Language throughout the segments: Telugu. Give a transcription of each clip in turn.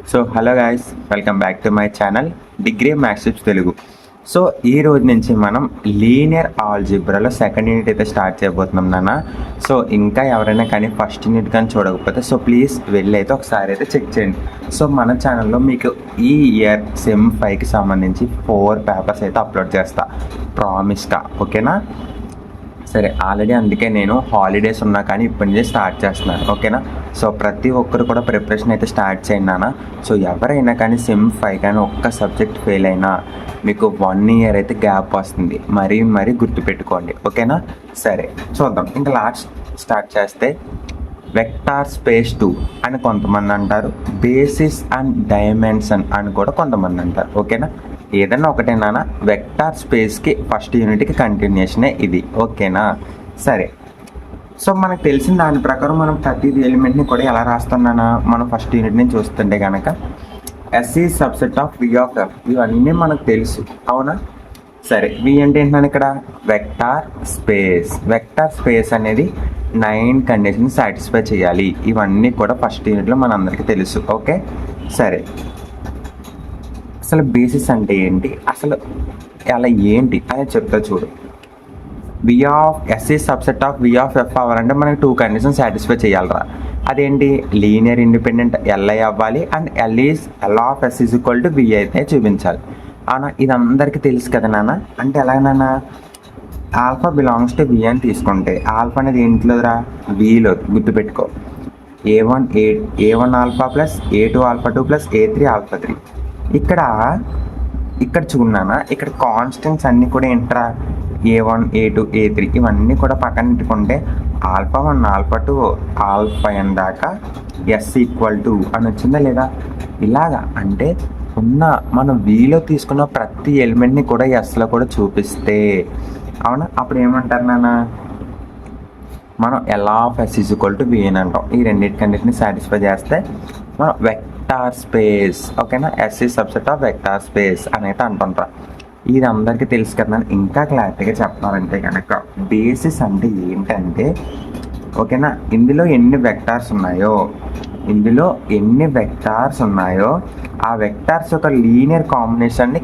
So hello guys, welcome back to my channel degree maths tips Telugu. So ఈ రోజు నుంచి మనం లీనియర్ ఆల్జీబ్రాలో సెకండ్ యూనిట్ అయితే స్టార్ట్ చేయబోతున్నాం నాన్న. సో ఇంకా ఎవరైనా కానీ ఫస్ట్ యూనిట్ కానీ చూడకపోతే సో ప్లీజ్ వెళ్ళి అయితే ఒకసారి అయితే చెక్ చేయండి. సో మన ఛానల్లో మీకు ఈ ఇయర్ సెమ్ 5కి సంబంధించి 4 పేపర్స్ అయితే అప్లోడ్ చేస్తా ప్రామిస్గా, ఓకేనా? సరే, ఆల్రెడీ అందుకే నేను హాలిడేస్ ఉన్నా కానీ ఇప్పటి నుంచే స్టార్ట్ చేస్తున్నాను, ఓకేనా? సో ప్రతి ఒక్కరు కూడా ప్రిపరేషన్ అయితే స్టార్ట్ చేయండి నాన్న. సో ఎవరైనా కానీ సెమ్ 5 కానీ ఒక్క సబ్జెక్ట్ ఫెయిల్ అయినా మీకు 1 ఇయర్ అయితే గ్యాప్ వస్తుంది, మరీ గుర్తుపెట్టుకోండి, ఓకేనా? సరే చూద్దాం. ఇంకా లాస్ట్ స్టార్ట్ చేస్తే వెక్టార్ స్పేస్ 2 అని కొంతమంది అంటారు, బేసిస్ అండ్ డైమెన్షన్ అని కూడా కొంతమంది అంటారు, ఓకేనా? ఏదన్నా ఒకటే నాన్న, వెక్టార్ స్పేస్కి ఫస్ట్ యూనిట్కి కంటిన్యూషనే ఇది, ఓకేనా? సరే, సో మనకు తెలిసిన దాని ప్రకారం మనం ప్రతిది ఎలిమెంట్ని కూడా ఎలా రాస్తున్నానా, మనం ఫస్ట్ యూనిట్ని చూస్తుంటే కనుక ఎస్ ఈ subset of V of F, ఇవన్నీ మనకు తెలుసు, అవునా? సరే, వి అంటే ఏంటన్నా ఇక్కడ వెక్టార్ స్పేస్. వెక్టార్ స్పేస్ అనేది 9 కండిషన్ సాటిస్ఫై చేయాలి, ఇవన్నీ కూడా ఫస్ట్ యూనిట్లో మనందరికీ తెలుసు, ఓకే? సరే, అసలు బేసిస్ అంటే ఏంటి, అసలు అలా ఏంటి అని చెప్తా చూడు. వి ఆఫ్ ఎస్ ఈ subset of V of F అవ్వాలంటే మనకి 2 కండిషన్ సాటిస్ఫై చేయాలరా. అదేంటి, లీనియర్ ఇండిపెండెంట్ ఎల్ఐ అవ్వాలి and L of S is equal to V అయితే చూపించాలి. అవునా? ఇది అందరికీ తెలుసు కదా నాన్న. అంటే ఎలాగైనా ఆల్ఫా బిలాంగ్స్ టు వి అని తీసుకుంటే ఆల్ఫా అనేది ఏంటిలోరా, విలో, గుర్తుపెట్టుకో. A1 alpha plus A2 alpha 2 plus A3 alpha 3. ఇక్కడ చూడనా, ఇక్కడ కాన్స్టెంట్స్ అన్నీ కూడా ఏంట్రా, ఏ1 ఏ2 ఏ3 ఇవన్నీ కూడా పక్కన పెట్టుకుంటే ఆల్ఫా 1 ఆల్ఫా 2 ఆల్ఫా n దాకా ఎస్ ఈక్వల్ టు అని వచ్చిందా లేదా? ఇలాగా అంటే మనం వీలో తీసుకున్న ప్రతి ఎలిమెంట్ని కూడా ఎస్లో కూడా చూపిస్తే, అవునా? అప్పుడు ఏమంటారు నాన్న, మనం L of S is equal to V అని అంటాం. ఈ రెండింటికన్నిటిని సాటిస్ఫై చేస్తే మనం వెక్టార్ స్పేస్, ఓకేనా? ఎస్ ఈ సబ్సెట్ ఆఫ్ వెక్టార్ స్పేస్ అనేది అంటుంటారా. ఇది అందరికీ తెలుసు కదా. ఇంకా క్లారిటీగా చెప్పాలంటే కనుక బేసిస్ అంటే ఏంటంటే, ఓకేనా, ఇందులో ఎన్ని వెక్టార్స్ ఉన్నాయో ఆ వెక్టార్స్ యొక్క లీనియర్ కాంబినేషన్ని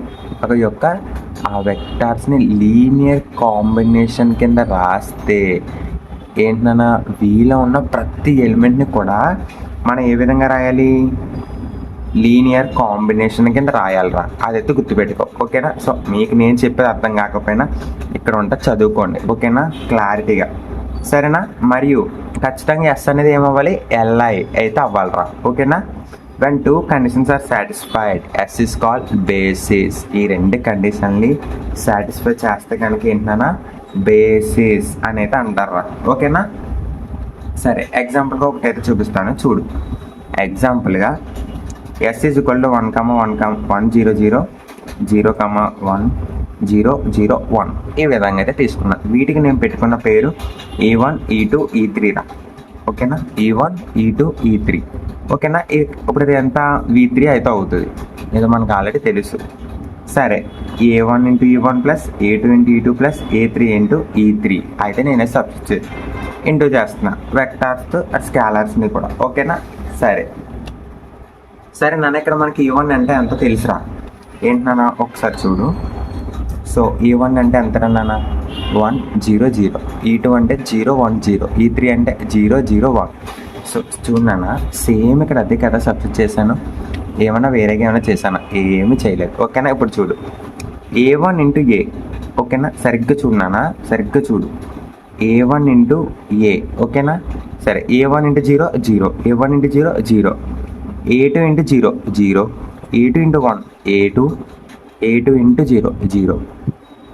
ఆ వెక్టార్స్ని లీనియర్ కాంబినేషన్ కింద రాస్తే ఏంటన్నా, వీలో ఉన్న ప్రతి ఎలిమెంట్ని కూడా మనం ఏ విధంగా రాయాలి, లీనియర్ కాంబినేషన్ కింద రాయాలిరా. అదైతే గుర్తుపెట్టుకో, ఓకేనా? సో మీకు నేను చెప్పేది అర్థం కాకపోయినా ఇక్కడ ఉంటే చదువుకోండి, ఓకేనా, క్లారిటీగా, సరేనా? మరియు ఖచ్చితంగా ఎస్ అనేది ఏమవ్వాలి, ఎల్ఐ అయితే అవ్వాలిరా, ఓకేనా? When 2 conditions are satisfied S is called basis. ఈ 2 కండిషన్ని సాటిస్ఫై చేస్తే కనుక ఏంటన్నా, బేసిస్ అనేది అంటారా, ఓకేనా? సరే, ఎగ్జాంపుల్గా ఒకటైతే చూపిస్తాను చూడు. ఎగ్జాంపుల్గా ఎస్ ఈజ్ ఈక్వల్ టు 1, 1, 0, 0, 0, 1, 0, 0, 1 ఈ విధంగా అయితే తీసుకున్నాను. వీటికి నేను పెట్టుకున్న పేరు E1 E2 E3 రా, ఓకేనా? E1 E2 E3, ఓకేనా? ఇప్పుడు ఇది ఎంత, V3 అయితే అవుతుంది, ఇది మనకు ఆల్రెడీ తెలుసు. సరే, A1 into E1 plus A2 into E2 plus A3 into E3 అయితే నేనే సబ్స్టిట్యూట్ ఇంటూ చేస్తున్నా వెక్టార్స్ స్కేలర్స్ని కూడా, ఓకేనా? సరే నాన్న, ఇక్కడ మనకి E1 అంటే ఎంత తెలుసురా. ఏంటి నాన్న, ఒకసారి చూడు. సో E1 అంటే ఎంత నాన్న, 1, 0, 0. E2 అంటే 0, 1, 0. E3 అంటే 0, 0, 1. సో చూడు నాన్న, సేమ్ ఇక్కడ అదే కదా సబ్స్టిట్యూట్ చేశాను. ఏమైనా వేరేగా ఏమైనా చేశానా, ఏమీ చేయలేదు, ఓకేనా? ఇప్పుడు చూడు, A1 ఇంటూ ఏ, ఓకేనా? సరిగ్గా చూడు నాన్న, సరిగ్గా చూడు. A1 ఇంటూ ఏ, ఓకేనా? సరే, A1 into 0, 0, A1 into 0, 0, A2 into 0, 0, A2 into 1, A2, A2 into 0, 0,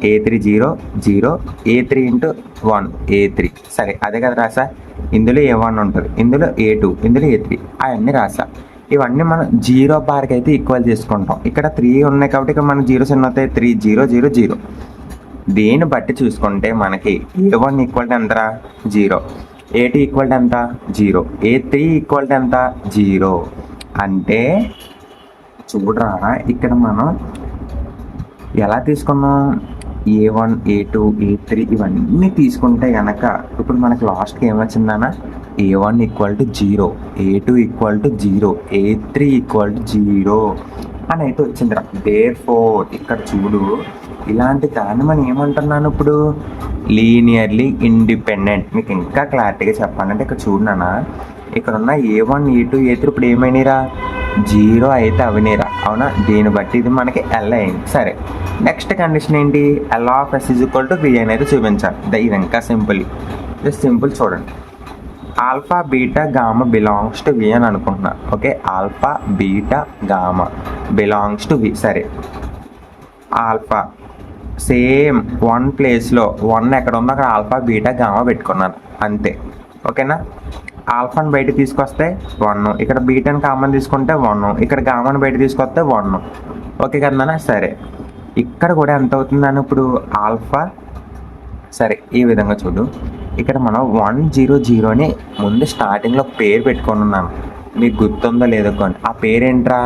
A3 0, 0, A3 into 1, A3. సరే, అదే కదా రాసా. ఇందులో A1 ఉంటుంది, ఇందులో A2, ఇందులో A3 అవన్నీ రాసా. ఇవన్నీ మనం 0 బార్కి అయితే ఈక్వల్ చేసుకుంటాం. ఇక్కడ 3 ఉన్నాయి కాబట్టి ఇక్కడ మనకు 0s ఎన్ని అవుతాయి, 3, 0, 0, 0. దేన్ని బట్టి చూసుకుంటే మనకి A1 ఈక్వల్ టు ఎంతరా, 0, A2 ఈక్వల్ టు ఎంత, 0, A3 ఈక్వల్ టు ఎంత, 0. అంటే చూడరా, ఇక్కడ మనం ఎలా తీసుకున్నాం, A1 A2 A3 ఇవన్నీ తీసుకుంటే కనుక ఇప్పుడు మనకి లాస్ట్కి ఏమొచ్చిందన్నా, A1 equal to 0, A2 equal to 0, A3 equal to 0 అని అయితే వచ్చిందిరా. దేర్ఫోర్ ఇక్కడ చూడు, ఇలాంటి దాన్ని మనం ఏమంటున్నాను ఇప్పుడు, లీనియర్లీ ఇండిపెండెంట్. మీకు ఇంకా క్లారిటీగా చెప్పాలంటే ఇక్కడ చూడనా, ఇక్కడ ఉన్న A1, A2, A3 ఇప్పుడు ఏమైనారా, 0 అయితే అవినీరా, అవునా. దీన్ని బట్టి ఇది మనకి ఎల్ అయింది. సరే, నెక్స్ట్ కండిషన్ ఏంటి, L of S is equal to V అనేది చూపించాలి. ఇది ఇంకా సింపుల్, ఇది సింపుల్ చూడండి. Alpha beta gamma belongs to V అని అనుకుంటున్నా. Okay, alpha beta gamma belongs to V. సరే, ఆల్ఫా సేమ్ 1 ప్లేస్లో 1 ఎక్కడ ఉందో అక్కడ ఆల్ఫా బీటా గామా పెట్టుకున్నాను అంతే. ఓకేనా, ఆల్ఫాని బయట తీసుకొస్తే 1, ఇక్కడ బీటాని కామన్ తీసుకుంటే 1, ఇక్కడ గామాని బయట తీసుకొస్తే 1. ఓకే కదా. సరే, ఇక్కడ కూడా ఎంత అవుతుందని ఇప్పుడు ఆల్ఫా. సరే, ఈ విధంగా చూడు, ఇక్కడ మనం 100ని ముందు స్టార్టింగ్లో పేరు పెట్టుకొని ఉన్నాను, మీకు గుర్తుందో లేదో కొన్ని. ఆ పేరేంట్రా,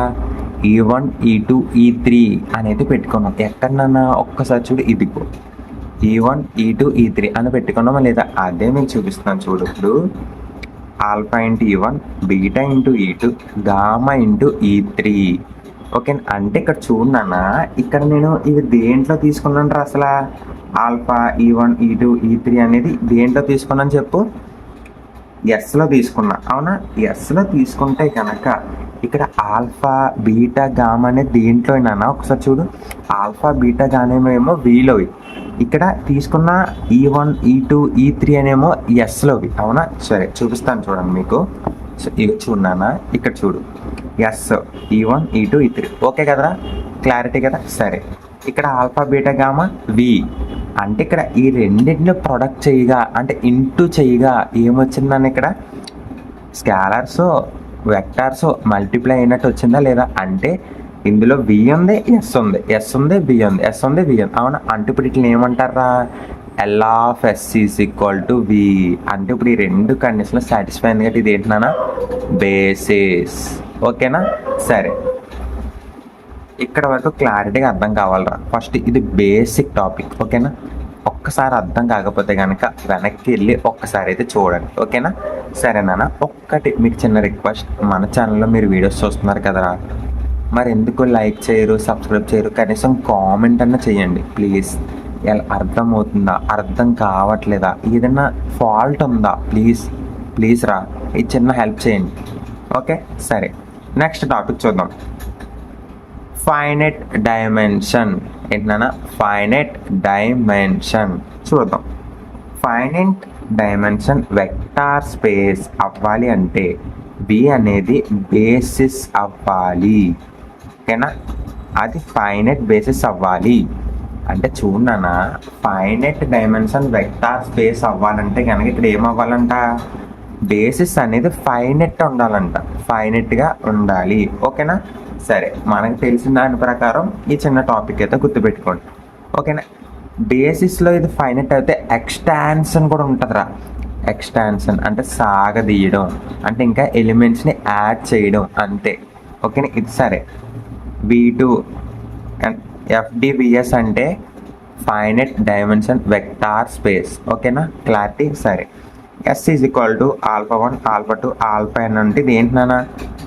E1, E2, E3 అనేది పెట్టుకున్నాం. ఎక్కడన్నా ఒక్కసారి చూడు, ఇదిగో E1, E2, E3 అని పెట్టుకున్నామా లేదా, అదే మీకు చూపిస్తున్నాను చూడు. ఇప్పుడు alpha into E1, beta into E2, gamma into E3. Okay, అంటే ఇక్కడ చూడన్నా, ఇక్కడ నేను ఇవి దేంట్లో తీసుకున్నాను రా అసలు, ఆల్ఫా, E1, E2, E3 అనేది దేంట్లో తీసుకున్నాను చెప్పు, ఎస్లో తీసుకున్నా, అవునా. ఎస్లో తీసుకుంటే కనుక ఇక్కడ ఆల్ఫా బీటా గామా అనేది దేంట్లో అయినా ఒకసారి చూడు, ఆల్ఫా బీటా గానేమో వీలోవి, ఇక్కడ తీసుకున్న E1, E2, E3 అనేమో ఎస్లోవి, అవునా. సరే, చూపిస్తాను చూడండి మీకు. ఇవి చూడన్నా, ఇక్కడ చూడు, yes, E1, E2, E3. Okay కదరా, క్లారిటీ కదా. సరే, ఇక్కడ ఆల్ఫా బీటా గామా వి అంటే ఇక్కడ ఈ రెండింటిని ప్రొడక్ట్ చేయగా అంటే ఇంటూ చేయగా ఏమొచ్చిందని ఇక్కడ స్కేలర్స్ వెక్టార్స్ మల్టిప్లై అయినట్టు వచ్చిందా లేదా, అంటే ఇందులో వి ఉంది, ఎస్ ఉంది, ఎస్ ఉంది, బి ఉంది, ఎస్ ఉంది, వి ఉంది, అవునా. అంటే ఇప్పుడు ఇట్లా ఏమంటారా, L of S is equal to V. అంటే ఇప్పుడు ఈ రెండు కండిషన్లు సాటిస్ఫై అయింది కాబట్టి ఇది ఏంటన్నా, బేసిస్. ఓకేనా. సరే, ఇక్కడ వరకు క్లారిటీగా అర్థం కావాలరా. ఫస్ట్ ఇది బేసిక్ టాపిక్, ఓకేనా. ఒక్కసారి అర్థం కాకపోతే కనుక వెనక్కి వెళ్ళి ఒక్కసారి అయితే చూడండి, ఓకేనా. సరేనా. ఒక్కటి మీకు చిన్న రిక్వెస్ట్, మన ఛానల్లో మీరు వీడియోస్ చూస్తున్నారు కదరా, మరి ఎందుకు లైక్ చేయరు, సబ్స్క్రైబ్ చేయరు, కనీసం కామెంట్ అన్నా చేయండి ప్లీజ్. ఎలా అర్థమవుతుందా, అర్థం కావట్లేదా, ఏదైనా ఫాల్ట్ ఉందా, ప్లీజ్ రా, ఈ చిన్న హెల్ప్ చేయండి. ఓకే, సరే, నెక్స్ట్ టాపిక్ చూద్దాం. ఫైనైట్ డైమెన్షన్ ఏంటన్నా, ఫైనైట్ డైమెన్షన్ చూద్దాం. ఫైనైట్ డైమెన్షన్ వెక్టార్ స్పేస్ అవ్వాలి అంటే బి అనేది బేసిస్ అవ్వాలి, ఓకేనా. అది ఫైనైట్ బేసిస్ అవ్వాలి అంటే చూడనా, ఫైనైట్ డైమెన్షన్ వెక్టార్ స్పేస్ అవ్వాలంటే కనుక ఇక్కడ ఏమవ్వాలంట, బేసిస్ అనేది ఫైనైట్ ఉండాలంట, ఫైనైట్గా ఉండాలి, ఓకేనా. సరే, మనకు తెలిసిన దాని ప్రకారం ఈ చిన్న టాపిక్ అయితే గుర్తుపెట్టుకోండి, ఓకేనా. బేసిస్లో ఇది ఫైనైట్ అయితే ఎక్స్టాన్షన్ కూడా ఉంటుందిరా. ఎక్స్టాన్షన్ అంటే సాగదీయడం, అంటే ఇంకా ఎలిమెంట్స్ని యాడ్ చేయడం అంతే, ఓకేనా. ఇది సరే, V2 అండ్ FDVS అంటే ఫైనైట్ డైమెన్షన్ వెక్టార్ స్పేస్, ఓకేనా. క్లారిటీ. సరే, S is equal to alpha 1, alpha 2, alpha n అంటే ఇది ఏంటన్నా,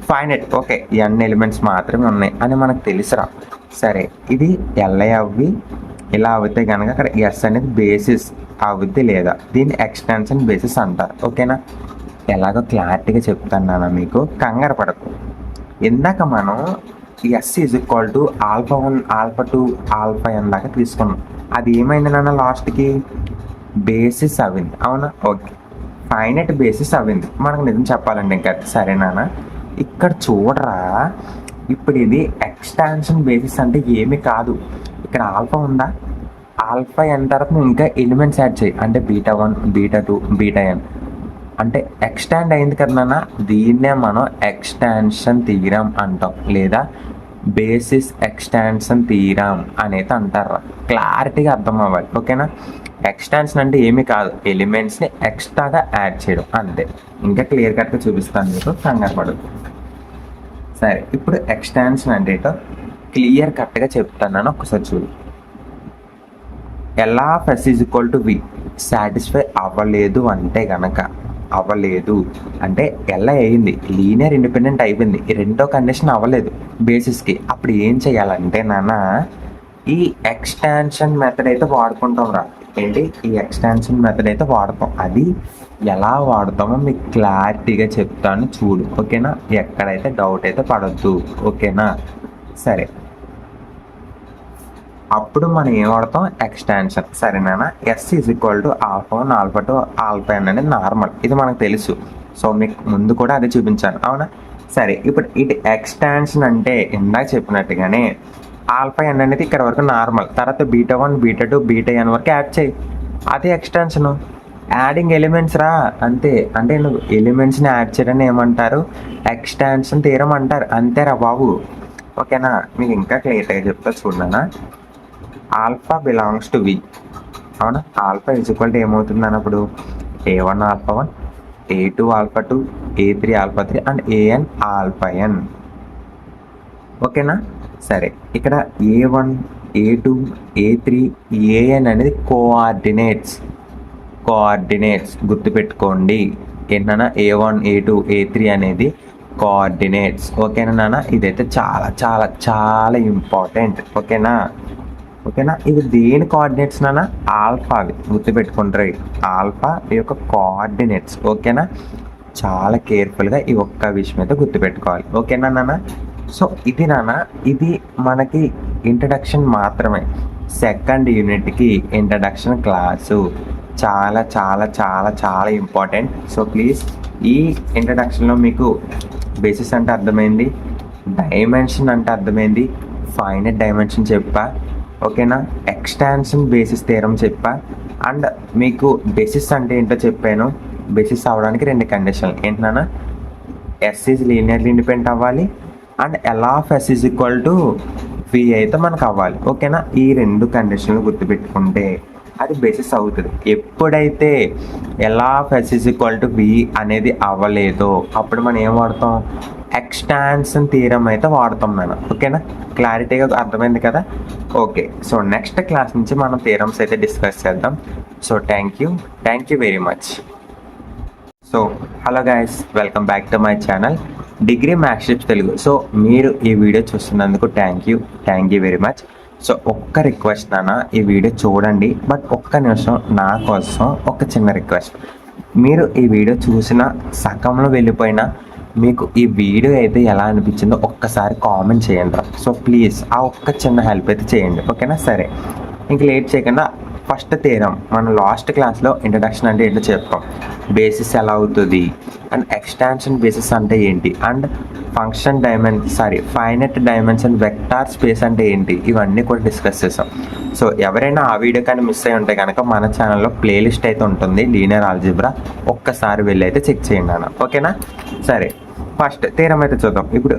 ఫైనైట్. ఓకే, n ఎలిమెంట్స్ మాత్రమే ఉన్నాయి అని మనకు తెలుసురా. సరే, ఇది LI అవ్వి ఇలా అవుతే కనుక అక్కడ S అనేది బేసిస్ అవుద్ది లేదా, దీన్ని ఎక్స్టెన్షన్ బేసిస్ అంటారు, ఓకేనా. ఎలాగో క్లారిటీగా చెప్తాను మీకు, కంగారు పడకు. ఇందాక మనం S is equal to alpha 1, alpha 2, alpha n దాకా తీసుకున్నాం. అది ఏమైంది నాన్న, లాస్ట్కి బేసిస్ అవ్వింది, అవునా. ఓకే, ఫైనైట్ బేసిస్ అవ్వింది మనకు నిజం చెప్పాలండి ఇంకా. సరేనా, ఇక్కడ చూడరా, ఇప్పుడు ఇది ఎక్స్టాన్షన్ బేసిస్ అంటే ఏమి కాదు, ఇక్కడ ఆల్ఫా ఉందా, ఆల్ఫా n తర్వాత నువ్వు ఇంకా ఎలిమెంట్స్ యాడ్ చేయి, అంటే బీటా 1, బీటా 2, బీటా n అంటే ఎక్స్టాండ్ అయింది కదా నాన్న, దీన్నే మనం ఎక్స్టాన్షన్ థీరం అంటాం, లేదా బేసిస్ ఎక్స్టాన్షన్ థీరం అనేది అంటారు. క్లారిటీగా అర్థం అవ్వాలి, ఓకేనా. ఎక్స్టాన్షన్ అంటే ఏమీ కాదు, ఎలిమెంట్స్ని ఎక్స్ట్రాగా యాడ్ చేయడం అంతే. ఇంకా క్లియర్ కట్గా చూపిస్తాను మీకు, కంగారు పడదు. సరే, ఇప్పుడు ఎక్స్టాన్షన్ అంటే ఏంటో క్లియర్ కట్గా చెప్తాను, ఒకసారి చూడు. L of S is equal to V satisfy అవ్వలేదు అంటే కనుక అవ్వలేదు అంటే ఎలా అయింది, లీనియర్ ఇండిపెండెంట్ అయిపోయింది, ఈ రెండో కండిషన్ అవ్వలేదు బేసిస్కి. అప్పుడు ఏం చేయాలంటే నాన్న ఈ ఎక్స్టెన్షన్ మెథడ్ అయితే వాడుకుంటాం రా. ఏంటి ఈ ఎక్స్టెన్షన్ మెథడ్ అయితే వాడతాం. అది ఎలా వాడతామో మీకు క్లారిటీగా చెప్తాను చూడు, ఓకేనా? ఎక్కడైతే డౌట్ అయితే పడద్దు, ఓకేనా? సరే, అప్పుడు మనం ఏం వాడతాం, ఎక్స్టెన్షన్. సరేనా? S is equal to alpha 1 alpha 2 alpha n అనేది నార్మల్, ఇది మనకు తెలుసు. సో మీకు ముందు కూడా అదే చూపించాను, అవునా? సరే, ఇప్పుడు ఇటు ఎక్స్టెన్షన్ అంటే ఇందాక చెప్పినట్టుగానే ఆల్ఫా n అనేది ఇక్కడ వరకు నార్మల్, తర్వాత బీటా 1 బీటా 2 బీటా n వరకు యాడ్ చేయి, అదే ఎక్స్టెన్షన్. యాడింగ్ ఎలిమెంట్స్ రా, అంతే. అంటే నువ్వు ఎలిమెంట్స్ని యాడ్ చేయడాన్ని ఏమంటారు, ఎక్స్టెన్షన్ థీరం అంటారు, అంతేరా బాబు, ఓకేనా? మీకు ఇంకా క్లియర్గా చెప్తా చూడనా. ఆల్ఫా బిలాంగ్స్ టు వి, అవునా? ఆల్ఫా ఈజ్ ఈక్వల్ టు ఏమవుతుంది అన్నప్పుడు A1 alpha 1, A2 alpha 2, A3 alpha 3 and AN alpha n, ఓకేనా? సరే, ఇక్కడ A1 A2 A3 AN అనేది కోఆర్డినేట్స్ గుర్తుపెట్టుకోండి. ఏంటన్నా A1 A2 A3 అనేది కోఆర్డినేట్స్, ఓకేనా నాన్న? ఇదైతే చాలా చాలా చాలా ఇంపార్టెంట్, ఓకేనా? ఇది దేని కోఆర్డినేట్స్ నాన్న, ఆల్ఫావి గుర్తుపెట్టుకుంటారు, ఆల్ఫా ఈ యొక్క కోఆర్డినేట్స్, ఓకేనా? చాలా కేర్ఫుల్గా ఈ ఒక్క విషయం అయితే గుర్తుపెట్టుకోవాలి, ఓకేనా నాన్న? సో ఇది నాన్న, ఇది మనకి ఇంట్రడక్షన్ మాత్రమే. సెకండ్ యూనిట్కి ఇంట్రడక్షన్ క్లాసు చాలా చాలా చాలా చాలా ఇంపార్టెంట్. సో ప్లీజ్ ఈ ఇంట్రడక్షన్లో మీకు బేసిస్ అంటే అర్థమైంది, డైమెన్షన్ అంటే అర్థమైంది, ఫైనైట్ డైమెన్షన్ చెప్పా, ఓకేనా? ఎక్స్టెన్షన్ బేసిస్ థియరం చెప్పా, అండ్ మీకు బేసిస్ అంటే ఏంటో చెప్పాను. బేసిస్ అవ్వడానికి రెండు కండిషన్లు ఏంటన్నా, ఎస్ ఈజ్ లీనియర్లీ ఇండిపెండెంట్ అవ్వాలి and L of S is equal to V అయితే మనకు అవ్వాలి, ఓకేనా? ఈ రెండు కండిషన్లు గుర్తుపెట్టుకుంటే అది బేసిస్ అవుతుంది. ఎప్పుడైతే L of S is equal to V అనేది అవ్వలేదో అప్పుడు మనం ఏం వాడతాం, ఎక్స్టెన్షన్ థియరం అయితే వాడతాం నాన్న, ఓకేనా? క్లారిటీగా అర్థమైంది కదా? ఓకే, సో నెక్స్ట్ క్లాస్ నుంచి మనం థియరమ్స్ అయితే డిస్కస్ చేద్దాం. So thank you very much. So hello guys, welcome back to my channel degree maths tips Telugu. So మీరు ఈ వీడియో చూస్తున్నందుకు thank you very much. So ఒక్క రిక్వెస్ట్ నాన్న, ఈ వీడియో చూడండి, బట్ ఒక్క నిమిషం నా కోసం ఒక చిన్న రిక్వెస్ట్. మీరు ఈ వీడియో చూసిన సగంలో వెళ్ళిపోయినా మీకు ఈ వీడియో అయితే ఎలా అనిపించిందో ఒక్కసారి కామెంట్ చేయండి. సో ప్లీజ్ ఆ ఒక్క చిన్న హెల్ప్ అయితే చేయండి, ఓకేనా? సరే, ఇంక లేట్ చేయకుండా ఫస్ట్ థియరం మనం లాస్ట్ క్లాస్లో ఇంట్రడక్షన్ అంటే ఏంటో చెప్తాం, బేసిస్ ఎలా అవుతుంది అండ్ ఎక్స్టెన్షన్ బేసిస్ అంటే ఏంటి and finite dimension vector space అంటే ఏంటి, ఇవన్నీ కూడా డిస్కస్ చేసాం. సో ఎవరైనా ఆ వీడియో కానీ మిస్ అయి ఉంటే కనుక మన ఛానల్లో ప్లేలిస్ట్ అయితే ఉంటుంది లీనియర్ ఆల్జీబ్రా, ఒక్కసారి వెళ్ళి అయితే చెక్ చేయండి అన్న, ఓకేనా? సరే, ఫస్ట్ థియరం అయితే చూద్దాం. ఇప్పుడు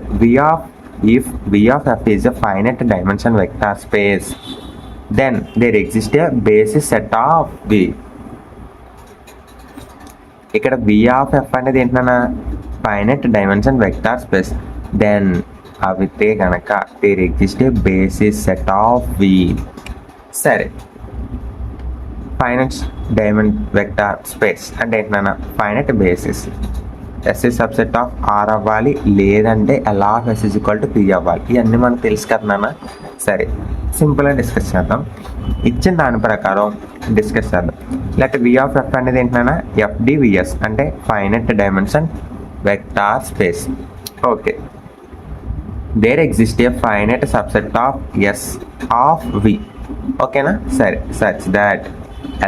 if v of f is a finite dimension vector space, then there exists a basis set of v. ఇక్కడ v of f అనేది ఏంటన్నా, finite dimension vector space. Then అవితే కనుక there exist a basis set of v. సరే, ఫైనైట్ డైమెన్షన్ వెక్టార్ స్పేస్ అంటే ఏంటన్నా, finite basis S is subset of R అవ్వాలి, లేదంటే L of S is equal to P అవ్వాలి. ఇవన్నీ మనకు తెలుసు కదా నాన్న. సరే, సింపుల్గా డిస్కస్ చేద్దాం. ఇచ్చిన దాని ప్రకారం డిస్కస్ చేద్దాం. లేకపోతే వి ఆఫ్ ఎఫ్ అనేది ఏంటన్నా, ఎఫ్డివిఎస్ అంటే finite dimension vector space. Okay, there exist a finite subset of S of V, ఓకేనా? సరే, such that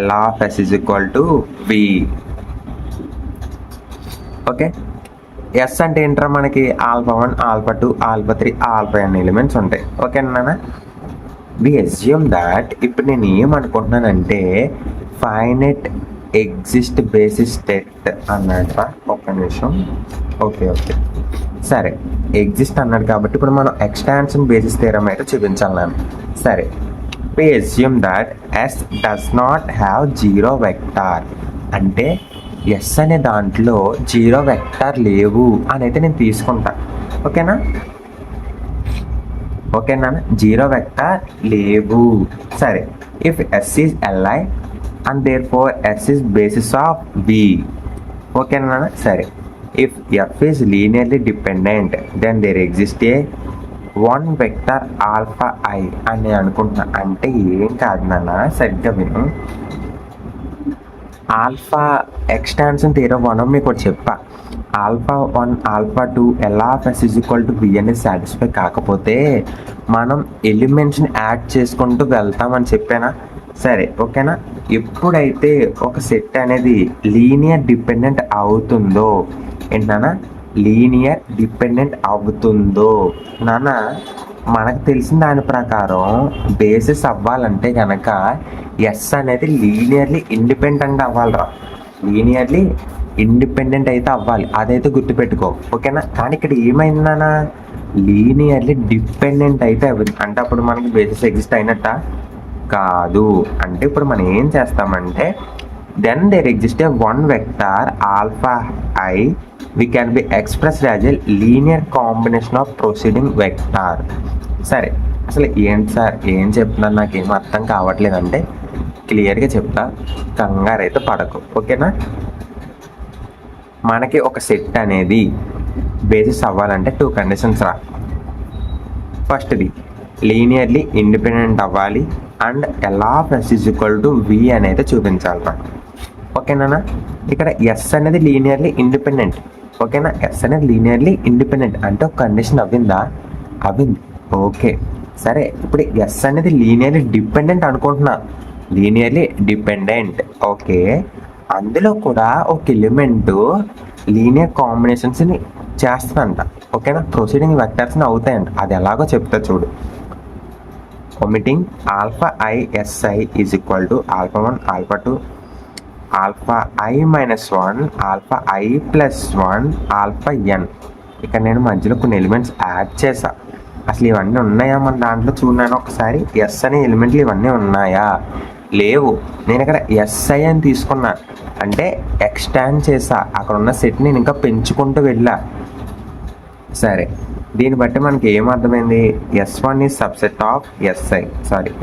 L of S is equal to V. Okay, S అంటే ఏంటరా, మనకి alpha 1 alpha 2 alpha 3 alpha n elements ఉంటాయి, ఓకేనా? వి అస్యూమ్ దాట్ ఇప్పుడు నేను ఏమనుకుంటున్నానంటే ఫైనైట్ ఎగ్జిస్ట్ బేసిస్ సెట్ అన్నట్రా, ఒక్క నిమిషం. ఓకే, సరే, ఎగ్జిస్ట్ అన్నాడు కాబట్టి ఇప్పుడు మనం ఎక్స్టెన్షన్ బేసిస్ థియరం అయితే చూపించాలి నేను. సరే, we assume that S does not have zero vector, అంటే ఎస్ అనే దాంట్లో జీరో వెక్టార్ లేవు అని అయితే నేను తీసుకుంటా, ఓకేనా? జీరో వెక్టార్ లేవు. సరే, if S is LI and therefore S is basis of V, ఓకేనా? సరే, if F is linearly dependent then there exist a one vector alpha I అని నేను అనుకుంటున్నా. అంటే ఏం కాదు నాన్న, సరిగ్గా విను. ఆల్ఫా ఎక్స్టాన్షన్ థియరం 1 మీకు ఒకటి చెప్పా. ఆల్ఫా 1 ఆల్ఫా 2 LF(S) = V అనేది సాటిస్ఫై కాకపోతే మనం ఎలిమెంట్స్ని యాడ్ చేసుకుంటూ వెళ్తామని చెప్పానా? సరే, ఓకేనా? ఎప్పుడైతే ఒక సెట్ అనేది లీనియర్ డిపెండెంట్ అవుతుందో, ఏంటన్నా లీనియర్ డిపెండెంట్ అవుతుందో నాన్న, మనకు తెలిసిన దాని ప్రకారం బేసిస్ అవ్వాలంటే కనుక ఎస్ అనేది లీనియర్లీ ఇండిపెండెంట్ అవ్వాలిరా. లీనియర్లీ ఇండిపెండెంట్ అయితే అవ్వాలి, అదైతే గుర్తుపెట్టుకో, ఓకేనా? కానీ ఇక్కడ ఏమైందన్నా, లీనియర్లీ డిపెండెంట్ అయితే అవ్వదు. అంటే అప్పుడు మనకి బేసిస్ ఎగ్జిస్ట్ అయినట్ట కాదు. అంటే ఇప్పుడు మనం ఏం చేస్తామంటే then there exists a one vector alpha I we can be expressed as a linear combination of proceeding vector. సరే, అసలు ఏంటి సార్ ఏం చెప్తున్నాను నాకేం అర్థం కావట్లేదంటే క్లియర్గా చెప్తా, కంగారు అయితే పడకు, ఓకేనా? మనకి ఒక సెట్ అనేది బేసిస్ అవ్వాలంటే 2 కండిషన్స్ రా. ఫస్ట్ది లీనియర్లీ ఇండిపెండెంట్ అవ్వాలి అండ్ LF(S) = V అనేది చూపించాలి. ఓకేనా? ఇక్కడ ఎస్ అనేది లీనియర్లీ ఇండిపెండెంట్, ఓకేనా? ఎస్ అనేది లీనియర్లీ ఇండిపెండెంట్ అంటే ఒక కండిషన్ అవ్విందా? అవ్వింది. ఓకే, సరే, ఇప్పుడు ఎస్ అనేది లీనియర్లీ డిపెండెంట్ అనుకుంటున్నా. Linearly dependent, okay. అందులో కూడా ఒక ఎలిమెంట్ లీనియర్ కాంబినేషన్స్ని చేస్తుందంట, ఓకేనా? ప్రొసీడింగ్ వెక్టర్స్ని అవుతాయంట. అది ఎలాగో చెప్తా చూడు. Omitting alpha I SI = alpha 1 alpha 2 alpha I-1 alpha I+1 alpha n. ఇక్కడ నేను మధ్యలో కొన్ని ఎలిమెంట్స్ యాడ్ చేసా. అసలు ఇవన్నీ ఉన్నాయా మన దాంట్లో చూడాను ఒకసారి. ఎస్ అనే ఎలిమెంట్లు ఇవన్నీ ఉన్నాయా? లేవు. నేను ఇక్కడ SI అని తీసుకున్నా, అంటే ఎక్స్టాండ్ చేసా. అక్కడ ఉన్న సెట్ నేను ఇంకా పెంచుకుంటూ వెళ్ళా. సరే, దీన్ని బట్టి మనకి ఏం అర్థమైంది? S1 is subset of SI,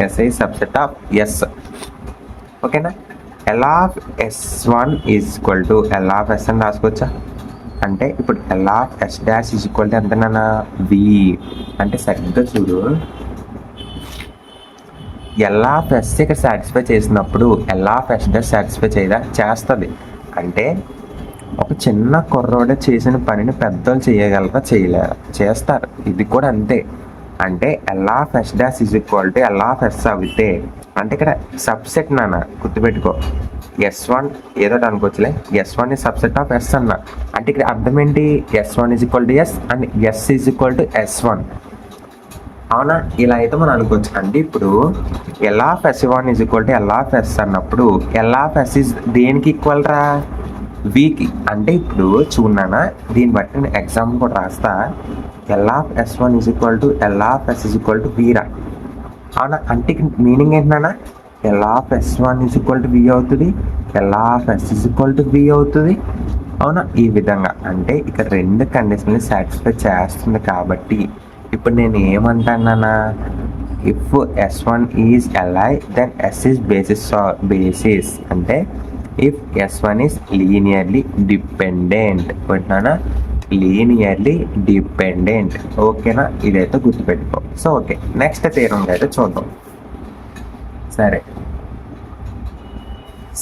SI subset of S, ఓకేనా? LF(S1) = LF(S) అని రాసుకోవచ్చా? అంటే ఇప్పుడు LF(S' = ఎంతనా? V. అంటే సరిగ్గా చూడు, LF(S) ఇక్కడ సాటిస్ఫై చేసినప్పుడు LF(S' సాటిస్ఫై చేయదా? చేస్తుంది. అంటే ఒక చిన్న కుర్రోడే చేసిన పనిని పెద్దోళ్ళు చేయగలరా? చేయలేరా? చేస్తారు. ఇది కూడా అంతే. అంటే LF(S' = LF(S) అవుతే అంటే ఇక్కడ సబ్సెట్ నాన్న, గుర్తుపెట్టుకో. S1 ఏదో అనుకోవచ్చులే, S1 is subset of S అన్న. అంటే ఇక్కడ అర్థం ఏంటి? S1 = S and S = S1. అవునా? ఇలా అయితే మనం అనుకోవచ్చు. అంటే ఇప్పుడు LF(S1) = LF(S) అన్నప్పుడు LF(S) దేనికి ఈక్వల్ రా? Vకి. అంటే ఇప్పుడు చూడన్నా, దీన్ని బట్టి నేను ఎగ్జాంపుల్ కూడా రాస్తా. LF(S1) = LF(S) = V రా. అవునా? అంటే మీనింగ్ ఏంటన్నా, LF(S1) = V అవుతుంది, LF(S) = V అవుతుంది. అవునా? ఈ విధంగా అంటే ఇక్కడ 2 కండిషన్లు సాటిస్ఫై చేస్తుంది. కాబట్టి ఇప్పుడు నేను ఏమంటానా, if S1 is Li then S is basis. అంటే if S1 is linearly dependent, పెట్టినా లీనియర్లీ డిపెండెంట్, ఓకేనా? ఇదైతే గుర్తుపెట్టుకో. సో ఓకే, నెక్స్ట్ థియరం అయితే చూద్దాం.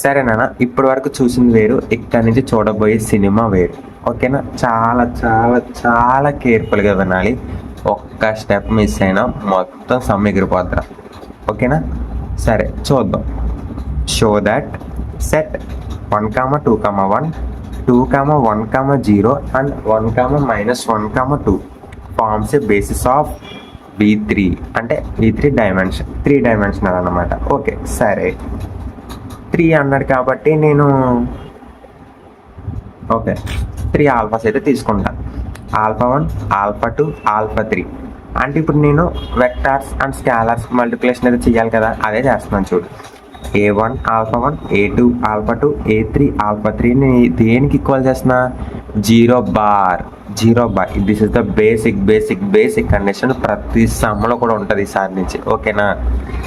సరే నాన్న, ఇప్పటి వరకు చూసింది వేరు, ఇక్కడ నుంచి చూడబోయే సినిమా వేరు, ఓకేనా? చాలా చాలా చాలా కేర్ఫుల్గా వినాలి. ఒక్క స్టెప్ మిస్ అయినా మొత్తం సమ్మెగిరిపోద్దా, ఓకేనా? సరే చూద్దాం. Show that set 1, 2, 1, 2, 1, 0 and 1, -1, 2 forms a basis of V3. అంటే V3 3 డైమెన్షనల్ అన్నమాట. ఓకే, సరే 3 అన్నాడు కాబట్టి నేను 3 ఆల్ఫాస్ అయితే తీసుకుంటా. Alpha 1, alpha 2, alpha 3. అంటే ఇప్పుడు నేను వెక్టార్స్ అండ్ స్కాలర్స్ మల్టిప్లికేషన్ అయితే చేయాలి కదా, అదే చేస్తున్నాను చూడు. A1 alpha 1, A2 alpha 2, A3 alpha 3ని దేనికి ఈక్వల్ చేస్తున్నా? 0 bar. This is the basic condition. ప్రతి సమ్లో కూడా ఉంటుంది ఈసారి నుంచి, ఓకేనా?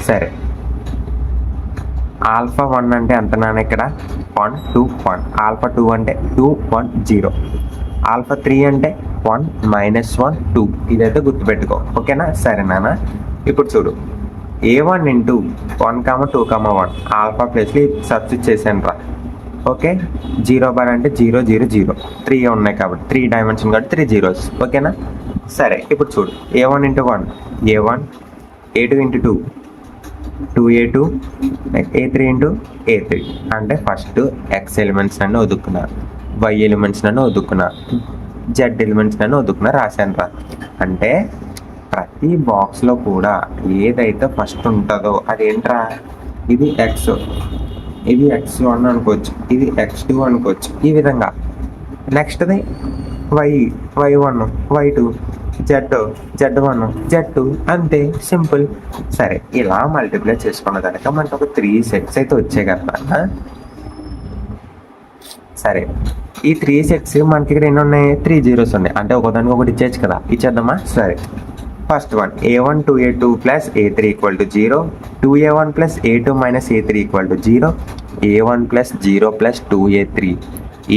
సరే ఆల్ఫా 1 అంటే ఎంత నాన్న ఇక్కడ 1 2 1, ఆల్ఫా 2 అంటే 2 1 0, ఆల్ఫా 3 అంటే 1 -1 2. ఇదైతే గుర్తుపెట్టుకో, ఓకేనా? సరే నాన్న, ఇప్పుడు చూడు A1 ఇంటూ 1 2 1 ఆల్ఫా ప్లేస్లో సబ్స్టిట్యూట్ చేశాను రా. ఓకే, 0 బార్ అంటే 0 0 0, 3 ఉన్నాయి కాబట్టి 3 డైమెన్షన్ కాబట్టి 3 జీరోస్, ఓకేనా? సరే, ఇప్పుడు చూడు A1 into 1 A1, A2 into 2 2A2, A3 into A3. అంటే ఫస్ట్ X ఎలిమెంట్స్ నన్ను వదుక్కున్నా, Y ఎలిమెంట్స్ నన్ను వదుక్కున్నా, Z ఎలిమెంట్స్ నన్ను వదుక్కున్నా రాశాను రా. అంటే ప్రతి బాక్స్లో కూడా ఏదైతే ఫస్ట్ ఉంటుందో అదేంట్రా, ఇది X, ఇది X1 అనుకోవచ్చు, ఇది X2 అనుకోవచ్చు, ఈ విధంగా. నెక్స్ట్ది Y1 Y2, Z1 Z2, అంతే, సింపుల్. సరే, ఇలా మల్టిప్లై చేసుకున్న దానిక మనకు ఒక 3 సెట్స్ అయితే వచ్చాయి కదా. సరే, ఈ 3 సెట్స్ మనకి ఇక్కడ ఎన్ని ఉన్నాయి, 3 జీరోస్ ఉన్నాయి. అంటే ఒకదానికి ఒకటి ఇచ్చేచ్చు కదా, ఇచ్చేద్దామా? సరే, first one A1 2A2 plus A3 equal to 0, 2A1 plus A2 minus A3 equal to 0, A1 plus 0 plus 2A3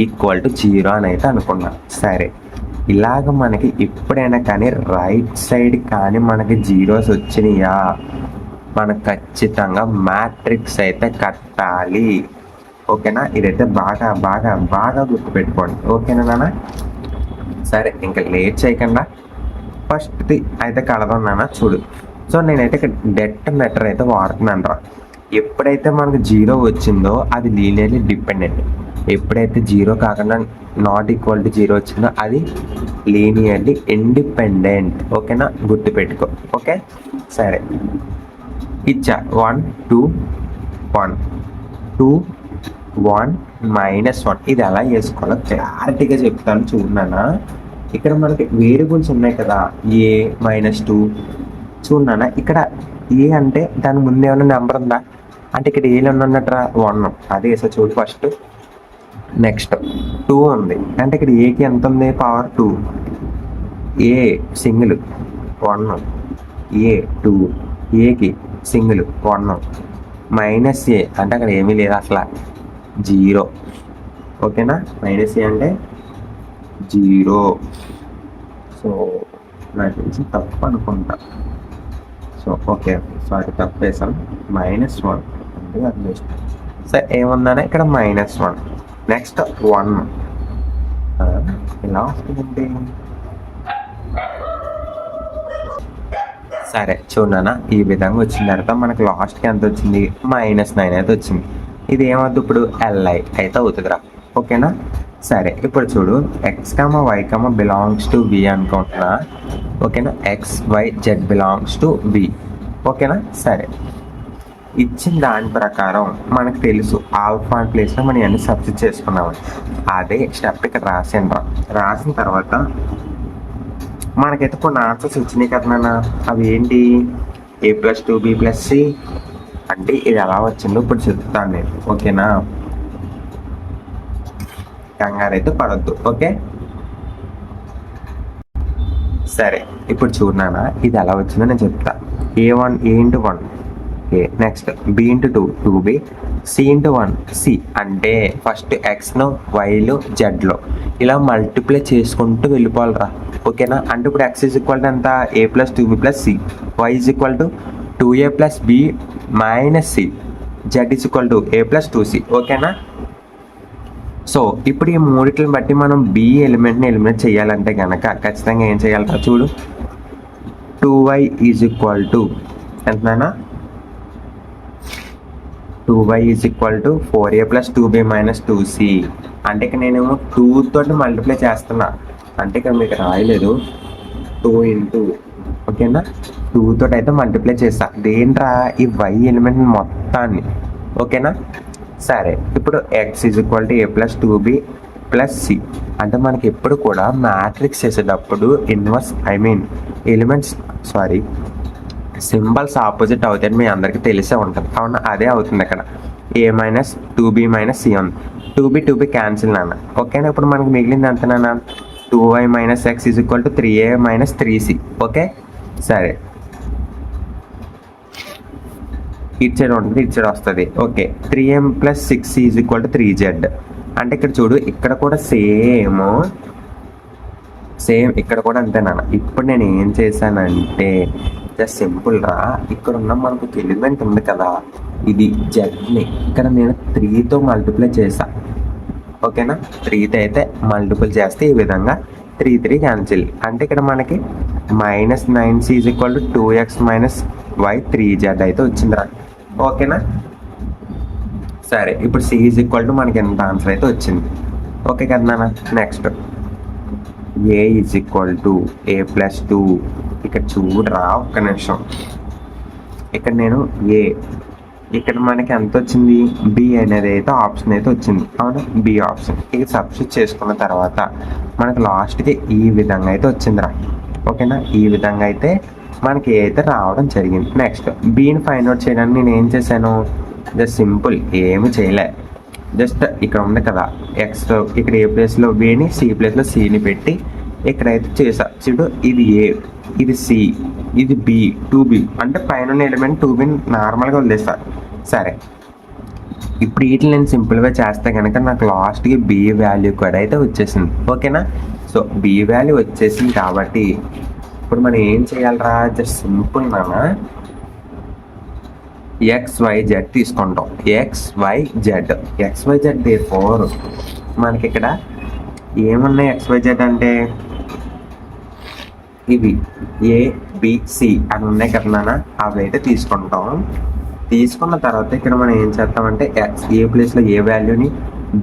equal to 0 అని అయితే అనుకున్నాం. సరే, ఇలాగ మనకి ఎప్పుడైనా కానీ రైట్ సైడ్ కానీ మనకి జీరోస్ వచ్చినాయా, మనకు ఖచ్చితంగా మ్యాట్రిక్స్ అయితే కట్టాలి, ఓకేనా? ఇదైతే బాగా బాగా బాగా గుర్తుపెట్టుకోండి, ఓకేనా నాన్న? సరే, ఇంకా లేట్ చేయకుండా ఫస్ట్ది అయితే కలదాం నాన్న. చూడు, సో నేనైతే ఇక్కడ డెట్ మెథడ్ అయితే వాడుతున్నాను రా. ఎప్పుడైతే మనకు 0 వచ్చిందో అది లీనియర్లీ డిపెండెంట్, ఎప్పుడైతే 0 కాకుండా నాట్ ఈక్వల్ టు 0 వచ్చిందో అది లీనియర్లీ ఇండిపెండెంట్, ఓకేనా? గుర్తుపెట్టుకో, ఓకే? సరే, ఇచ్చా 1 2 1 2 1 -1. ఇది ఎలా చేసుకోవాలో క్లారిటీగా చెప్తాను చూడన్నా. ఇక్కడ మనకి వేరియబుల్స్ ఉన్నాయి కదా, A-2. చూడన్నా, ఇక్కడ ఏ అంటే దాని ముందు ఏమైనా నెంబర్ ఉందా అంటే ఇక్కడ ఏలో ఉన్నట్రా 1, అదే వేసా చూడు ఫస్ట్. నెక్స్ట్ 2 ఉంది అంటే ఇక్కడ ఏకి ఎంత ఉంది, పవర్ 2. ఏ సింగిల్ 1, A2, ఏకి సింగిల్ 1, -A అంటే అక్కడ ఏమీ లేదు అసలు, 0, ఓకేనా? -A అంటే 0. సో నాకు తెలిసి తప్పు అనుకుంటా. సో ఓకే, సారీ, తప్పు వేసాం. -1 అంటే అది బెస్ట్. సరే, ఏముందనే ఇక్కడ -1. నెక్స్ట్ 1 ఇలా వస్తుందండి. సరే చూడనా, ఈ విధంగా వచ్చిన తర్వాత మనకు లాస్ట్కి ఎంత వచ్చింది, -9 అయితే వచ్చింది. ఇది ఏమవుతుంది ఇప్పుడు, LI అయితే అవుతుందిరా, ఓకేనా? సరే, ఇప్పుడు చూడు X, Y belongs to V అనుకుంటున్నా, ఓకేనా? X Y Z belongs to V, ఓకేనా? సరే, ఇచ్చిన దాని ప్రకారం మనకు తెలుసు ఆల్ఫా ప్లేస్లో మనం ఇవన్నీ సబ్స్టిట్యూట్ చేసుకున్నామని. అదే స్టెప్ ఇక్కడ రాసిన తర్వాత మనకైతే కొన్ని ఆన్సర్స్ వచ్చినాయి కదా నాన్న. అవి ఏంటి, A+2B+C. అంటే ఇది ఎలా వచ్చిందో ఇప్పుడు చెప్తాను నేను, ఓకేనా? కంగారు అయితే పడద్దు, ఓకే? సరే, ఇప్పుడు చూడనా, ఇది ఎలా వచ్చిందో నేను చెప్తా. A1 A into 1 A, next B into 2 2B, C into 1 C. అంటే ఫస్ట్ Xను Yలో Zలో ఇలా మల్టిప్లై చేసుకుంటూ వెళ్ళిపోవాలిరా, ఓకేనా? అంటే ఇప్పుడు X ఈజ్ ఈక్వల్ టు ఎంత, A+2B+C, Y is equal to 2A+B - C, Z is equal to A+2C, ఓకేనా? సో ఇప్పుడు ఈ మూడిట్లను బట్టి మనం B ఎలిమెంట్ని ఎలిమినేట్ చేయాలంటే కనుక ఖచ్చితంగా ఏం చేయాలరా, చూడు 2Y ఈజ్ ఈక్వల్ టు ఎంతనా, 2Y is equal to 4A + 2B - 2C. అంటే ఇక్కడ నేనేమో 2 తోటి మల్టిప్లై చేస్తున్నా, అంటే ఇక్కడ మీకు రాయలేదు 2 ఇంటూ, ఓకేనా? 2 తోటి అయితే మల్టిప్లై చేస్తా. దేంట్రా, ఈ Y ఎలిమెంట్ మొత్తాన్ని, ఓకేనా? సరే, ఇప్పుడు X is equal to A+2B + C. అంటే మనకి ఎప్పుడు కూడా మ్యాట్రిక్స్ చేసేటప్పుడు సింబల్స్ ఆపోజిట్ అవుతాయని మీ అందరికీ తెలిసే ఉంటుంది, అవునా? అదే అవుతుంది ఇక్కడ. A-2B - C ఉంది. 2B క్యాన్సిల్ నాన్న, ఓకేనా? ఇప్పుడు మనకి మిగిలింది ఎంత నాన్న, 2Y - X is equal to 3A - 3C, okay? సరే, ఇటు సైడ్ ఉంటుంది, ఇటు సైడ్ వస్తుంది. Okay, 3m + 6 = 3z. అంటే ఇక్కడ చూడు, ఇక్కడ కూడా సేమ్ ఇక్కడ కూడా అంతేనా. ఇప్పుడు నేను ఏం చేశానంటే జస్ట్ సింపుల్ రా, ఇక్కడ ఉన్న మనకు ఎలిమెంట్ ఉంది కదా, ఇది జెడ్ని ఇక్కడ నేను 3తో మల్టిప్లై చేసా. ఓకేనా, 3తో అయితే మల్టిపుల్ చేస్తే ఈ విధంగా 3 క్యాన్సిల్. అంటే ఇక్కడ మనకి -9c = 2x - y 3z అయితే వచ్చిందిరా. ఓకేనా, సరే ఇప్పుడు c = మనకి ఎంత ఆన్సర్ అయితే వచ్చింది. ఓకే కదా నాన్న. Next a = a + 2. ఇక్కడ చూడరా ఒక్క నిమిషం, ఇక్కడ నేను ఇక్కడ మనకి ఎంత వచ్చింది, బి అనేది అయితే ఆప్షన్ అయితే వచ్చింది. అవునా, బి ఆప్షన్. ఇక సబ్స్టిట్యూట్ చేసుకున్న తర్వాత మనకి లాస్ట్కి ఈ విధంగా అయితే వచ్చిందిరా. ఓకేనా, ఈ విధంగా అయితే మనకి ఏ అయితే రావడం జరిగింది. నెక్స్ట్ బీని ఫైండ్ అవుట్ చేయడానికి నేను ఏం చేశాను, జస్ట్ సింపుల్, ఏమి చేయలే. జస్ట్ ఇక్కడ ఉంది కదా ఎక్స్, ఇక్కడ ఏ ప్లేస్లో బిని, సి ప్లేస్లో సిని పెట్టి ఇక్కడైతే చేసా. చూడు, ఇది ఏ, ఇది సి, ఇది బి, 2b. అంటే పైన ఎలిమెంట్ 2b నార్మల్గా వదిలేస్తా. సరే, ఇప్పుడు వీటిని నేను సింపుల్గా చేస్తే కనుక నాకు లాస్ట్కి బి వాల్యూ కూడా అయితే వచ్చేసింది. ఓకేనా, సో బి వాల్యూ వచ్చేసింది కాబట్టి ఇప్పుడు మనం ఏం చేయాలరా, జస్ట్ సింపుల్ నాన్న, XYZ తీసుకుంటాం. XYZ therefore మనకి ఇక్కడ ఏమున్నాయి, XYZ అంటే ఇవి ABC అని ఉన్నాయి కదా నాన్న, అవి అయితే తీసుకుంటాం. తీసుకున్న తర్వాత ఇక్కడ మనం ఏం చేస్తామంటే ఏ ప్లేస్లో ఏ వాల్యూని,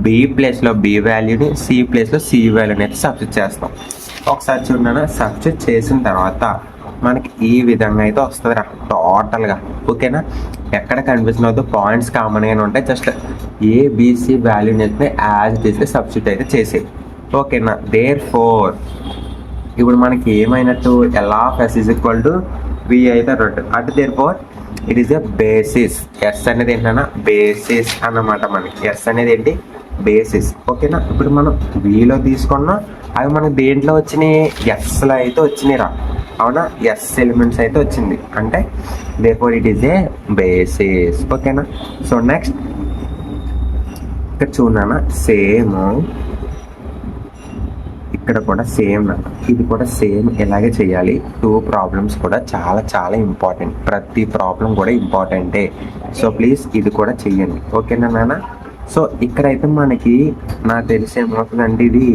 బి ప్లేస్లో బి వాల్యూని, సి ప్లేస్లో సి వాల్యూని అయితే సబ్స్టిట్యూట్ చేస్తాం. ఒకసారి చూడన్నా, సబ్స్టిట్యూట్ చేసిన తర్వాత మనకి ఈ విధంగా అయితే వస్తుంది రా టోటల్గా. ఓకేనా, ఎక్కడ కన్ఫ్యూజన్ అవుతుందో, పాయింట్స్ కామన్గానే ఉంటాయి. జస్ట్ ఏబిసి వాల్యూని అయితే యాజ్ ఇట్ ఈస్ సబ్స్టిట్యూట్ అయితే చేసేది. ఓకేనా, therefore ఇప్పుడు మనకి ఏమైనట్టు, L(s) = v అయితే రొట్. అంటే therefore it is a basis. S అనేది ఏంటన్నా బేసిస్ అన్నమాట. మనకి ఎస్ అనేది ఏంటి, బేసిస్. ఓకేనా, ఇప్పుడు మనం విలో తీసుకున్నాం, అవి మనకి దేంట్లో వచ్చినాయి, ఎస్లో అయితే వచ్చినాయి రా. అవునా, ఎస్ ఎలిమెంట్స్ అయితే వచ్చింది. అంటే therefore it is a basis. ఓకేనా, సో నెక్స్ట్ ఇక్కడ చూడన్నా, సేమ్ ఇక్కడ కూడా సేమ్, ఇది కూడా సేమ్ ఇలాగే చేయాలి. 2 ప్రాబ్లమ్స్ కూడా చాలా చాలా ఇంపార్టెంట్, ప్రతి ప్రాబ్లం కూడా ఇంపార్టెంటే. సో ప్లీజ్ ఇది కూడా చెయ్యండి. ఓకేనా నాన్న. సో ఇక్కడైతే మనకి నాకు తెలిసి ఏమవుతుందంటే ఇది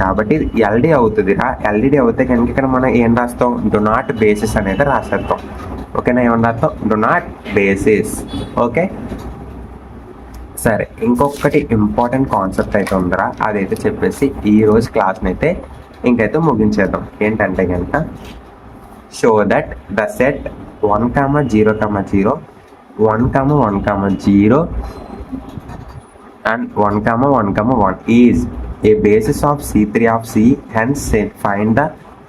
కాబట్టి ఎల్డి అవుతుంది రా. ఎల్డిడి అవుతే కనుక ఇక్కడ మనం ఏం రాస్తాం, డు నాట్ బేసిస్ అనేది రాసేస్తాం. ఓకేనా, ఏమని రాస్తాం, డు నాట్ బేసిస్. ఓకే, సరే ఇంకొకటి ఇంపార్టెంట్ కాన్సెప్ట్ అయితే ఉందిరా, అదైతే చెప్పేసి ఈరోజు క్లాస్ని అయితే ఇంకైతే ముగించేద్దాం. ఏంటంటే కనుక, show that the set 1, 0, 0, 1, 1, 0 and 1, 1, 1 is a basis of C3 of C. Hence find the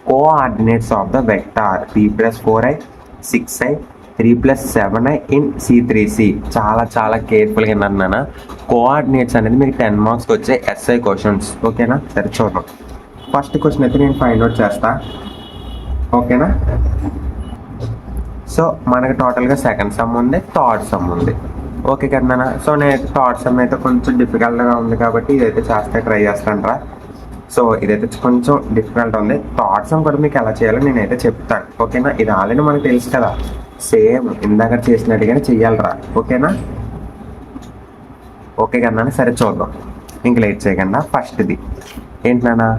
coordinates of the vector 3 + 4i 6i 3 + 7i in C3C. చాలా చాలా కేర్ఫుల్గా విన్నాను. కోఆర్డినేట్స్ అనేది మీకు 10 మార్క్స్కి వచ్చే SI క్వశ్చన్స్. ఓకేనా, సరే చూద్దాం. ఫస్ట్ క్వశ్చన్ అయితే నేను ఫైండ్ అవుట్ చేస్తా. ఓకేనా, సో మనకి టోటల్గా సెకండ్ సమ్ ఉంది, థర్డ్ సమ్ ఉంది. ఓకే కదా. సో నేను థర్డ్ సమ్ అయితే కొంచెం డిఫికల్ట్గా ఉంది కాబట్టి ఇదైతే చేస్తే ట్రై చేస్తాను రా. సో ఇదైతే కొంచెం డిఫికల్ట్ ఉంది. థర్డ్ సమ్ కూడా మీకు ఎలా చేయాలో నేనైతే చెప్తాను. ఓకేనా, ఇది ఆల్రెడీ మనకు తెలుసు కదా, సేమ్ ఇందాక చేసినట్టుగానే చెయ్యాలరా. ఓకేనా, ఓకే కదా. సరే చూద్దాం, ఇంక లేట్ చేయకుండా ఫస్ట్ది ఏంటన్నా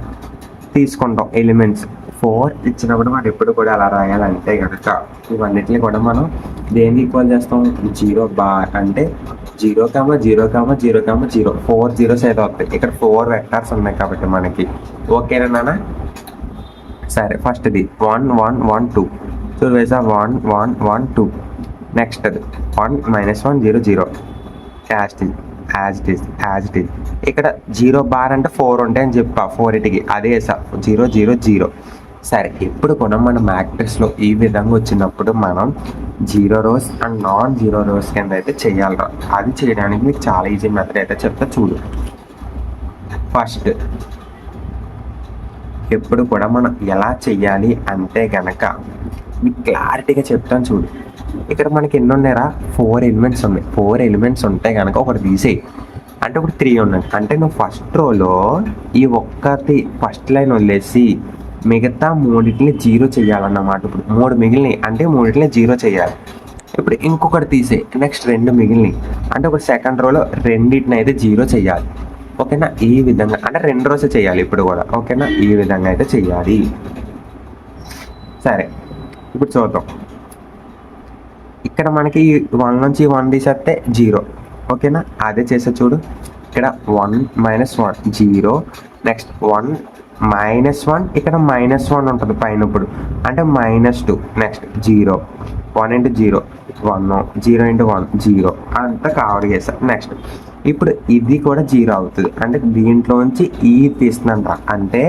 తీసుకుంటాం. ఎలిమెంట్స్ 4 ఇచ్చినప్పుడు మనం ఎప్పుడు కూడా అలా రాయాలంటే కనుక ఇవన్నిటిని కూడా మనం దేనికి ఈక్వల్ చేస్తాం, 0 బార్ అంటే 0, 0, 0, 0, 0 4 zeros అయితే వస్తాయి. ఇక్కడ 4 వెక్టార్స్ ఉన్నాయి కాబట్టి మనకి. ఓకేనా నాన్న. సరే ఫస్ట్ది 1, 1, 1, 2. సో వేసా 1, 1, 1, 2. నెక్స్ట్ అది 1, -1, 0, 0 యాజ్ ఇట్ ఈజ్. ఇక్కడ 0 బార్ అంటే 4 ఉంటాయని చెప్పా, 4 ఇటుకి అదే వేసా 0, 0, 0. సరే ఇప్పుడు కూడా మన మ్యాట్రిక్స్లో ఈ విధంగా వచ్చినప్పుడు మనం 0 rows అండ్ నాన్ 0 rows కింద అయితే చెయ్యాలరా. అది చేయడానికి మీకు చాలా ఈజీ మెథడ్ అయితే చెప్తా చూడు. ఫస్ట్ ఎప్పుడు కూడా మనం ఎలా చెయ్యాలి అంటే గనక మీకు క్లారిటీగా చెప్తాను చూడు. ఇక్కడ మనకి ఎన్ని ఉన్నాయరా? 4 ఎలిమెంట్స్ ఉన్నాయి. 4 ఎలిమెంట్స్ ఉంటే కనుక ఒకటి తీసేయి. అంటే ఇప్పుడు 3 ఉన్నాయి. అంటే నువ్వు ఫస్ట్ రోలో ఈ ఒక్కటి ఫస్ట్ లైన్ వదిలేసి మిగతా మూడింటిని 0 చేయాలన్నమాట. ఇప్పుడు 3 మిగిలినాయి అంటే మూడింటిని 0 చేయాలి. ఇప్పుడు ఇంకొకటి తీసే, నెక్స్ట్ 2 మిగిలినాయి అంటే ఇప్పుడు సెకండ్ రోలో రెండింటిని అయితే 0 చేయాలి. ఓకేనా? ఈ విధంగా అంటే 2 రోస్ చేయాలి ఇప్పుడు కూడా. ఓకేనా? ఈ విధంగా అయితే చేయాలి. సరే, ఇప్పుడు చూద్దాం. ఇక్కడ మనకి 1 నుంచి 1 తీసేస్తే 0. ఓకేనా? అదే చేసే చూడు. ఇక్కడ 1 - 1 0, నెక్స్ట్ 1 - 1, ఇక్కడ -1 ఉంటుంది పైన. ఇప్పుడు అంటే -2, నెక్స్ట్ 0, 1 × 0 1, 0 × 1 0 అంతా కవర్ చేస్తా. నెక్స్ట్ ఇప్పుడు ఇది కూడా 0 అవుతుంది. అంటే దీంట్లోంచి ఈ తీస్తుందంట. అంటే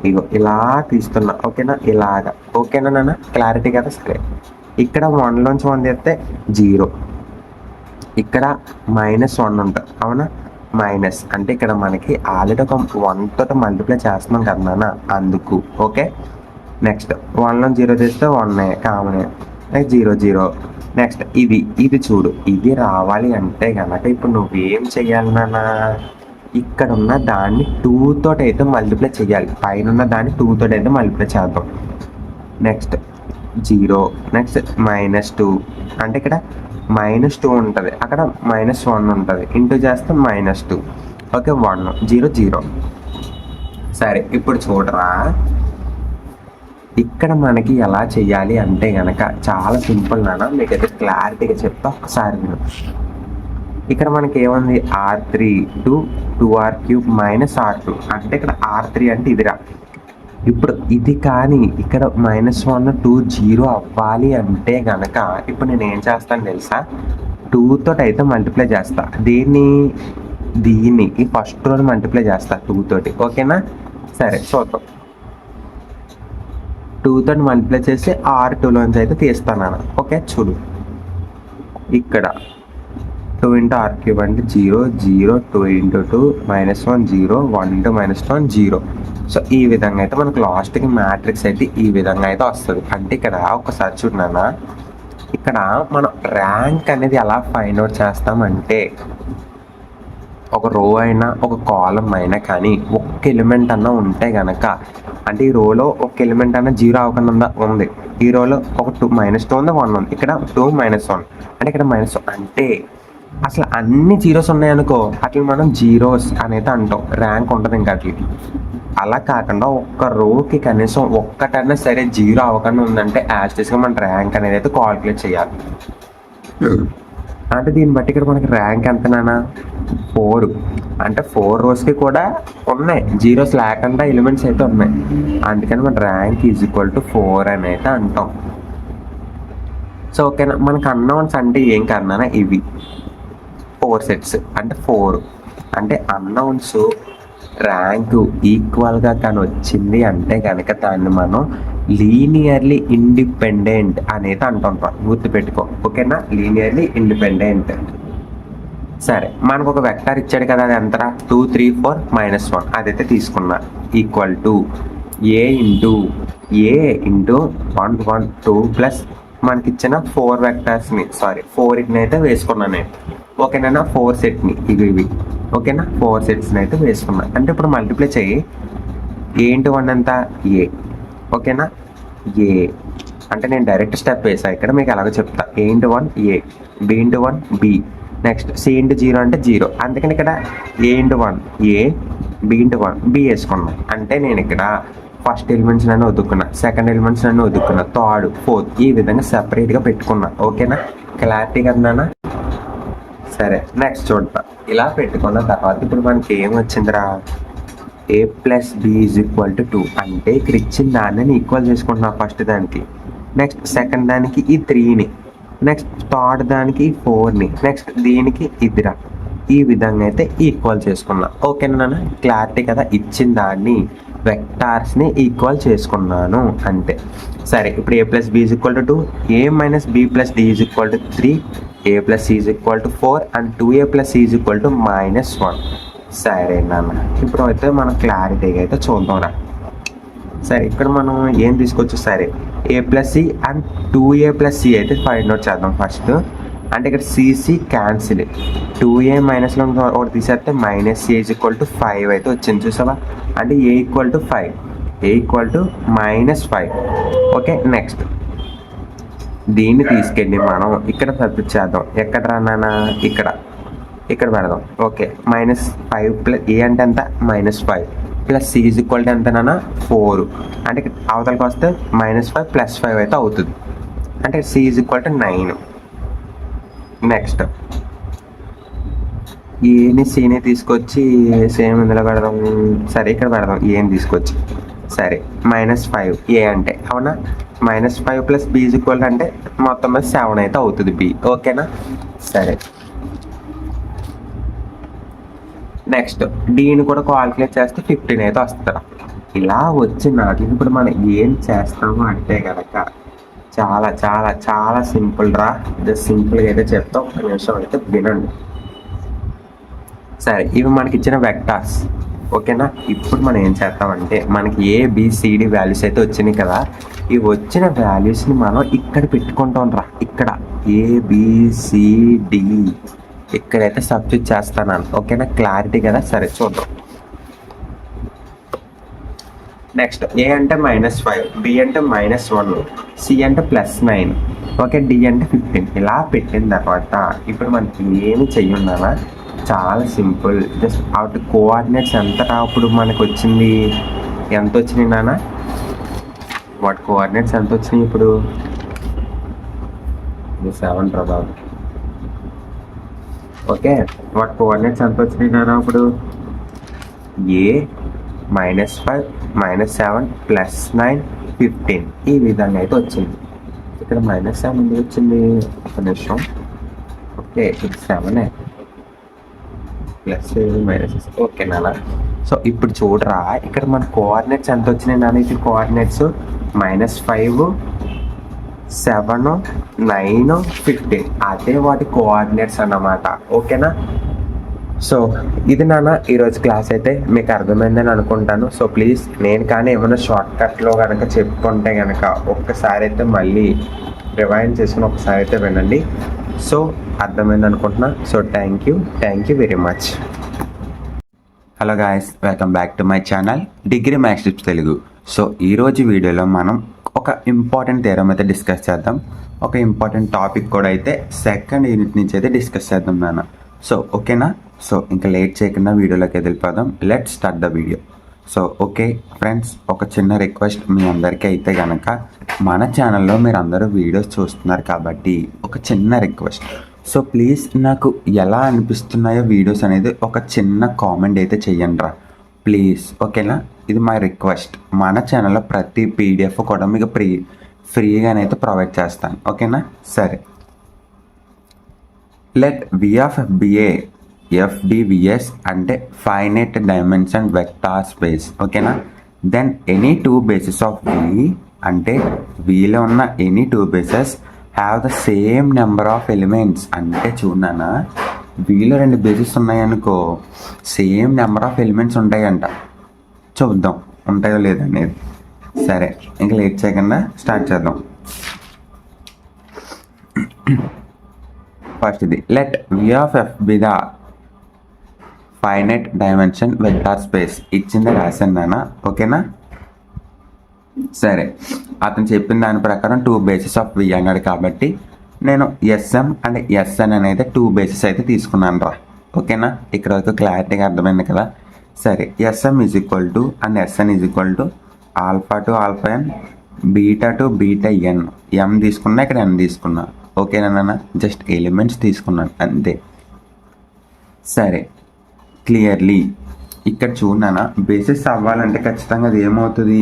ఇగో ఇలా తీస్తున్నా. ఓకేనా? ఇలాగా. ఓకేనా నాన్న? క్లారిటీ కదా? సరే, ఇక్కడ 1 నుంచి 1 తీస్తే 0, ఇక్కడ -1 ఉంటుంది. అవునా? మైనస్ అంటే ఇక్కడ మనకి ఆల్రెడీ ఒక 1 తోటి మల్టిప్లై చేస్తున్నాం కదా నాన్న, అందుకు. ఓకే, నెక్స్ట్ 1 నుంచి 0 తీస్తే 1 కామన్, నెక్స్ట్ 0 0. నెక్స్ట్ ఇది చూడు, ఇది రావాలి అంటే కనుక ఇప్పుడు నువ్వేం చెయ్యాలి నాన్న? ఇక్కడ ఉన్న దాన్ని 2 తోటి అయితే మల్టిప్లై చేయాలి. పైన ఉన్న దాన్ని 2 తోటి అయితే మల్టిప్లై చేద్దాం. నెక్స్ట్ 0, నెక్స్ట్ -2 అంటే ఇక్కడ -2 ఉంటుంది, అక్కడ -1 ఉంటుంది. ఇంటూ చేస్తే -2. ఓకే, 1 0 0. సరే, ఇప్పుడు చూడరా, ఇక్కడ మనకి ఎలా చెయ్యాలి అంటే కనుక చాలా సింపుల్ నాన్న. మీకైతే క్లారిటీగా చెప్తా, ఒకసారి విను. ఇక్కడ మనకి ఏముంది? R3 to 2R³ - R2 అంటే ఇక్కడ R3 అంటే ఇదిరా. ఇప్పుడు ఇది కానీ ఇక్కడ -1 2 0 అవ్వాలి అంటే కనుక ఇప్పుడు నేను ఏం చేస్తాను తెలుసా? 2 తోటి అయితే మల్టిప్లై చేస్తా. దీన్ని ఈ ఫస్ట్ రోని మల్టిప్లై చేస్తా 2 తోటి. ఓకేనా? సరే, చూద్దాం. 2 తోటి మల్టిప్లై చేసి R2లోంచి అయితే తీస్తాను. ఓకే, చూడు, ఇక్కడ 2 × R³ అంటే 0 0, 2 × 2 -1 0, 1 × -1 0. సో ఈ విధంగా అయితే మనకు లాస్ట్కి మ్యాట్రిక్స్ అయితే ఈ విధంగా అయితే వస్తుంది. అంటే ఇక్కడ ఒకసారి చూడనా, ఇక్కడ మనం ర్యాంక్ అనేది ఎలా ఫైండ్ అవుట్ చేస్తామంటే ఒక రో అయినా ఒక కాలం అయినా కానీ ఒక్క ఎలిమెంట్ అన్నా ఉంటే కనుక, అంటే ఈ రోలో ఒక ఎలిమెంట్ అన్నా 0 అవ్వకుండా ఉంది, ఈ రోలో ఒక -2 ఉంది, 1 ఉంది, ఇక్కడ 2 -1 అంటే ఇక్కడ -1 అంటే అసలు అన్ని జీరోస్ ఉన్నాయనుకో అట్లా మనం జీరోస్ అనేది అంటాం. ర్యాంక్ ఉంటుంది ఇంకా అట్లకి. అలా కాకుండా ఒక్క రోకి కనీసం ఒక్కటన్నా సరే 0 అవ్వకుండా ఉందంటే యాజ్టీస్గా మన ర్యాంక్ అనేది అయితే కాల్కులేట్ చేయాలి. అంటే దీన్ని బట్టి ఇక్కడ మనకి ర్యాంక్ ఎంతనా? 4. అంటే 4 రోస్కి కూడా ఉన్నాయి జీరోస్ లేకుండా ఎలిమెంట్స్ అయితే ఉన్నాయి. అందుకని మన ర్యాంక్ = 4 అని అయితే అంటాం. సో ఓకేనా? మనకు అన్నౌన్స్ అంటే ఏం కన్నా ఇవి 4 సెట్స్ అంటే 4 అంటే అన్నౌన్స్ ర్యాంకు ఈక్వల్గా కానీ వచ్చింది అంటే కనుక దాన్ని మనం లీనియర్లీ ఇండిపెండెంట్ అనేది అంటుంటాం. గుర్తుపెట్టుకో. ఓకేనా? Linearly independent. సరే, మనకు ఒక వెక్టార్ ఇచ్చాడు కదా, అది ఎంతరా? 2 3 4 -1 అదైతే తీసుకున్నా. ఈక్వల్ టు a × 1 1 2 ప్లస్ మనకి ఇచ్చిన 4 వెక్టార్స్ని 4 అయితే వేసుకున్నాను నేను. ఓకేనా? 4 సెట్ని ఇవి. ఓకేనా? 4 సెట్స్ని అయితే వేసుకున్నా. అంటే ఇప్పుడు మల్టిప్లై చేయి. a × 1 ఎంత? a. ఓకేనా? a అంటే నేను డైరెక్ట్ స్టెప్ వేసా ఇక్కడ, మీకు ఎలాగో చెప్తా. a × 1 a, b × 1 b, next c × 0 అంటే 0. అందుకని ఇక్కడ a × 1 a, b × 1 b వేసుకున్నాను. అంటే నేను ఇక్కడ ఫస్ట్ ఎలిమెంట్స్ నన్ను వదుక్కున్నా, సెకండ్ ఎలిమెంట్స్ నన్ను వదుక్కున్నా, థర్డ్ ఫోర్త్ ఈ విధంగా సెపరేట్గా పెట్టుకున్నా. ఓకేనా? క్లారిటీ కదా? సరే, నెక్స్ట్ చూడతా. ఇలా పెట్టుకున్న తర్వాత ఇప్పుడు మనకి ఏం వచ్చిందిరా? a + b = 2 అంటే ఇక్కడ ఇచ్చిన దాన్ని ఈక్వల్ చేసుకుంటున్నా ఫస్ట్ దానికి, నెక్స్ట్ సెకండ్ దానికి ఈ 3ని, నెక్స్ట్ థర్డ్ దానికి 4ని, నెక్స్ట్ దీనికి ఇదిరా. ఈ విధంగా అయితే ఈక్వల్ చేసుకున్నా. ఓకేనా నాన్న? క్లారిటీ కదా? ఇచ్చిన దాన్ని వెక్టార్స్ని ఈక్వల్ చేసుకున్నాను అంతే. సరే, ఇప్పుడు a + b = 2, a - b + d = 3, a + c = 4 and 2a + c = -1. సరే నాన్న, ఇప్పుడు అయితే మనం క్లారిటీగా అయితే చూద్దాంరా. సరే ఇక్కడ మనం ఏం తీసుకోవచ్చు, సరే A plus C and 2a plus C అయితే ఫైండ్ అవుట్ చేద్దాం ఫస్ట్. అంటే ఇక్కడ సిసి క్యాన్సిల్, 2a మైనస్లో ఒకటి తీసేస్తే minus C is equal to 5 అయితే వచ్చింది చూసావా. అంటే A equal to 5, A equal to -5. ఓకే, నెక్స్ట్ దీన్ని తీసుకెళ్ళి మనం ఇక్కడ సబ్స్టిట్యూట్ చేద్దాం. ఎక్కడ రానా, ఇక్కడ పెడదాం. ఓకే, -5 ప్లస్ ఏ అంటే ఎంత -5 plus C is equal to ఎంతనా 4. అంటే అవతలకి వస్తే -5 + 5 అయితే అవుతుంది. అంటే C is equal to 9. Next ఏని సీని తీసుకొచ్చి సేమ్ ఇందులో పెడదాం. సరే ఇక్కడ పెడదాం ఏని తీసుకొచ్చి. సరే -5 ఏ అంటే అవునా, -5 ప్లస్ బి ఈజ్ ఈక్వల్ అంటే మొత్తం మీద 7 అయితే అవుతుంది బి. ఓకేనా, సరే నెక్స్ట్ డీని కూడా కాల్కులేట్ చేస్తే 15 అయితే వస్తుంది. ఇలా వచ్చిన ఇప్పుడు మనం ఏం చేస్తాము అంటే కనుక చాలా చాలా చాలా సింపుల్ రా. జస్ట్ సింపుల్గా అయితే చెప్తాం, ఒక నిమిషం అయితే వినండి. సరే ఇవి మనకి ఇచ్చిన వెక్టార్స్. ఓకేనా, ఇప్పుడు మనం ఏం చేస్తామంటే మనకి ABCD వాల్యూస్ అయితే వచ్చినాయి కదా, ఈ వచ్చిన వాల్యూస్ని మనం ఇక్కడ పెట్టుకుంటాం రా. ఇక్కడ ABCD ఇక్కడైతే సబ్స్టిట్యూట్ చేస్తాను. ఓకేనా, క్లారిటీ కదా. సరే చూద్దాం. నెక్స్ట్ ఏ అంటే -5, బి అంటే -1, సి అంటే +9, ఓకే, డి అంటే 15. ఇలా పెట్టిన తర్వాత ఇప్పుడు మనకి ఏమి చెయ్యున్నానా, చాలా సింపుల్. జస్ట్ అవుట్ కోఆర్డినేట్స్ ఎంత అప్పుడు మనకు వచ్చింది, ఎంత వచ్చినాయి నాన్న, వాటి కోఆర్డినేట్స్ ఎంత వచ్చినాయి ఇప్పుడు 7 ప్రభావం. ఓకే, వాటి కోఆర్డినేట్స్ ఎంత వచ్చినాయి నాన్న ఇప్పుడు ఏ -5 -7 +9 15 ఈ విధంగా అయితే వచ్చింది. ఇక్కడ -7 ఎందుకు వచ్చింది, ఒక నిమిషం. ఓకే, ఇది 7 ప్లస్ మైనస్. ఓకే నాన్న, సో ఇప్పుడు చూడరా ఇక్కడ మన కోఆర్డినేట్స్ ఎంత వచ్చినాయి నాన్న, ఇది కోఆర్డినేట్స్ -5 7 9 15 అదే వాటి కోఆర్డినేట్స్ అన్నమాట. ఓకేనా, సో ఇది నాన్న ఈరోజు క్లాస్ అయితే మీకు అర్థమైందని అనుకుంటాను. సో ప్లీజ్ నేను కానీ ఏమైనా షార్ట్కట్లో కనుక చెప్పుకుంటే కనుక ఒక్కసారి అయితే మళ్ళీ రివైండ్ చేసుకుని ఒకసారి అయితే వినండి. సో అర్థమైంది అనుకుంటున్నా. So thank you very much. Hello guys, welcome back to my channel degree maths tips Telugu. So ఈరోజు వీడియోలో మనం ఒక ఇంపార్టెంట్ థియరం అయితే డిస్కస్ చేద్దాం. ఒక ఇంపార్టెంట్ టాపిక్ కూడా అయితే సెకండ్ యూనిట్ నుంచి అయితే డిస్కస్ చేద్దాం నాన్న. సో ఓకేనా, సో ఇంకా లేట్ చేయకుండా వీడియోలోకి వెళ్ళిపోదాం. Let's start the video. So okay friends, ఒక చిన్న రిక్వెస్ట్ మీ అందరికీ అయితే కనుక, మన ఛానల్లో మీరు అందరూ వీడియోస్ చూస్తున్నారు కాబట్టి ఒక చిన్న రిక్వెస్ట్. సో ప్లీజ్ నాకు ఎలా అనిపిస్తున్నాయో వీడియోస్ అనేది ఒక చిన్న కామెంట్ అయితే చెయ్యండి రా ప్లీజ్. ఓకేనా, ఇది మై రిక్వెస్ట్. మన ఛానల్లో ప్రతి PDF కూడా మీకు ఫ్రీగానైతే ప్రొవైడ్ చేస్తాను. ఓకేనా, సరే let V of FBA FDVS అంటే ఫైనైట్ డైమెన్షన్ వెక్టార్ స్పేస్. ఓకేనా, then any 2 bases of V అంటే Vలో ఉన్న any 2 bases have the same number of elements. అంటే చూడనా, Vలో 2 bases ఉన్నాయనుకో, సేమ్ నెంబర్ ఆఫ్ ఎలిమెంట్స్ ఉంటాయంట. చూద్దాం ఉంటాయో లేదనేది. సరే ఇంకా లేట్ చేయకుండా స్టార్ట్ చేద్దాం. ఫస్ట్ ఇది let V of F be the finite dimension vector space. ఇచ్చింది రాశాను నాన్న. ఓకేనా, సరే అతను చెప్పిన దాని ప్రకారం 2 bases ఆఫ్ V అన్నాడు కాబట్టి నేను SM అండ్ SN అనేది 2 bases అయితే తీసుకున్నాను రా. ఓకేనా, ఇక్కడ వరకు క్లారిటీగా అర్థమైంది కదా. సరే SM is equal to and SN is equal to alpha to alpha n beta to beta n. M తీసుకున్నా, ఇక్కడ n తీసుకున్నా. ఓకేనా నాన్న, జస్ట్ ఎలిమెంట్స్ తీసుకున్నాను అంతే. సరే క్లియర్లీ ఇక్కడ చూడనా, బేసిస్ అవ్వాలంటే ఖచ్చితంగా అది ఏమవుతుంది,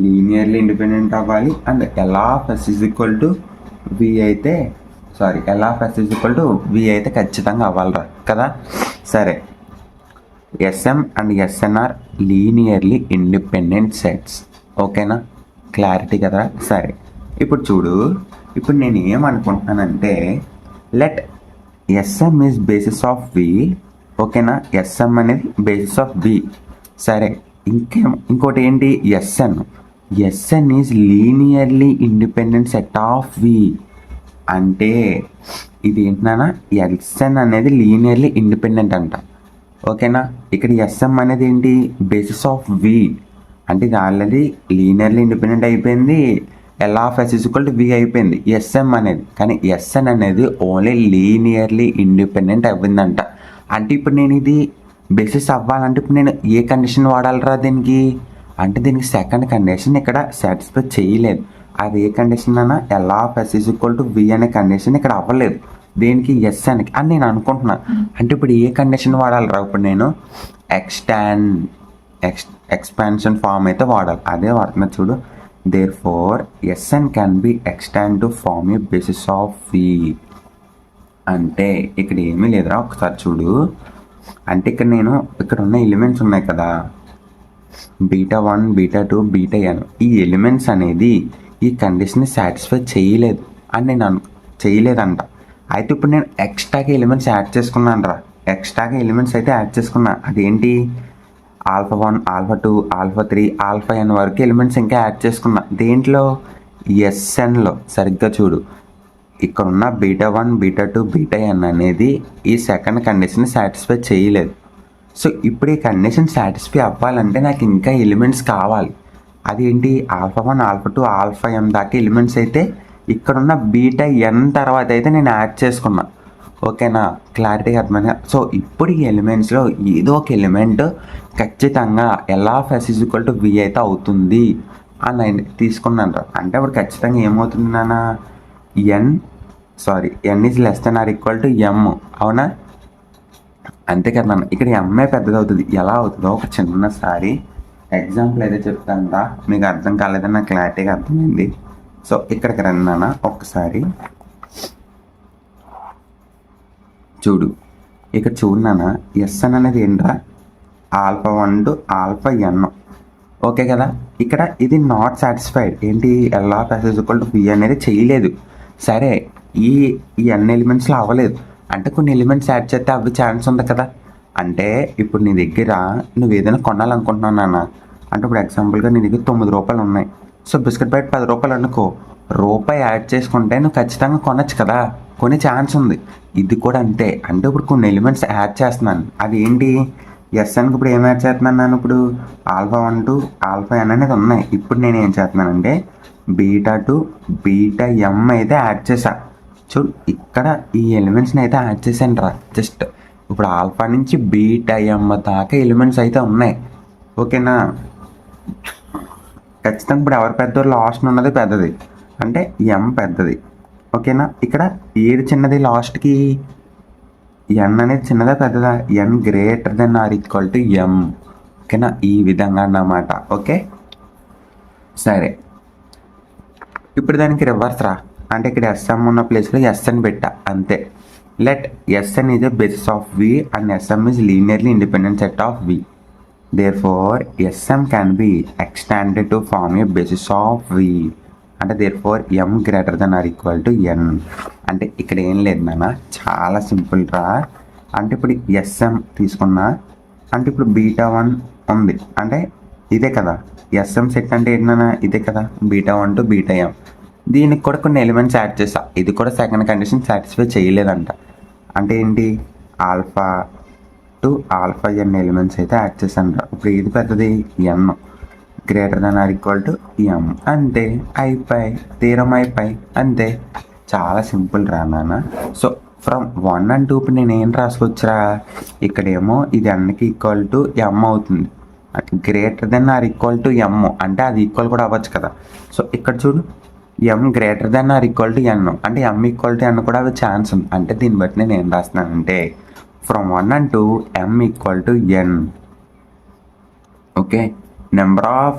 లీనియర్లీ ఇండిపెండెంట్ అవ్వాలి. And LF is equal to V అయితే LF is equal to V అయితే ఖచ్చితంగా అవ్వాలిరా కదా. సరే SM and SN are linearly independent sets. ఓకేనా, క్లారిటీ కదా. సరే ఇప్పుడు చూడు, ఇప్పుడు నేను ఏమనుకుంటున్నానంటే let SM is basis of V. ఓకేనా, SM అనేది బేసిస్ ఆఫ్ V. సరే ఇంకోటి ఏంటి, SN is linearly independent set of V. అంటే ఇది ఏంటన్నా, ఎస్ఎన్ అనేది లీనియర్లీ ఇండిపెండెంట్ అంట. ఓకేనా, ఇక్కడ ఎస్ఎం అనేది ఏంటి, బేసిస్ ఆఫ్ వి. అంటే ఇది ఆల్రెడీ లీనియర్లీ ఇండిపెండెంట్ అయిపోయింది, L(s) = v అయిపోయింది ఎస్ఎం అనేది. కానీ ఎస్ఎన్ అనేది ఓన్లీ లీనియర్లీ ఇండిపెండెంట్ అవ్విందంట. అంటే ఇప్పుడు నేను ఇది బేసిస్ అవ్వాలంటే ఇప్పుడు నేను ఏ కండిషన్ వాడాలరా దీనికి అంటే, దీనికి సెకండ్ కండిషన్ ఇక్కడ సాటిస్ఫై చేయలేదు. అది ఏ కండిషన్ అన్నా, L(s) = v అనే కండిషన్ ఇక్కడ అవ్వలేదు. దేనికి, ఎస్ఎన్కి అని నేను అనుకుంటున్నా. అంటే ఇప్పుడు ఏ కండిషన్ వాడాలిరా, ఇప్పుడు నేను ఎక్స్పాన్షన్ ఫామ్ అయితే వాడాలి. అదే వాడుతున్నా చూడు. Therefore SN can be extend to form a basis of V. అంటే ఇక్కడ ఏమీ లేదురా, ఒకసారి చూడు. అంటే ఇక్కడ ఉన్న ఎలిమెంట్స్ ఉన్నాయి కదా, β1, β2, βn. ఈ ఎలిమెంట్స్ అనేది ఈ కండిషన్ని సాటిస్ఫై చేయలేదు అని నేను చేయలేదంట. అయితే ఇప్పుడు నేను ఎక్స్ట్రాగా ఎలిమెంట్స్ యాడ్ చేసుకున్నాను రా. ఎక్స్ట్రాగా ఎలిమెంట్స్ అయితే యాడ్ చేసుకున్నా. అదేంటి, α1, α2, α3, αn వరకు ఎలిమెంట్స్ ఇంకా యాడ్ చేసుకున్నా. దేంట్లో, ఎస్ఎన్లో. సరిగ్గా చూడు, ఇక్కడ ఉన్న β1, β2, βn అనేది ఈ సెకండ్ కండిషన్ సాటిస్ఫై చేయలేదు. సో ఇప్పుడు ఈ కండిషన్ సాటిస్ఫై అవ్వాలంటే నాకు ఇంకా ఎలిమెంట్స్ కావాలి. అదేంటి, α1, α2, αm దాకా ఎలిమెంట్స్ అయితే ఇక్కడున్న βn తర్వాత అయితే నేను యాడ్ చేసుకున్నా. ఓకేనా, క్లారిటీగా అర్థమైంది. సో ఇప్పుడు ఈ ఎలిమెంట్స్లో ఏదో ఒక ఎలిమెంట్ ఖచ్చితంగా L(s) = v అయితే అవుతుంది అని నేను తీసుకున్నాను. అంటే ఇప్పుడు ఖచ్చితంగా ఏమవుతుంది నాన్న, n is less than or equal to m. అవునా, అంతే కదా నాన్న. ఇక్కడ m పెద్దది అవుతుంది. ఎలా అవుతుందో ఒక చిన్నసారి ఎగ్జాంపుల్ అయితే చెప్తాను రా, మీకు అర్థం కాలేదని నాకు క్లారిటీగా అర్థమైంది. సో ఇక్కడికి రండి నాన్న ఒక్కసారి చూడు. ఇక్కడ చూడు నాన్న, ఎస్ఎన్ అనేది ఏంట్రా, α1 to αn. ఓకే కదా, ఇక్కడ ఇది నాట్ సాటిస్ఫైడ్. ఏంటి, L(s) = v అనేది చేయలేదు. సరే, ఈ n ఎలిమెంట్స్లో అవ్వలేదు అంటే కొన్ని ఎలిమెంట్స్ యాడ్ చేస్తే అవి ఛాన్స్ ఉంది కదా. అంటే ఇప్పుడు నీ దగ్గర నువ్వు ఏదైనా కొనాలనుకుంటున్నావు నాన్న. అంటే ఇప్పుడు ఎగ్జాంపుల్గా నీ దగ్గర 9 రూపాయలు ఉన్నాయి. సో బిస్కెట్ ప్యాకెట్ 10 రూపాయలు అనుకో, రూపాయి యాడ్ చేసుకుంటే నువ్వు ఖచ్చితంగా కొనచ్చు కదా, కొనే ఛాన్స్ ఉంది. ఇది కూడా అంతే. అంటే ఇప్పుడు కొన్ని ఎలిమెంట్స్ యాడ్ చేస్తున్నాను. అది ఏంటి, ఎస్ఎన్కి ఇప్పుడు ఏం యాడ్ చేస్తున్నాను, ఇప్పుడు α1 to αn అనేది ఉన్నాయి. ఇప్పుడు నేను ఏం చేస్తున్నానంటే β2, βm అయితే యాడ్ చేశా. చూడు, ఇక్కడ ఈ ఎలిమెంట్స్ని అయితే యాడ్ చేశాను రా. జస్ట్ ఇప్పుడు ఆల్ఫా నుంచి βm దాకా ఎలిమెంట్స్ అయితే ఉన్నాయి. ఓకేనా, ఖచ్చితంగా ఇప్పుడు ఎవరు పెద్దవారు, లాస్ట్ ఉన్నది పెద్దది అంటే m పెద్దది. ఓకేనా, ఇక్కడ ఏది చిన్నది, లాస్ట్కి n అనేది చిన్నదా పెద్దదా, n > or m. ఓకేనా, ఈ విధంగా అన్నమాట. ఓకే, సరే. ఇప్పుడు దానికి రివర్స్ రా. అంటే ఇక్కడ ఎస్ఎం ఉన్న ప్లేస్లో ఎస్ఎన్ పెట్టా, అంతే. Let SN is a basis of V and SM is linearly independent set of V. Therefore, Sm can be extended to form a basis of V. అంటే therefore m > n. అంటే ఇక్కడ ఏం లేదు నాన్న, చాలా సింపుల్ రా. అంటే ఇప్పుడు Sm తీసుకున్నా, అంటే ఇప్పుడు β1 ఉంది అంటే ఇదే కదా. Sm సెట్ అంటే ఏంటన్నా, ఇదే కదా, β1 to βm. దీనికి కూడా కొన్ని ఎలిమెంట్స్ యాడ్ చేసా. ఇది కూడా సెకండ్ కండిషన్ సాటిస్ఫై చేయలేదంట. అంటే ఏంటి, α to αn ఎలిమెంట్స్ అయితే యాడ్ చేశాను రా. ఇప్పుడు ఏది పెద్దది, n > m. అంతే, అయిపోయి తీరం అయిపోయి, అంతే. చాలా సింపుల్ రా నాన్న. సో ఫ్రమ్ 1 and 2 ఇప్పుడు నేను ఏం రాసుకోవచ్చురా, ఇక్కడేమో ఇది nకి ఈక్వల్ టు m అవుతుంది. > m అంటే అది ఈక్వల్ కూడా అవ్వచ్చు కదా. సో ఇక్కడ చూడు, m > n అంటే m = n కూడా అవి ఛాన్స్ ఉంది. అంటే దీన్ని బట్టి నేను ఏం రాస్తున్నానంటే from 1 and 2 m = n. okay, number of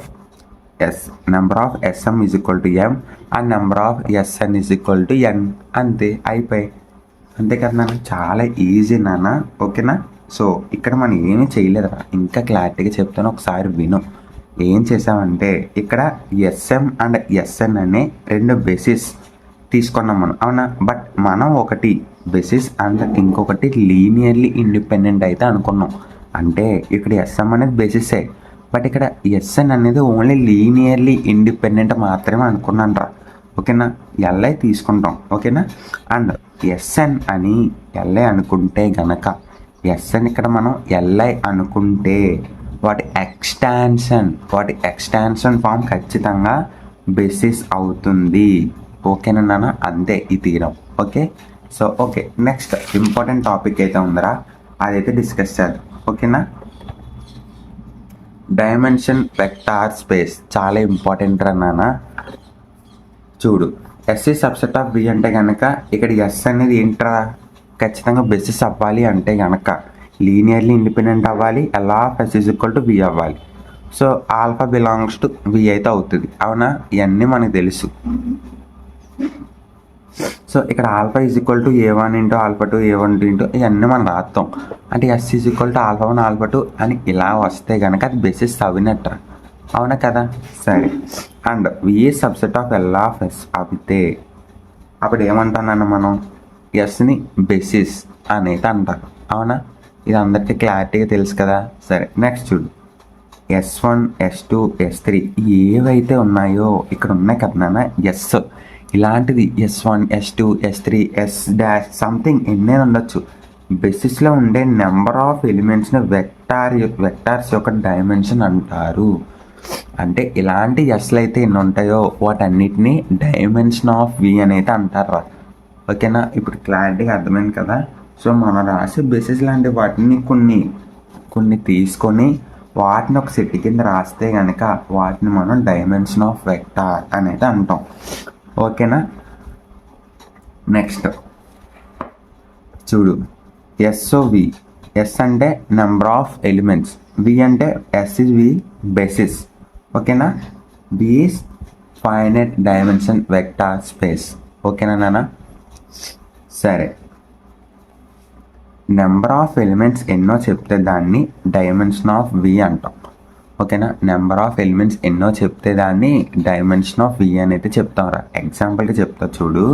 sm is equal to m and number of sn is equal to n. అంతే, అయిపోయి, అంతే కదా నాన్న. చాలా ఈజీ నాన్న. ఓకేనా, సో ఇక్కడ మనం ఏమీ చేయలేదురా, ఇంకా క్లారిటీగా చెప్తాను, ఒకసారి విను. ఏం చేసామంటే ఇక్కడ sm అండ్ sn అనే రెండు బేసిస్ తీసుకున్నాం మనం, అవునా. బట్ మనం ఒకటి బేసిస్ అండ్ ఇంకొకటి లీనియర్లీ ఇండిపెండెంట్ అయితే అనుకున్నాం. అంటే ఇక్కడ ఎస్ఎం అనేది బేసిసే, బట్ ఇక్కడ ఎస్ఎన్ అనేది ఓన్లీ లీనియర్లీ ఇండిపెండెంట్ మాత్రమే అనుకున్నాను రా. ఓకేనా, ఎల్ఐ తీసుకుంటాం. ఓకేనా, అండ్ ఎస్ఎన్ అని ఎల్ఐ అనుకుంటే గనక ఎస్ఎన్ ఇక్కడ మనం ఎల్ఐ అనుకుంటే వాటి ఎక్స్టాన్షన్ ఫామ్ ఖచ్చితంగా బేసిస్ అవుతుంది. ఓకేనా నాన్న, అంతే ఈ తీరం. Okay, so okay, next important topic అయితే ఉందరా, అదైతే డిస్కస్ చేద్దాం. ఓకేనా, డైమెన్షన్ వెక్టార్ స్పేస్ చాలా ఇంపార్టెంట్ రా నాన్న. చూడు, ఎస్సీ సబ్సెట్ ఆఫ్ వి అంటే కనుక ఇక్కడ ఎస్ అనేది ఏంట్రా, ఖచ్చితంగా బేసిస్ అవ్వాలి అంటే కనుక లీనియర్లీ ఇండిపెండెంట్ అవ్వాలి, L of S is equal to V అవ్వాలి. So alpha belongs to V అయితే అవుతుంది. అవునా, ఇవన్నీ మనకు తెలుసు. సో ఇక్కడ alpha is equal to A1 into alpha 2 A1 into ఇవన్నీ మనం రాస్తాం. అంటే S is equal to alpha 1 alpha 2 అని ఇలా వస్తే కనుక అది బేసిస్ అవినట్ట. అవునా కదా, సరే. And V subset of L of S అవితే అప్పుడు ఏమంటానన్న మనం ఎస్ని బేసిస్ అనేది అంటారు. అవునా, ఇది అందరికీ క్లారిటీగా తెలుసు కదా. సరే, నెక్స్ట్ చూడు, S1 S2 S3 ఏవైతే ఉన్నాయో ఇక్కడ ఉన్నాయి కదా నాన్న ఎస్, ఇలాంటిది S1 S2 S3 S dash something ఎన్నే ఉండొచ్చు. బేసిస్లో ఉండే నెంబర్ ఆఫ్ ఎలిమెంట్స్ని వెక్టార్స్ యొక్క డైమెన్షన్ అంటారు. అంటే ఇలాంటి ఎస్లు అయితే ఎన్ని ఉంటాయో వాటన్నిటిని డైమెన్షన్ ఆఫ్ వి అని అయితే అంటారు. ఓకేనా, ఇప్పుడు క్లారిటీగా అర్థమైంది కదా. సో మనం రాసే బేసిస్ లాంటి వాటిని కొన్ని తీసుకొని వాటిని ఒక సెట్ కింద రాస్తే కనుక వాటిని మనం డైమెన్షన్ ఆఫ్ వెక్టార్ అనేది అంటాం. ఓకేనా, నెక్స్ట్ చూడు, ఎస్ఓవి, ఎస్ అంటే నెంబర్ ఆఫ్ ఎలిమెంట్స్, వి అంటే ఎస్ ఇస్ వి బేసిస్. ఓకేనా, B is finite dimension vector space. ఓకేనా నాన్న, సరే. నెంబర్ ఆఫ్ ఎలిమెంట్స్ ఎన్నో చెప్తే దాన్ని డైమెన్షన్ ఆఫ్ వి అంటాం. ఓకేనా, నెంబర్ ఆఫ్ ఎలిమెంట్స్ ఎన్నో చెప్తే దాన్ని డైమెన్షన్ ఆఫ్ వి అని అయితే చెప్తాంరా. ఎగ్జాంపుల్గా చెప్తా చూడు,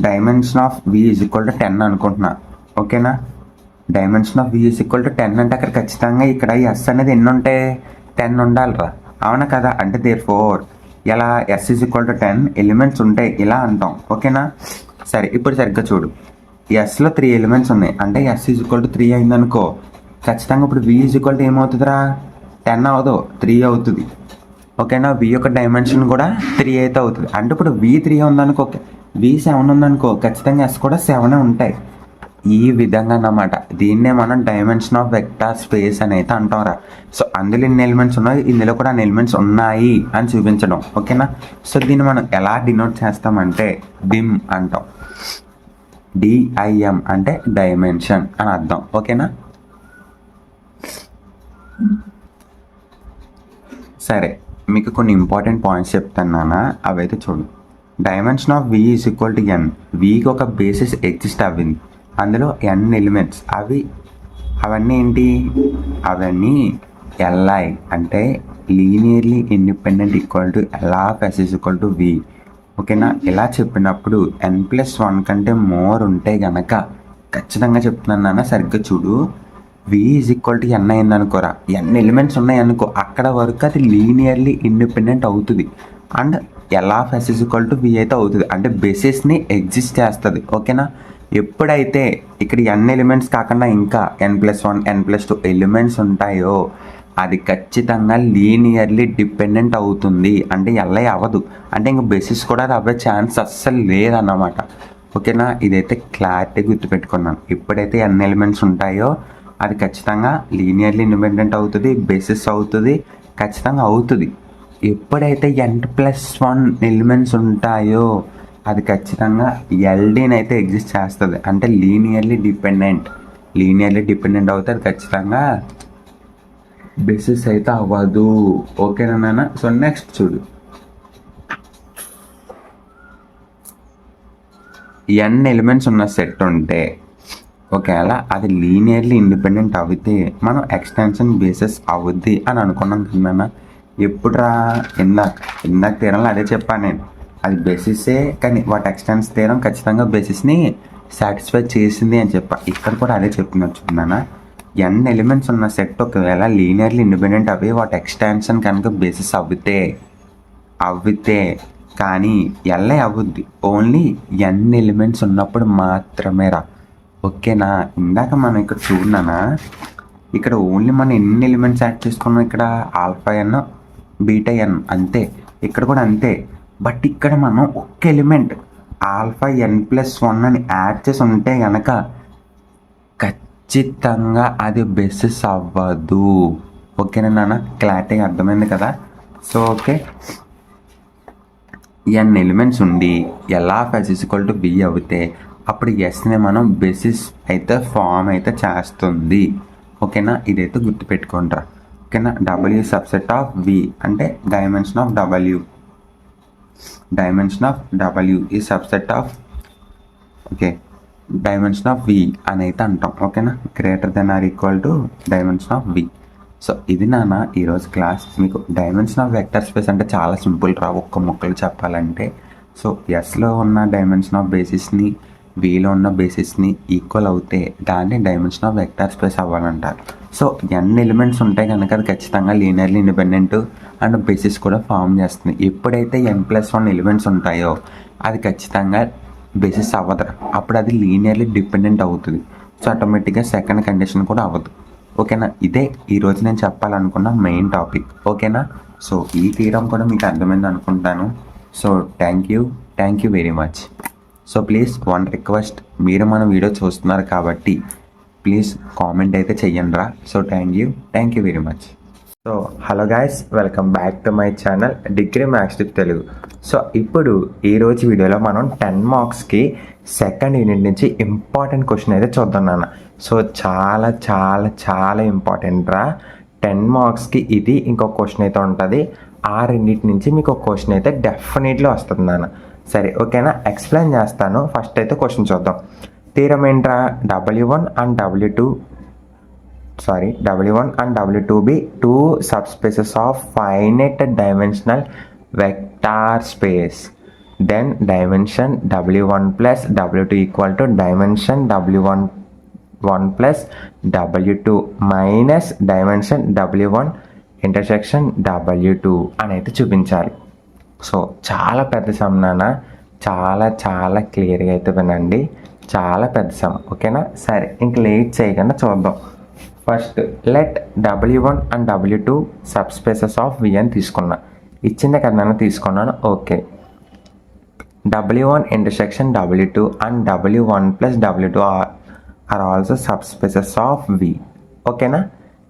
dimension of V is equal to 10 అనుకుంటున్నా. ఓకేనా, dimension of V is equal to 10 అంటే అక్కడ ఖచ్చితంగా ఇక్కడ ఎస్ అనేది ఎన్ని ఉంటాయి, 10 ఉండాలిరా. అవునా కదా, అంటే దేర్ఫోర్ ఇలా S is equal to 10 elements ఉంటాయి ఇలా అంటాం. ఓకేనా, సరే. ఇప్పుడు సరిగ్గా చూడు, ఎస్లో 3 ఎలిమెంట్స్ ఉన్నాయి అంటే ఎస్ ఈజ్ ఈక్వల్ టు 3 అయిందనుకో, ఖచ్చితంగా ఇప్పుడు వి ఈజ్ ఈక్వల్ టు ఏమవుతుందిరా, 10 అవదు 3 అవుతుంది. ఓకేనా, వి యొక్క డైమెన్షన్ కూడా 3 అయితే అవుతుంది. అంటే ఇప్పుడు వి 3 ఉందనుకో, వి 7 ఉందనుకో, ఖచ్చితంగా ఎస్ కూడా 7 ఉంటాయి. ఈ విధంగా అన్నమాట. దీన్నే మనం డైమెన్షన్ ఆఫ్ వెక్టార్ స్పేస్ అని అయితే అంటాంరా. సో అందులో ఎన్ని ఎలిమెంట్స్ ఉన్నాయి, ఇందులో కూడా అన్ని ఎలిమెంట్స్ ఉన్నాయి అని చూపించడం. ఓకేనా, సో దీన్ని మనం ఎలా డినోట్ చేస్తామంటే డిమ్ అంటాం. డిఐఎం అంటే డైమెన్షన్ అని అర్థం. ఓకేనా, సరే. మీకు కొన్ని ఇంపార్టెంట్ పాయింట్స్ చెప్తాను, అవైతే చూడు. Dimension of V is equal to N, వికి ఒక బేసిస్ ఎగ్జిస్ట్ అవ్వింది, అందులో ఎన్ ఎలిమెంట్స్, అవన్నీ ఏంటి, అవన్నీ ఎల్ఐ అంటే linearly independent equal to L of S is equal to V. ఓకేనా, ఇలా చెప్పినప్పుడు n+1 కంటే మోర్ ఉంటే గనక ఖచ్చితంగా చెప్తున్నాను నాన్న, సరిగ్గా చూడు, V is equal to N అయింది అనుకోరా, ఎన్ ఎలిమెంట్స్ ఉన్నాయి అనుకో, అక్కడ వరకు అది లీనియర్లీ ఇండిపెండెంట్ అవుతుంది. And L of S is equal to V అయితే అవుతుంది, అంటే బేసిస్ని ఎగ్జిస్ట్ చేస్తుంది. ఓకేనా, ఎప్పుడైతే ఇక్కడ ఎన్ ఎలిమెంట్స్ కాకుండా ఇంకా n+1 n+2 ఎలిమెంట్స్ ఉంటాయో అది ఖచ్చితంగా లీనియర్లీ డిపెండెంట్ అవుతుంది. అంటే ఎల్ఐ అవ్వదు, అంటే ఇంక బేసిస్ కూడా అది అవ్వే ఛాన్స్ అస్సలు లేదన్నమాట. ఓకేనా, ఇదైతే క్లారిటీ గుర్తుపెట్టుకున్నాను. ఎప్పుడైతే ఎన్ ఎలిమెంట్స్ ఉంటాయో అది ఖచ్చితంగా లీనియర్లీ ఇండిపెండెంట్ అవుతుంది, బేసిస్ అవుతుంది, ఖచ్చితంగా అవుతుంది. ఎప్పుడైతే n+1 ఎలిమెంట్స్ ఉంటాయో అది ఖచ్చితంగా ఎల్డీని అయితే ఎగ్జిస్ట్ చేస్తుంది, అంటే లీనియర్లీ డిపెండెంట్ అవుతుంది, ఖచ్చితంగా బేసిస్ అయితే అవ్వదు. ఓకేనా నాన్న, సో నెక్స్ట్ చూడు, ఎన్ ఎలిమెంట్స్ ఉన్న సెట్ ఉంటే ఒకవేళ అది లీనియర్లీ ఇండిపెండెంట్ అవుతే మనం ఎక్స్టెన్షన్ బేసిస్ అవుద్ది అని అనుకున్నాం కదా. ఎప్పుడురా, ఇందాక తీరంలో అదే చెప్పాను నేను, అది బేసిసే కానీ వాటి ఎక్స్టెన్స్ తీరం ఖచ్చితంగా బేసిస్ని సాటిస్ఫై చేసింది అని చెప్పా. ఇక్కడ కూడా అదే చెప్తున్నా చూడన్నా. n ఎలిమెంట్స్ ఉన్న సెట్ ఒకవేళ లీనియర్లీ ఇండిపెండెంట్ అవి వాటి ఎక్స్టెన్షన్ కనుక బేసిస్ అవ్వితే కానీ ఎల్ఐ అవ్వుద్ది ఓన్లీ n ఎలిమెంట్స్ ఉన్నప్పుడు మాత్రమే రా. ఓకేనా? ఇందాక మనం ఇక్కడ చూడనా, ఇక్కడ ఓన్లీ మనం ఎన్ని ఎలిమెంట్స్ యాడ్ చేసుకున్నాం, ఇక్కడ ఆల్ఫా ఎన్ బీటా ఎన్ అంతే, ఇక్కడ కూడా అంతే. బట్ ఇక్కడ మనం ఒక్క ఎలిమెంట్ ఆల్ఫా n+1 అని యాడ్ చేసి ఉంటే కనుక ఖచ్చితంగా అది బేసిస్ అవ్వదు. ఓకేనా నాన్న? క్లారిటీగా అర్థమైంది కదా? సో ఓకే, n ఎలిమెంట్స్ ఉండి L(s)b అవుతే అప్పుడు ఎస్ని మనం బేసిస్ అయితే ఫామ్ అయితే చేస్తుంది. ఓకేనా? ఇదైతే గుర్తుపెట్టుకుంటారా. ఓకేనా? W సబ్సెట్ ఆఫ్ V అంటే డైమెన్షన్ ఆఫ్ W ఈ subset of dimension of V అని అయితే అంటాం. ఓకేనా? Greater than or equal to dimension of V. So ఇది నాన్న ఈరోజు క్లాస్. మీకు డైమెన్షన్ ఆఫ్ వెక్టర్ స్పేస్ అంటే చాలా సింపుల్ రా, ఒక్క ముక్కలు చెప్పాలంటే. సో ఎస్లో ఉన్న డైమెన్షన్ ఆఫ్ బేసిస్ని వీలో ఉన్న బేసిస్ని ఈక్వల్ అవుతే దాన్ని డైమెన్షన్ ఆఫ్ వెక్టర్ స్పేస్ అవ్వాలంటారు. సో n ఎలిమెంట్స్ ఉంటే కనుక అది ఖచ్చితంగా లీనియర్లీ ఇండిపెండెంట్ అండ్ బేసిస్ కూడా ఫామ్ చేస్తుంది. ఎప్పుడైతే n+1 ఎలిమెంట్స్ ఉంటాయో అది ఖచ్చితంగా బేసిస్ అవ్వదు, అప్పుడు అది లీనియర్లీ డిపెండెంట్ అవుతుంది. సో ఆటోమేటిక్గా సెకండ్ కండిషన్ కూడా అవ్వదు. ఓకేనా? ఇదే ఈరోజు నేను చెప్పాలనుకున్న మెయిన్ టాపిక్. ఓకేనా? సో ఈ థీరం కూడా మీకు అర్థమైంది అనుకుంటాను. So thank you very much. So please one request, మీరు మన వీడియో చూస్తున్నారు కాబట్టి ప్లీజ్ కామెంట్ అయితే చెయ్యండి రా. So thank you very much. So hello guys, welcome back to my channel degree maths tip Telugu. So ఇప్పుడు ఈరోజు వీడియోలో మనం 10 మార్క్స్కి సెకండ్ యూనిట్ నుంచి ఇంపార్టెంట్ క్వశ్చన్ అయితే చూద్దాం నాన్న. సో చాలా చాలా చాలా ఇంపార్టెంట్ రా. 10 మార్క్స్కి ఇది ఇంకో క్వశ్చన్ అయితే ఉంటుంది. ఆ రెండింటి నుంచి మీకు ఒక క్వశ్చన్ అయితే డెఫినెట్లీ వస్తుంది నాన్న. సరే ఓకేనా? ఎక్స్ప్లెయిన్ చేస్తాను. ఫస్ట్ అయితే క్వశ్చన్ చూద్దాం. థీరం ఏంట్రా? W1 and W2 be two subspaces of finite dimensional vector space. Then dimension W1 plus W2 equal to dimension W1 plus W2 minus dimension W1 intersection W2 అని అయితే చూపించాలి. సో చాలా పెద్ద సమ్ నాన్న, చాలా చాలా క్లియర్గా అయితే వినండి. చాలా పెద్ద సమ్. ఓకేనా? సరే ఇంక లేట్ చేయకుండా చూద్దాం. First let W1 and W2 subspaces of V అని తీసుకున్నా. ఇచ్చిందే కదా నాన్న, తీసుకున్నాను. Okay, W1 intersection W2 and W1 plus W2 are also subspaces of V. ఓకేనా?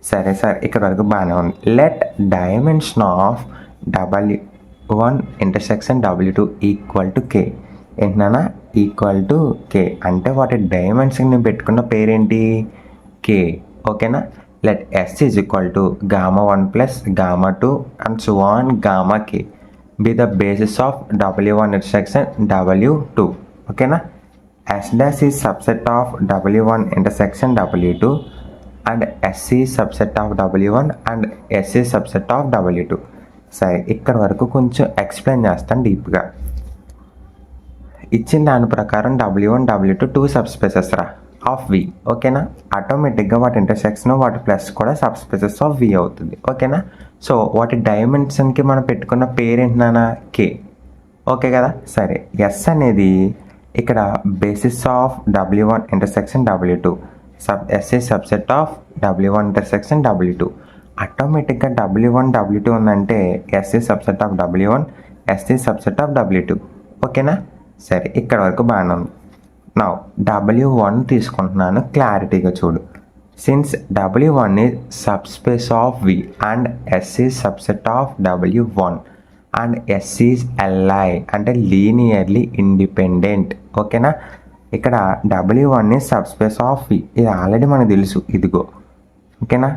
సరే ఇక్కడ వరకు బాగానే ఉంది. Let dimension of W1 intersection W2 equal to K. ఏంటన్నా? ఈక్వల్ టు K అంటే వాటి డైమెన్షన్ పెట్టుకున్న పేరేంటి? K. ఓకేనా? Let S is equal to Γ1 plus Γ2 and so on Γk be the basis of W1 intersection W2. ఓకేనా? S dash is subset of W1 intersection W2 and S is subset of W1 and S is subset of W2. సరే ఇక్కడ వరకు కొంచెం ఎక్స్ప్లెయిన్ చేస్తాను డీప్గా. ఇచ్చిన దాని ప్రకారం W1 W2 2 సబ్స్పేసెస్ రా ఆఫ్ V. ఓకేనా? ఆటోమేటిక్గా వాటి ఇంటర్సెక్షన్ వాటి ప్లస్ కూడా సబ్స్పేసెస్ ఆఫ్ V అవుతుంది. ఓకేనా? సో వాటి డైమెన్షన్కి మనం పెట్టుకున్న పేరేంటున్నానా? K. ఓకే కదా? సరే S అనేది ఇక్కడ basis of W1 intersection W2, S is subset of W1 intersection W2. ఆటోమేటిక్గా W1 W2 ఉందంటే S is subset of W1, S is subset of W2. ఓకేనా? సరే ఇక్కడ వరకు బాగానే ఉంది. నా W1 తీసుకుంటున్నాను, క్లారిటీగా చూడు. Since W1 is subspace of V and S is subset of W1 and S is Li అంటే లీనియర్లీ ఇండిపెండెంట్. ఓకేనా? ఇక్కడ W1 is subspace of V, ఇది ఆల్రెడీ మనకు తెలుసు, ఇదిగో. ఓకేనా?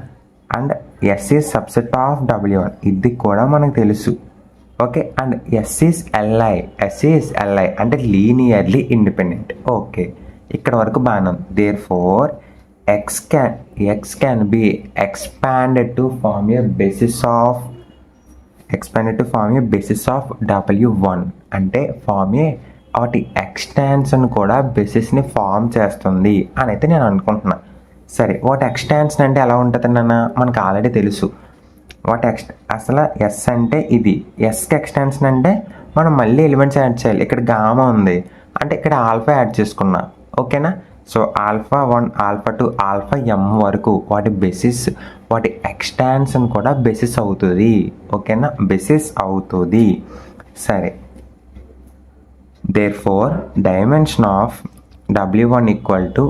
And S is subset of W1, ఇది కూడా మనకు తెలుసు. Okay, and S is Li అంటే లీనియర్లీ ఇండిపెండెంట్. ఓకే, ఇక్కడ వరకు బాగానే ఉంది. Therefore X can be expanded to form a basis of W1 అంటే వాటి ఎక్స్టెన్షన్ కూడా బేసిస్ని ఫామ్ చేస్తుంది అని అయితే నేను అనుకుంటున్నా. సరే వాట్ ఎక్స్టెన్షన్ అంటే ఎలా ఉంటుంది నాన్న, మనకు ఆల్రెడీ తెలుసు. అసలు ఎస్ అంటే ఇది, ఎస్కి ఎక్స్టెన్షన్ అంటే మనం మళ్ళీ ఎలిమెంట్స్ యాడ్ చేయాలి. ఇక్కడ గామా ఉంది అంటే ఇక్కడ ఆల్ఫా యాడ్ చేసుకున్నా, ఓకేనా. So alpha 1 alpha 2 alpha m వరకు వాటి బేసిస్, వాటి ఎక్స్టెన్షన్ కూడా బేసిస్ అవుతుంది, ఓకేనా, బేసిస్ అవుతుంది. సరే therefore dimension of w1 equal to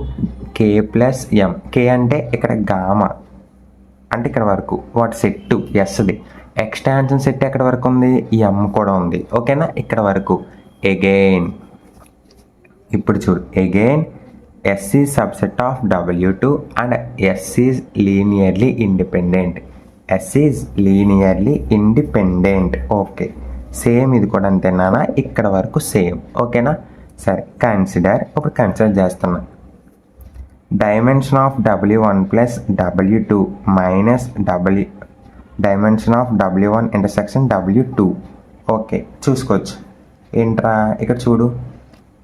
k plus m. k అంటే ఇక్కడ గామా అంటే ఇక్కడ వరకు, వాటి సెట్ ఎస్ది ఎక్స్టెన్షన్ సెట్ ఎక్కడ వరకు ఉంది, m కూడా ఉంది, ఓకేనా, ఇక్కడ వరకు. అగైన్ ఇప్పుడు చూడు, again S is subset of W2 and S is linearly independent. S is linearly independent. Okay, same ఇది కూడా అంతేనా, ఇక్కడ వరకు సేమ్, ఓకేనా. సరే ఇప్పుడు కన్సిడర్ చేస్తున్నా. Dimension of W1 plus W2 minus dimension of W1 intersection W2. Okay చూసుకోవచ్చు ఏంట్రా ఇక్కడ చూడు,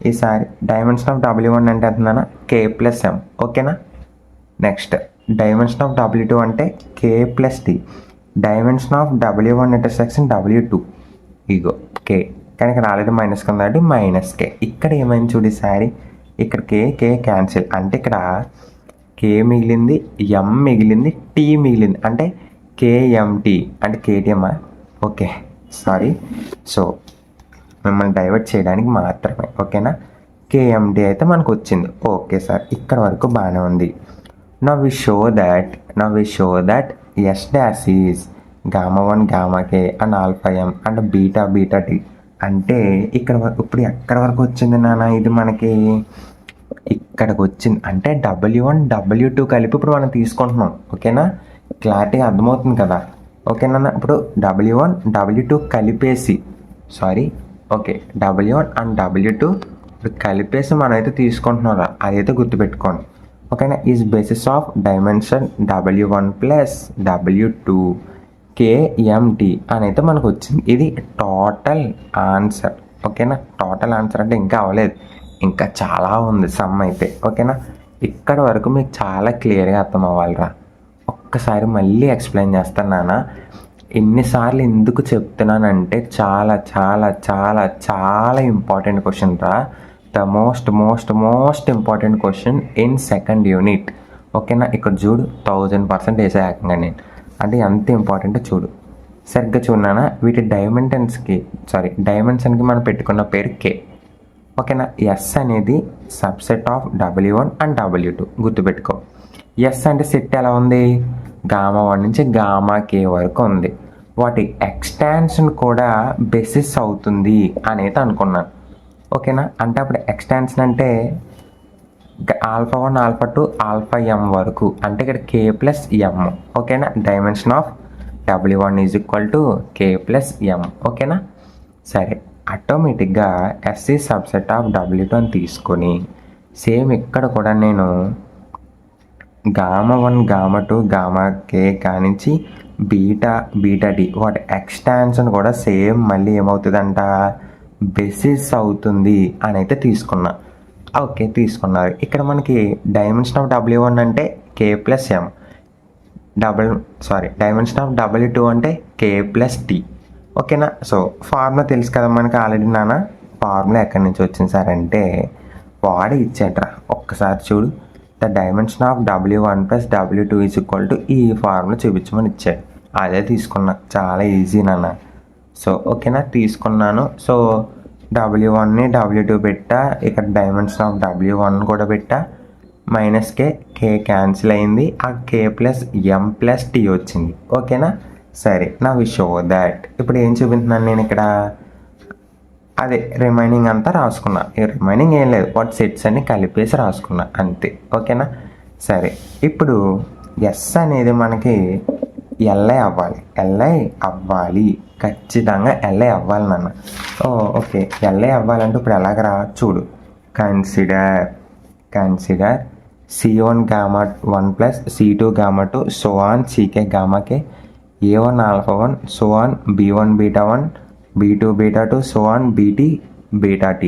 ఈసారి డైమెన్షన్ ఆఫ్ W1 అంటే అంటున్నానా k ప్లస్ m, ఓకేనా. నెక్స్ట్ డైమెన్షన్ ఆఫ్ W2 అంటే k plus t. Dimension of W1 intersection W2 ego k, కానీ ఇక్కడ ఆల్రెడీ మైనస్ కింద కాబట్టి మైనస్ k. ఇక్కడ ఏమైంది చూడు ఈసారి, ఇక్కడ k క్యాన్సిల్ అంటే ఇక్కడ k మిగిలింది, m మిగిలింది, t మిగిలింది అంటే kmt అంటే KTM. ఓకే సారీ, సో మిమ్మల్ని డైవర్ట్ చేయడానికి మాత్రమే, ఓకేనా. KMT అయితే మనకు వచ్చింది, ఓకే సార్ ఇక్కడ వరకు బాగానే ఉంది. Now we show that S dash is γ1 γk and alpha m and beta t అంటే ఇక్కడ ఇప్పుడు ఎక్కడ వరకు వచ్చింది నాన్న, ఇది మనకి ఇక్కడికి వచ్చింది అంటే W1 W2 కలిపి ఇప్పుడు మనం తీసుకుంటున్నాం, ఓకేనా. క్లారిటీగా అర్థమవుతుంది కదా, ఓకేనా. ఇప్పుడు W1 W2 కలిపేసి ఓకే W1 అండ్ W2 ఇప్పుడు కలిపేసి మనం అయితే తీసుకుంటున్నాం, అదైతే గుర్తుపెట్టుకోండి, ఓకేనా. Is basis of dimension W1 plus W2 KMT అని అయితే మనకు వచ్చింది. ఇది టోటల్ ఆన్సర్, ఓకేనా. టోటల్ ఆన్సర్ అంటే ఇంకా అవ్వలేదు, ఇంకా చాలా ఉంది సమ్ అయితే, ఓకేనా. ఇక్కడ వరకు మీకు చాలా క్లియర్గా అర్థం అవ్వాలిరా. ఒక్కసారి మళ్ళీ ఎక్స్ప్లెయిన్ చేస్తాను నాన్న. ఎన్నిసార్లు ఎందుకు చెప్తున్నానంటే చాలా చాలా చాలా చాలా ఇంపార్టెంట్ క్వశ్చన్ రా, the most important question in second unit, ఓకేనా. ఇక్కడ చూడు 1000% వేసే ఏకంగా నేను, అంటే ఎంత ఇంపార్టెంట్ చూడు, సరిగ్గా చూడనా. వీటి డైమెన్షన్కి మనం పెట్టుకున్న పేరు k, ఓకేనా. ఎస్ అనేది subset of W1 and W2 గుర్తుపెట్టుకో. ఎస్ అంటే సెట్ ఎలా ఉంది, γ1 నుంచి γk వరకు ఉంది, వాటి ఎక్స్టెన్షన్ కూడా బేసిస్ అవుతుంది అనేది అనుకున్నాను, ఓకేనా. అంటే అప్పుడు ఎక్స్టెన్షన్ అంటే ఆల్ఫా 1 ఆల్ఫా 2 ఆల్ఫా m వరకు అంటే ఇక్కడ k ప్లస్ m, ఓకేనా. Dimension of W1 is equal to k plus m, ఓకేనా. సరే ఆటోమేటిక్గా S ఈ సబ్సెట్ ఆఫ్ W2 అని తీసుకొని సేమ్ ఇక్కడ కూడా నేను γ1 γ2 γk కానించి బీటా t వాటి ఎక్స్టెన్షన్ కూడా సేమ్ మళ్ళీ ఏమవుతుందంట, బేసిస్ అవుతుంది అని అయితే తీసుకున్నా, ఓకే తీసుకున్నారు. ఇక్కడ మనకి డైమెన్షన్ ఆఫ్ W1 అంటే k plus m, dimension of W2 అంటే k ప్లస్ t, ఓకేనా. సో ఫార్ములా తెలుసు కదా మనకి ఆల్రెడీ నాన్న. ఫార్ములా ఎక్కడి నుంచి వచ్చింది సార్ అంటే వాడు ఇచ్చాడ్రా, ఒక్కసారి చూడు. The dimension of W1 plus W2 is equal to ఈ ఫార్ములా చూపించమని ఇచ్చాడు, అదే తీసుకున్నా, చాలా ఈజీ నాన్న. సో ఓకేనా తీసుకున్నాను. సో W1ని W2 పెట్టా, ఇక్కడ డైమెన్షన్ ఆఫ్ W1 కూడా పెట్టా, మైనస్ k క్యాన్సిల్ అయింది, ఆ k plus m plus t వచ్చింది, ఓకేనా. సరే నా వి షో దాట్ ఇప్పుడు ఏం చూపించున్నాను నేను ఇక్కడ, అదే రిమైనింగ్ అంతా రాసుకున్నా, రిమైనింగ్ ఏం లేదు, వాటి సెట్స్ అన్ని కలిపేసి రాసుకున్నా అంతే, ఓకేనా. సరే ఇప్పుడు ఎస్ అనేది మనకి LI అవ్వాలి, ఖచ్చితంగా LI అవ్వాలి నాన్న. ఓకే LI అవ్వాలంటే ఇప్పుడు ఎలాగరా చూడు, consider C1 γ1 plus C2 γ2 so on CK γk A1 alpha 1 so on B1 beta 1 B2 beta 2 so on BT beta t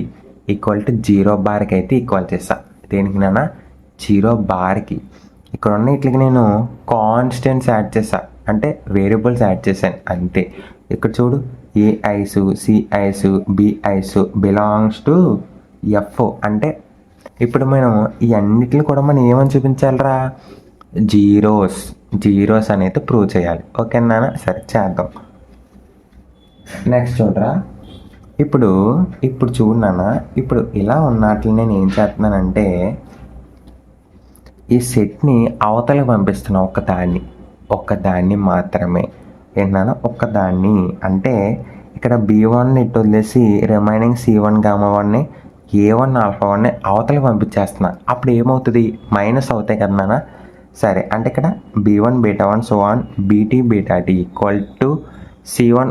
equal to 0 బార్కి అయితే ఈక్వల్ చేస్తా. దేనికి నాన్న, 0 బార్కి. ఇక్కడ ఉన్న వీటికి నేను కాన్స్టెంట్స్ యాడ్ చేసా, అంటే వేరియబుల్స్ యాడ్ చేశాను అంతే. ఇక్కడ చూడు, A i's, C i's, B i's belongs to F. అంటే ఇప్పుడు మనం ఈ అన్నిటిని కూడా మనం ఏమని చూపించాలిరా, జీరోస్ అనేది ప్రూవ్ చేయాలి. ఓకేనా? సరే చేద్దాం. నెక్స్ట్ చూడరా, ఇప్పుడు చూడనా, ఇప్పుడు ఇలా ఉన్నట్లు నేను ఏం చేస్తున్నానంటే ఈ సెట్ని అవతలకి పంపిస్తున్నా, ఒక్కదాన్ని మాత్రమే. ఏంటన్నా ఒక్కదాన్ని అంటే ఇక్కడ B1 ఇటు వదిలేసి రిమైనింగ్ C1 Γ1ని A1 α1ని అవతలకి పంపించేస్తున్నా. అప్పుడు ఏమవుతుంది, మైనస్ అవుతాయి కదా నాన్న. సరే, అంటే ఇక్కడ B1 β1 so on BT βT equal to C1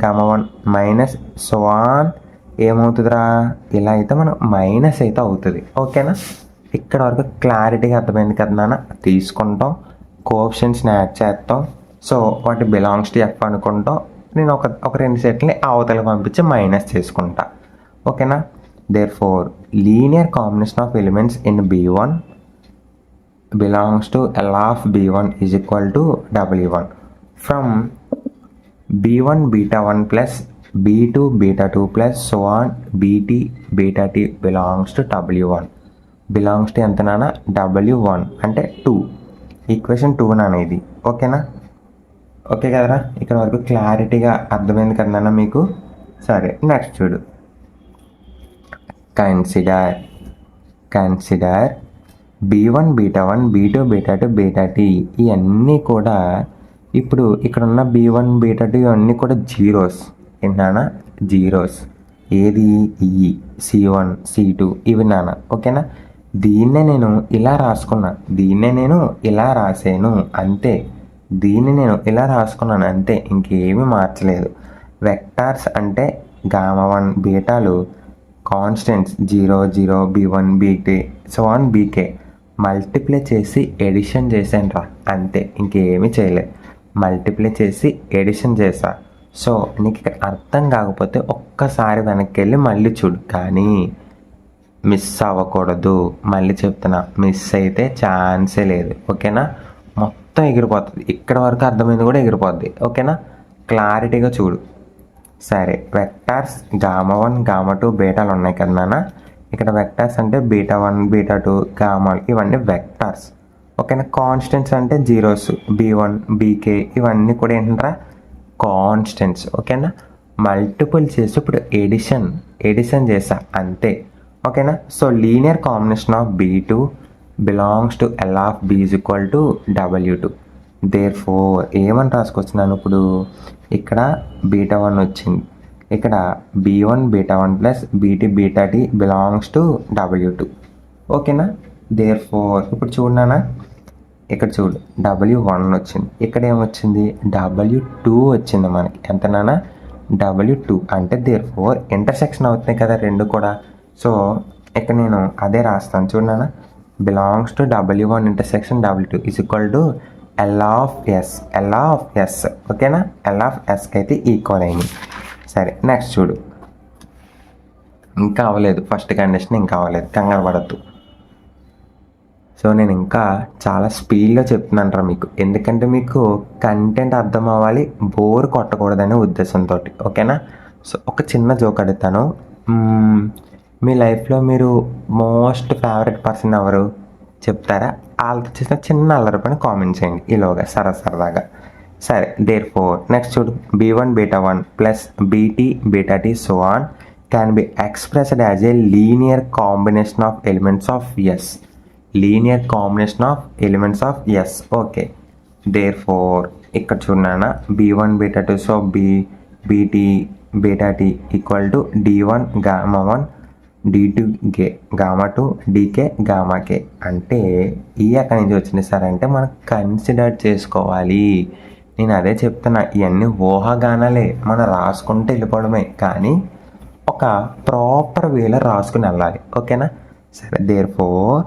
Γ1 minus so on ఏమవుతుందిరా, ఇలా అయితే మనం మైనస్ అయితే అవుతుంది. ఓకేనా? ఇక్కడ వరకు క్లారిటీగా అర్థమైంది కదా నాన్న. తీసుకుంటాం, కోఎఫిషియెంట్స్ని యాడ్ చేస్తాం, సో వాటి బిలాంగ్స్ టు ఎఫ్ అనుకుంటాం. నేను ఒక రెండు సెట్లని అవతలకి పంపించి మైనస్ చేసుకుంటా. ఓకేనా? Therefore linear combination of elements in B1 belongs to L of B1 is equal to W1 from B1 β1 plus B2 β2 plus so on BT βT belongs to W1 belongs to ఎంత నాన్న, W1 అంటే 2. ఈక్వేషన్ 2 నాన్న ఇది. ఓకేనా? ఓకే కదరా, ఇక్కడ వరకు క్లారిటీగా అర్థమైంది కదా నాన్న మీకు. సరే, నెక్స్ట్ చూడు, కన్సిడర్ B1 β1 B2 β2 βT ఇవన్నీ కూడా ఇప్పుడు ఇక్కడ ఉన్న B1 β2 ఇవన్నీ కూడా జీరోస్. ఏంటన్నా జీరోస్. ఏది, ఈ C1 C2 ఇవి నాన్న. ఓకేనా? దీన్నే నేను ఇలా రాసుకున్నా, రాసాను అంతే. నేను ఇలా రాసుకున్నాను అంతే, ఇంకేమీ మార్చలేదు. వెక్టార్స్ అంటే Γ1 బీటాలు constants 0 0 B1 BK so on BK multiply చేసి ఎడిషన్ చేశాను రా, అంతే, ఇంకేమీ చేయలేదు. మల్టిప్లై చేసి ఎడిషన్ చేసా. సో నీకు ఇక్కడ అర్థం కాకపోతే ఒక్కసారి వెనక్కి వెళ్ళి మళ్ళీ చూడు, కానీ మిస్ అవ్వకూడదు. మళ్ళీ చెప్తున్నా, మిస్ అయితే ఛాన్సే లేదు. ఓకేనా? మొత్తం ఎగిరిపోతుంది, ఇక్కడ వరకు అర్థమైంది కూడా ఎగిరిపోద్ది. ఓకేనా? క్లారిటీగా చూడు. సరే, వెక్టార్స్ Γ1 Γ2 బీటాలు ఉన్నాయి కదా నాన్న. ఇక్కడ వెక్టార్స్ అంటే β1 β2 గామాలు ఇవన్నీ వెక్టార్స్. ఓకేనా? కాన్స్టెంట్స్ అంటే జీరోస్ B1 BK ఇవన్నీ కూడా ఏంటంటారా, కాన్స్టెంట్స్. ఓకేనా? మల్టిపుల్ చేసి ఇప్పుడు ఎడిషన్ చేసా అంతే. ఓకేనా? So linear combination of B2 belongs to L of B is equal to W2. Therefore ఏమని రాసుకొచ్చినాను ఇప్పుడు, ఇక్కడ β1 వచ్చింది, ఇక్కడ B1 β1 plus BT βT belongs to W2. ఓకేనా? దేర్ఫోర్ ఇప్పుడు చూడనా, ఇక్కడ చూడు W1 వచ్చింది, ఇక్కడ ఏమొచ్చింది W2 వచ్చింది మనకి. ఎంత నాన్న, W2 అంటే దేర్ఫోర్ ఇంటర్సెక్షన్ అవుతున్నాయి కదా రెండు కూడా. సో ఇక్కడ నేను అదే రాస్తాను చూడనా, belongs to W1 intersection W2 is equal to L of S. ఓకేనా? L of Sకి అయితే ఈక్వల్ అయింది. సరే, నెక్స్ట్ చూడు, ఇంకా అవ్వలేదు, ఫస్ట్ కండిషన్ ఇంకా అవ్వలేదు, కంగారు పడద్దు. సో నేను ఇంకా చాలా స్పీడ్లో చెప్తున్నాను రా మీకు, ఎందుకంటే మీకు కంటెంట్ అర్థం అవ్వాలి, బోర్ కొట్టకూడదనే ఉద్దేశంతో. ఓకేనా? సో ఒక చిన్న జోక్ అడుగుతాను, మీ లైఫ్లో మీరు మోస్ట్ ఫేవరెట్ పర్సన్ ఎవరు చెప్తారా? వాళ్ళతో చేసిన చిన్న అల్లరి పని కామెంట్ చేయండి ఈలోగా సరదాగా. సరే, దేర్ఫోర్ నెక్స్ట్ చూడు, B1 β1 plus BT βT so on can be expressed as a linear combination of elements of S. Okay, therefore ఇక్కడ చూడనా, B1 β2 so BT βT equal to D1 Γ1 D2 Γ2 DK Γk. అంటే ఈ ఎక్కడి నుంచి వచ్చింది సార్ అంటే మనం కన్సిడర్ చేసుకోవాలి. నేను అదే చెప్తున్నా, ఇవన్నీ ఊహాగానాలే, మనం రాసుకుంటూ వెళ్ళిపోవడమే, కానీ ఒక ప్రాపర్ వేలో రాసుకుని వెళ్ళాలి. ఓకేనా? సరే, దేర్ఫోర్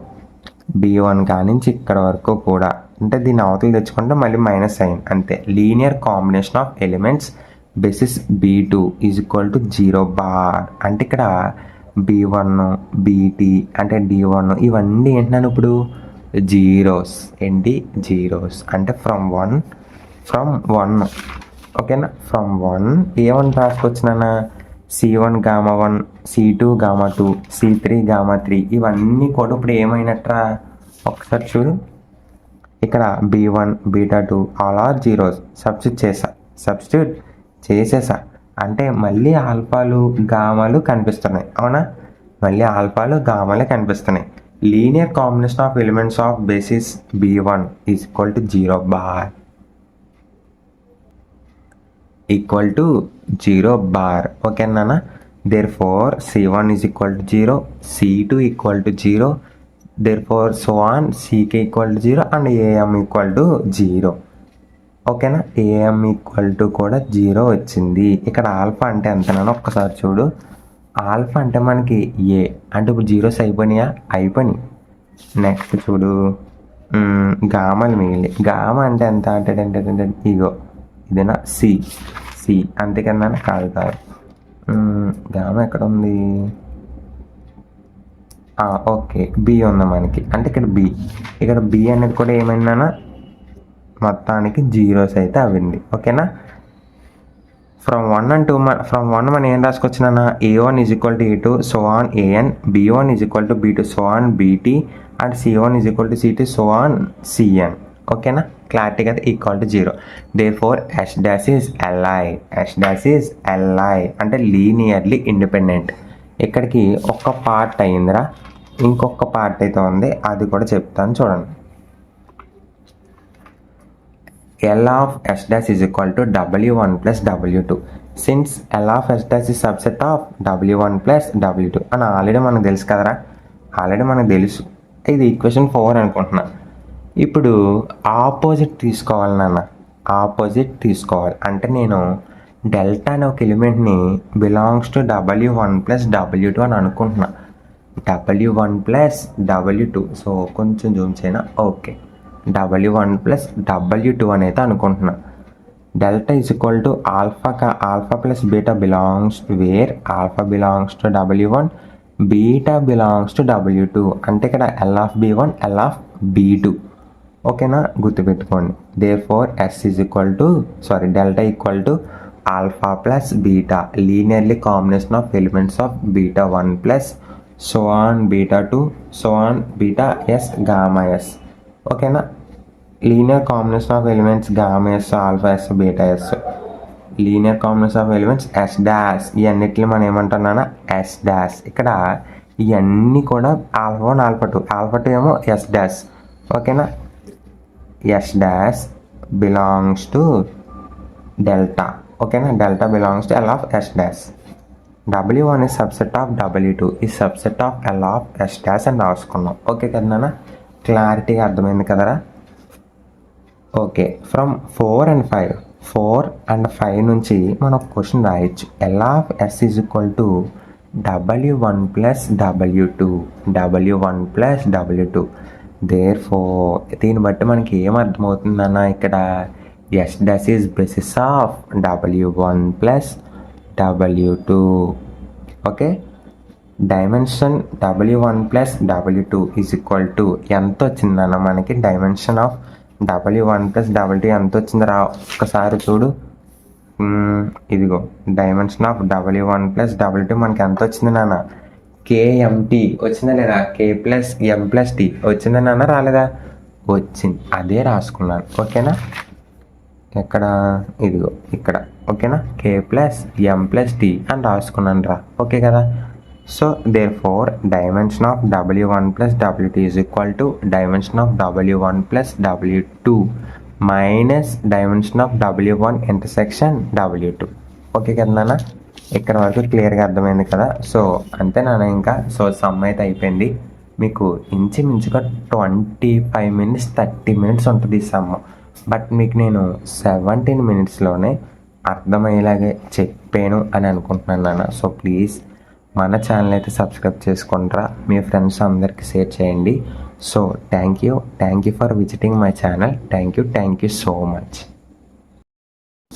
B1 కానించి ఇక్కడ వరకు కూడా అంటే దీన్ని అవతలు తెచ్చుకుంటే మళ్ళీ మైనస్ అయింది అంతే. Linear combination of elements basis B2 is equal to 0 bar. అంటే ఇక్కడ B1 BT అంటే D1 ఇవన్నీ ఏంటన్నాను ఇప్పుడు జీరోస్. ఏంటి జీరోస్ అంటే ఫ్రమ్ వన్ ఓకేనా. ఫ్రమ్ 1 ఏమని రాసుకొచ్చినా C1 gamma 1, C2 gamma 2, C3 gamma 3 ఇవన్నీ కూడా ఇప్పుడు ఏమైనట్రా ఒకసారి చూడు. ఇక్కడ B1 B2 all are zeros substitute చేసేసా అంటే మళ్ళీ ఆల్ఫాలు గామాలు కనిపిస్తున్నాయి. అవునా, మళ్ళీ ఆల్ఫాలు గామాలే కనిపిస్తున్నాయి. Linear combination of elements of basis B1 is equal to 0 bar equal to 0 bar. ఓకేనా. Therefore C1 is equal to 0, C2 equal to 0, therefore so on CK equal to 0 and AM equal to 0. ఓకేనా. AM ఈక్వల్ టు కూడా 0 వచ్చింది. ఇక్కడ ఆల్ఫా అంటే ఎంతనో ఒక్కసారి చూడు. ఆల్ఫా అంటే మనకి ఏ అంటే ఇప్పుడు జీరోస్ అయిపోయినాయా, అయిపోయినాయి. నెక్స్ట్ చూడు గామాలు మిగిలి. గామా అంటే ఎంత అంటే ఇగో ఇదేనా సి అంతేకన్నా కాదు. గామా ఎక్కడ ఉంది, ఓకే బి ఉంది మనకి. అంటే ఇక్కడ బి అనేది కూడా ఏమైందన్నా మొత్తానికి జీరోస్ అయితే అవ్వింది. ఓకేనా. ఫ్రమ్ 1 and 2 ఫ్రమ్ 1 మనం ఏం రాసుకొచ్చినా A1 is equal to A2 so on AN, B1 is equal to B2 so on BT and C1 is equal to C2 so on CN. ఓకేనా, క్లారిటీగా equal to 0. Therefore H dash is LI అంటే లీనియర్లీ ఇండిపెండెంట్. ఇక్కడికి ఒక్క పార్ట్ అయిందిరా, ఇంకొక పార్ట్ అయితే ఉంది, అది కూడా చెప్తాను చూడండి. L of H dash is equal to W1 plus W2. Since L of H dash is subset of W1 plus W2 అని ఆల్రెడీ మనకు తెలుసు కదరా, ఇది ఈక్వేషన్ 4 అనుకుంటున్నా. ఇప్పుడు ఆపోజిట్ తీసుకోవాలి అంటే నేను డెల్టా అనే ఒక ఎలిమెంట్ని belongs to W1 plus W2 అని అనుకుంటున్నా. W1 plus W2 సో కొంచెం జూమ్ చేయనా. ఓకే, W1 plus W2 అనేది అనుకుంటున్నా. Delta is equal to alpha plus beta belongs where alpha belongs to W1, beta belongs to W2 అంటే ఇక్కడ L of B1 L of B2. ఓకేనా, గుర్తుపెట్టుకోండి. Therefore delta equal to alpha plus beta linearly combination of elements of beta 1 plus so on beta 2 so on beta S gamma S. ఓకేనా, linear combination of elements gamma S alpha S beta S. Linear combination of elements S dash ఇవన్నిటిని మనం ఏమంటున్నా S డాష్. ఇక్కడ ఇవన్నీ కూడా ఆల్ఫా 1 ఆల్ఫా 2, ఆల్ఫా 2 ఏమో S డాష్. ఓకేనా, S dash belongs to delta. ఓకేనా, delta belongs to L of S dash. W1 is subset of W2 is subset of L of S dash అని రాసుకున్నాం. ఓకే కదా, క్లారిటీగా అర్థమైంది కదరా. ఓకే, ఫ్రమ్ 4 and 5 నుంచి మనం ఒక క్వశ్చన్ రాయొచ్చు. L of S is equal to W1 plus W2. Therefore దీన్ని బట్టి మనకి ఏం అర్థమవుతుందన్న, ఇక్కడ S dash is basis of W1 plus W2. Okay, dimension W1 plus W2 is equal to ఎంత వచ్చిందన్న మనకి dimension of W1 plus W2 ఎంత వచ్చిందిరా ఒక్కసారి చూడు. ఇదిగో dimension of W1 plus W2 మనకి ఎంత వచ్చింది నాన్న, KMT వచ్చిందా లేదా, K plus M plus T వచ్చిందా నాన్న, రాలేదా, వచ్చింది, అదే రాసుకున్నాను. ఓకేనా, ఎక్కడ ఇదిగో ఇక్కడ. ఓకేనా, K plus M plus T అని రాసుకున్నాను రా. ఓకే కదా. So therefore dimension of W1 plus W2 is equal to dimension of W1 plus W2 minus dimension of W1 intersection W2. Okay కదా నాన్న, ఇక్కడ వరకు క్లియర్గా అర్థమైంది కదా. సో అంతే నాన్న, ఇంకా సో సమ్ అయితే అయిపోయింది. మీకు ఇంచుమించుగా 25 minutes 30 minutes ఉంటుంది ఈ సమ్. బట్ మీకు నేను 17 minutesలోనే అర్థమయ్యేలాగే చెప్పాను అని అనుకుంటున్నాను నాన్న. సో ప్లీజ్ మన ఛానల్ అయితే సబ్స్క్రైబ్ చేసుకుంటారా, మీ ఫ్రెండ్స్ అందరికీ షేర్ చేయండి. So thank you for visiting my channel. Thank you so much.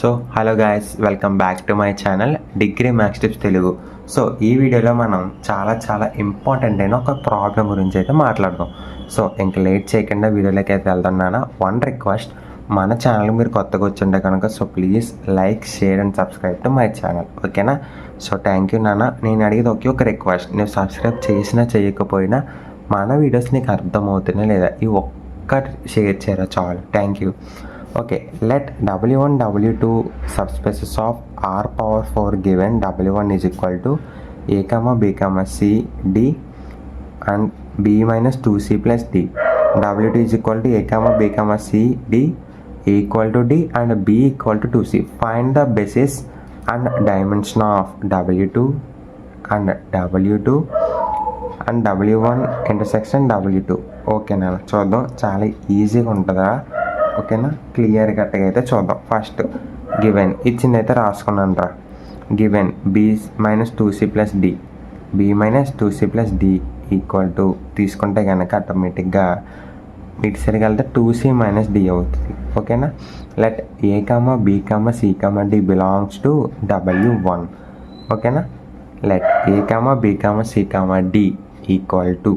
So hello guys, welcome back to my channel degree maths tips Telugu. So ఈ వీడియోలో మనం చాలా ఇంపార్టెంట్ అయిన ఒక ప్రాబ్లం గురించి అయితే మాట్లాడదాం. సో ఇంక లేట్ చేయకుండా వీడియోలోకి అయితే వెళ్దాం నాన్న. వన్ రిక్వెస్ట్, మన ఛానల్ మీరు కొత్తగా వచ్చింటే కనుక so please like, share and subscribe to my channel, ఓకేనా? సో థ్యాంక్ యూ నాన్న. నేను అడిగేది ఒకే ఒక రిక్వెస్ట్, నువ్వు సబ్స్క్రైబ్ చేసినా చేయకపోయినా మన వీడియోస్ నీకు అర్థమవుతున్నా లేదా ఈ ఒక్క షేర్ చేయరా చాలు. Thank you. Okay, let W1 W2 subspaces of R power 4 given W1 is equal to A comma B comma C D and B minus 2C plus D. W2 is equal to A comma B comma C D equal to D and B equal to 2C. Find the basis and dimension of W2 and W2 and W1 intersection W2. ఓకేనా, చూద్దాం. చాలా ఈజీగా ఉంటుందా, ఓకేనా? క్లియర్ కట్గా అయితే చూద్దాం. ఫస్ట్ గివెన్ ఇచ్చింది అయితే రాసుకున్నాను రా. Given B minus 2C plus D, B minus 2C plus D equal to తీసుకుంటే కనుక ఆటోమేటిక్గా ఇటు సరిగా వెళ్తే 2C మైనస్ డి అవుతుంది, ఓకేనా? Let A comma B comma C comma D belongs to W1, ఓకేనా? Let A comma B comma C comma D equal to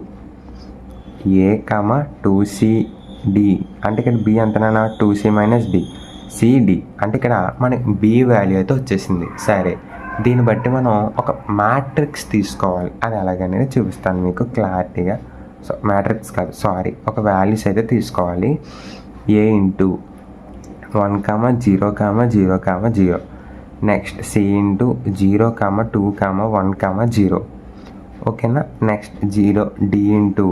A comma 2C D అంటే ఇక్కడ బి ఎంతనైనా 2C మైనస్ డి, సిడి అంటే ఇక్కడ మనకి బి వాల్యూ అయితే వచ్చేసింది. సరే, దీన్ని బట్టి మనం ఒక మ్యాట్రిక్స్ తీసుకోవాలి. అది ఎలాగనేది చూపిస్తాను మీకు క్లారిటీగా. సో మ్యాట్రిక్స్ కాదు, సారీ, ఒక వాల్యూస్ అయితే తీసుకోవాలి. A into 1 comma 0 comma 0 comma 0, next C into 0 comma 2 comma 1 comma 0, ఓకేనా? Next 0 D into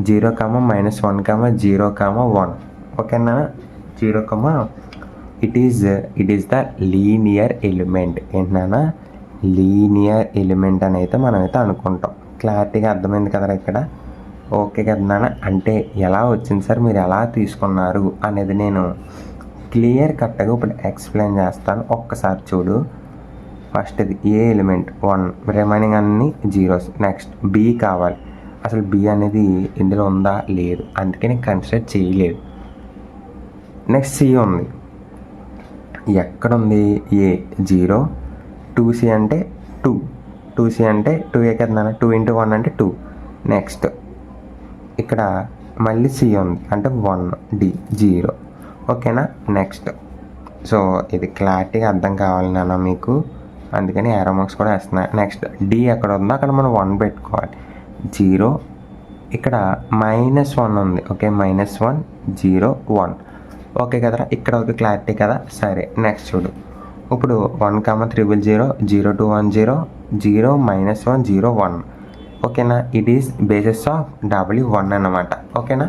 0 comma minus 1 comma 0 comma 1, ఓకేనా? 0 comma it is the linear element. ఏంటన్నా, లీనియర్ ఎలిమెంట్ అని అయితే మనమైతే అనుకుంటాం. క్లారిటీగా అర్థమైంది కదరా ఇక్కడ? ఓకే కదా నాన్న. అంటే ఎలా వచ్చింది సార్, మీరు ఎలా తీసుకున్నారు అనేది నేను క్లియర్ కట్గా ఇప్పుడు ఎక్స్ప్లెయిన్ చేస్తాను. ఒక్కసారి చూడు. ఫస్ట్ ఇది ఏ ఎలిమెంట్ 1, రిమైనింగ్ అన్ని జీరోస్. నెక్స్ట్ బి కావాలి. అసలు బి అనేది ఇందులో ఉందా లేదు, అందుకే నేను కన్సిడర్ చేయలేదు. నెక్స్ట్ సి ఉంది, ఎక్కడుంది? ఏ 0, 2C అంటే 2, 2C అంటే 2 కదా, 2 ఇంటూ 1 అంటే 2. నెక్స్ట్ ఇక్కడ మళ్ళీ సి ఉంది అంటే 1, డి 0, ఓకేనా? నెక్స్ట్ సో ఇది క్లారిటీగా అర్థం కావాలి నాన్న మీకు, అందుకని ఏరో మార్క్స్ కూడా వేస్తున్నా. నెక్స్ట్ డి ఎక్కడ ఉందో అక్కడ మనం 1 పెట్టుకోవాలి. 0 ఇక్కడ -1 ఉంది, ఓకే? -1 0 1, ఓకే కదరా? ఇక్కడ ఒక క్లారిటీ కదా. సరే, నెక్స్ట్ చూడు. ఇప్పుడు 1 కామా 000 0 2 1 0 0 -1 0 1, ఓకేనా? It is basis of W1 అన్నమాట, ఓకేనా?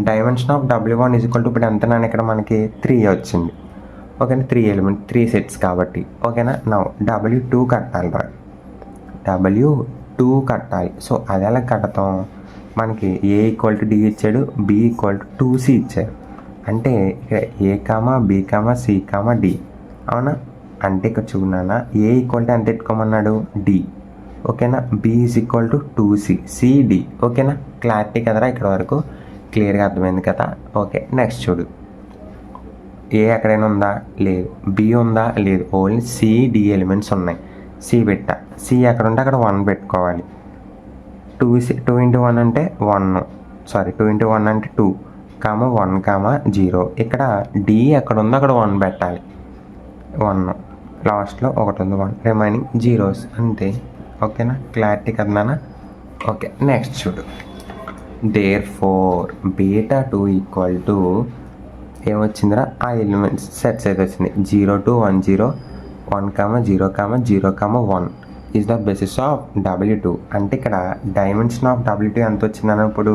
Dimension of W1 is equal to ఇప్పుడు ఎంత నాన్న ఇక్కడ మనకి 3 వచ్చింది, ఓకేనా? 3 ఎలిమెంట్ 3 సెట్స్ కాబట్టి, ఓకేనా? నౌ W2 కట్టాలి రా, W2 కట్టాలి. సో అది ఎలా కడతాం? మనకి ఏ ఈక్వల్ టు డి ఇచ్చాడు, బి ఈక్వల్ టు 2C ఇచ్చాడు. అంటే ఇక్కడ A comma B comma C comma D, అవునా? అంటే ఇక్కడ చూడనా, ఏ ఈక్వల్ టు ఎంత పెట్టుకోమన్నాడు, డి, ఓకేనా? B is equal to 2C CD, ఓకేనా? క్లారిటీ కదరా? ఇక్కడ వరకు క్లియర్గా అర్థమైంది కదా. ఓకే, నెక్స్ట్ చూడు. ఏ ఎక్కడైనా ఉందా? లేదు. బి ఉందా? లేదు. ఓన్లీ సిడి ఎలిమెంట్స్ ఉన్నాయి. సి పెట్టా, సి ఎక్కడ ఉంటే అక్కడ 1 పెట్టుకోవాలి. 2 ఇంటూ 1 అంటే 1, సారీ 2 ఇంటూ 1 అంటే 2 కామా 1 కామా 0. ఇక్కడ డి ఎక్కడ ఉందో అక్కడ 1 పెట్టాలి. 1 లాస్ట్లో ఒకటి ఉంది, 1 రిమైనింగ్ జీరోస్, అంతే, ఓకేనా? క్లారిటీ కదా. ఓకే, నెక్స్ట్ చూడు. దేర్ ఫోర్ β2 ఈక్వల్ టు ఏమొచ్చిందిరా, ఆ ఎలిమెంట్స్ సెట్స్ అయితే వచ్చింది. 0 2 1 0 1 comma 0 comma 0 comma 1 is the basis of W2. అంటే ఇక్కడ డైమెన్షన్ ఆఫ్ W2 ఎంత వచ్చిందని ఇప్పుడు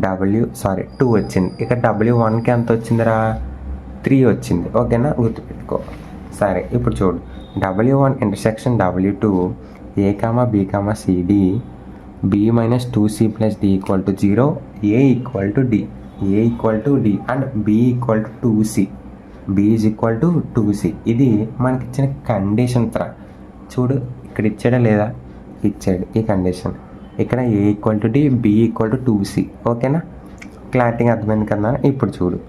2 వచ్చింది. ఇక్కడ W1కి ఎంత వచ్చిందిరా, 3 వచ్చింది, ఓకేనా? గుర్తుపెట్టుకో. సరే, ఇప్పుడు చూడు. W1 intersection W2 A comma B comma CD B minus 2C plus D equal to 0, A equal to D, A equal to D and B equal to 2C, B is equal to 2C. ఇది మనకి ఇచ్చిన కండిషన్ రా. చూడు, ఇక్కడ ఇచ్చాడా లేదా? ఇచ్చాడు ఈ కండిషన్. ఇక్కడ A equal to D, B equal to 2C, ఓకేనా? క్లారిటీగా అర్థమైంది కదా. ఇప్పుడు చూడు,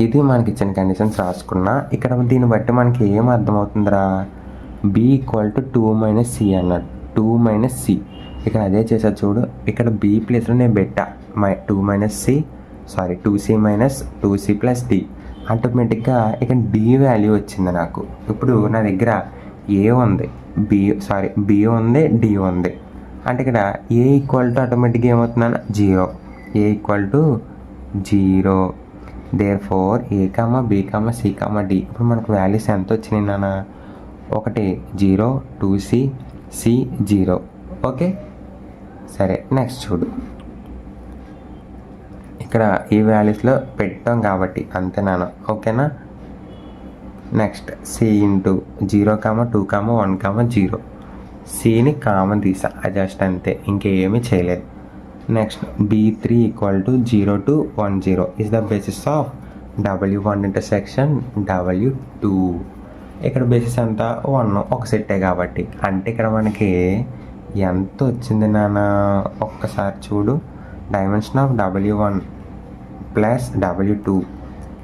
ఇది మనకి ఇచ్చిన కండిషన్స్ రాసుకున్నా. ఇక్కడ దీన్ని బట్టి మనకి ఏం అర్థమవుతుందిరా, B equal to 2 minus C అన్నాడు. 2 మైనస్ సి ఇక్కడ అదే చేసా చూడు. ఇక్కడ బి ప్లేస్లో నేను పెట్టా 2c minus 2c plus D. ఆటోమేటిక్గా ఇక్కడ డి వాల్యూ వచ్చింది నాకు. ఇప్పుడు నా దగ్గర ఏ ఉంది, బి ఉంది, డి ఉంది. అంటే ఇక్కడ ఏ ఈక్వల్ టు ఆటోమేటిక్గా ఏమవుతుందన్న 0. A equal to 0. Therefore A comma B comma C comma D. ఇప్పుడు మనకు వాల్యూస్ ఎంత వచ్చినాయి నాన్న? 1 0 2c సి 0. ఓకే సరే నెక్స్ట్ చూడు. ఇక్కడ ఈ వాల్యూస్లో పెట్టాం కాబట్టి అంతే నాన్న. ఓకేనా. Next C into 0 2 1 0. సిని కామన్ తీసా జస్ట్ అంతే, ఇంకేమీ చేయలేదు. Next b3 equal to 0 to 1 0 is the basis of w1 intersection w2. ఇక్కడ బేసిస్ అంతా 1 ఒక సెట్టే కాబట్టి. అంటే ఇక్కడ మనకి ఎంత వచ్చింది నాన్న? ఒక్కసారి చూడు. Dimension of w1 plus w2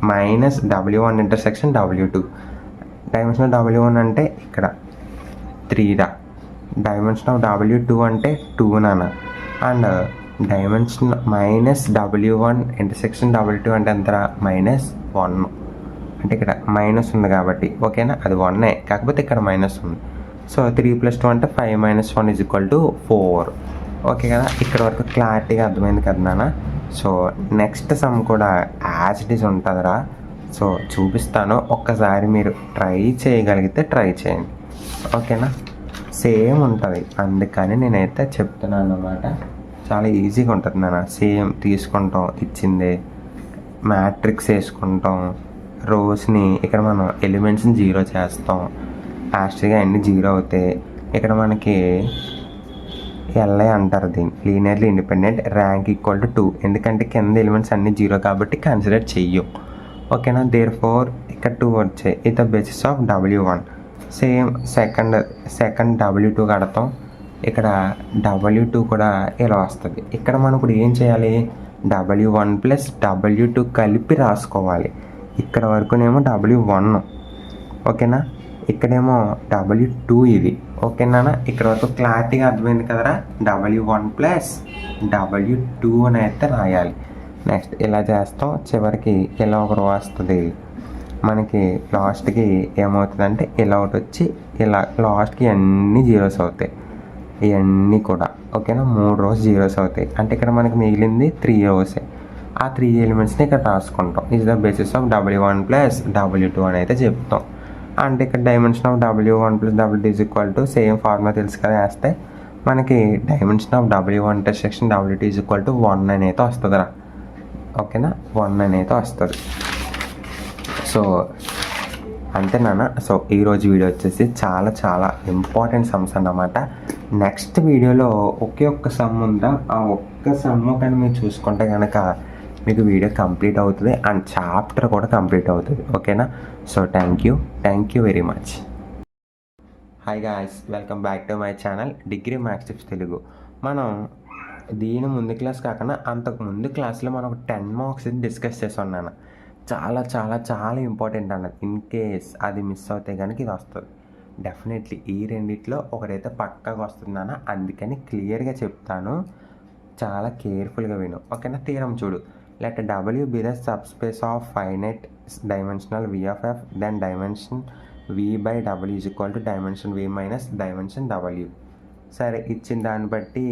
minus w1 intersection w2. Dimension of w1 అంటే ఇక్కడ 3 రా. డైమెన్షన్ ఆఫ్ w2 అంటే 2 నాన్న. And dimension minus w1 intersection w2 అంటే ఎంతరా? -1. అంటే ఇక్కడ మైనస్ ఉంది కాబట్టి ఓకేనా. అది 1 కాకపోతే ఇక్కడ మైనస్ ఉంది. సో 3 + 2 అంటే 5 - 1 = 4. ఓకే కదా. ఇక్కడ వరకు క్లారిటీగా అర్థమైంది కదా నాన్న. సో నెక్స్ట్ సమ్ కూడా యాజ్ ఇట్ ఈజ్ ఉంటుందిరా. సో చూపిస్తాను, ఒక్కసారి మీరు ట్రై చేయగలిగితే ట్రై చేయండి. ఓకేనా. సేమ్ ఉంటుంది, అందుకని నేనైతే చెప్తున్నాను అన్నమాట. చాలా ఈజీగా ఉంటుంది నాన్న. సేమ్ తీసుకుంటాం, ఇచ్చిందే మ్యాట్రిక్స్ వేసుకుంటాం, రోస్ని ఇక్కడ మనం ఎలిమెంట్స్ని 0 చేస్తాం. యాక్చువల్గా అన్ని 0 అవుతాయి. ఇక్కడ మనకి ఎల్ఐ అంటారు దీన్ని, linearly independent rank equal to 2. ఎందుకంటే కింద ఎలిమెంట్స్ అన్ని 0 కాబట్టి కన్సిడర్ చెయ్యం. ఓకేనా. దేర్ ఫోర్ ఇక్కడ 2 వచ్చాయి. ఇది the basis of w1. Same second w2 కడతాం. ఇక్కడ w2 కూడా ఇలా వస్తుంది. ఇక్కడ మనం ఇప్పుడు ఏం చేయాలి? w1 ప్లస్ w2 కలిపి రాసుకోవాలి. ఇక్కడ వరకునేమో w1 ఓకేనా, ఇక్కడేమో w2 ఇది ఓకేనా. ఇక్కడ వరకు క్లారిటీగా అర్థమైంది కదరా. w1 ప్లస్ w2 అని అయితే రాయాలి. నెక్స్ట్ ఇలా చేస్తాం. చివరికి ఇలా ఒక రో వస్తుంది మనకి. లాస్ట్కి ఏమవుతుందంటే ఇలా ఒకటి వచ్చి ఇలా లాస్ట్కి అన్నీ 0s అవుతాయి. ఇవన్నీ కూడా ఓకేనా. 3 rows 0s అవుతాయి. అంటే ఇక్కడ మనకి మిగిలింది 3 rows. ఆ 3 ఎలిమెంట్స్ని ఇక్కడ రాసుకుంటాం. Is the basis of w1 plus w2 అని అయితే చెప్తాం. అంటే ఇక్కడ dimension of w1 plus w2 is equal to same formula తెలుసు కదా. వేస్తే మనకి dimension of w1 intersection w2 is equal to 1 అని అయితే వస్తుందిరా. ఓకేనా, 1 అని అయితే వస్తుంది. సో అంతే నాన్న. సో ఈరోజు వీడియో వచ్చేసి చాలా ఇంపార్టెంట్ సమ్స్ అన్నమాట. నెక్స్ట్ వీడియోలో ఒకే ఒక్క సమ్ ఉందా, ఆ ఒక్క సమ్ కానీ మీరు చూసుకుంటే కనుక మీకు వీడియో కంప్లీట్ అవుతుంది అండ్ చాప్టర్ కూడా కంప్లీట్ అవుతుంది. ఓకేనా. So thank you very much. Hi guys, welcome back to my channel degree maths tips Telugu. మనం దీని ముందు క్లాస్ కాకుండా అంతకు ముందు క్లాస్లో మనం ఒక 10 marks డిస్కస్ చేసి ఉన్నాను. చాలా ఇంపార్టెంట్ అన్నది. ఇన్ కేస్ అది మిస్ అవుతే కనుక ఇది వస్తుంది డెఫినెట్లీ. ఈ రెండిట్లో ఒకటైతే పక్కాగా వస్తుందన్న, అందుకని క్లియర్గా చెప్తాను, చాలా కేర్ఫుల్గా విను. ఓకేనా. థీరం చూడు. Let W be the subspace of finite dimensional V of F, then dimension V by W is equal to dimension V minus dimension W. సరే, ఇచ్చిన దాన్ని బట్టి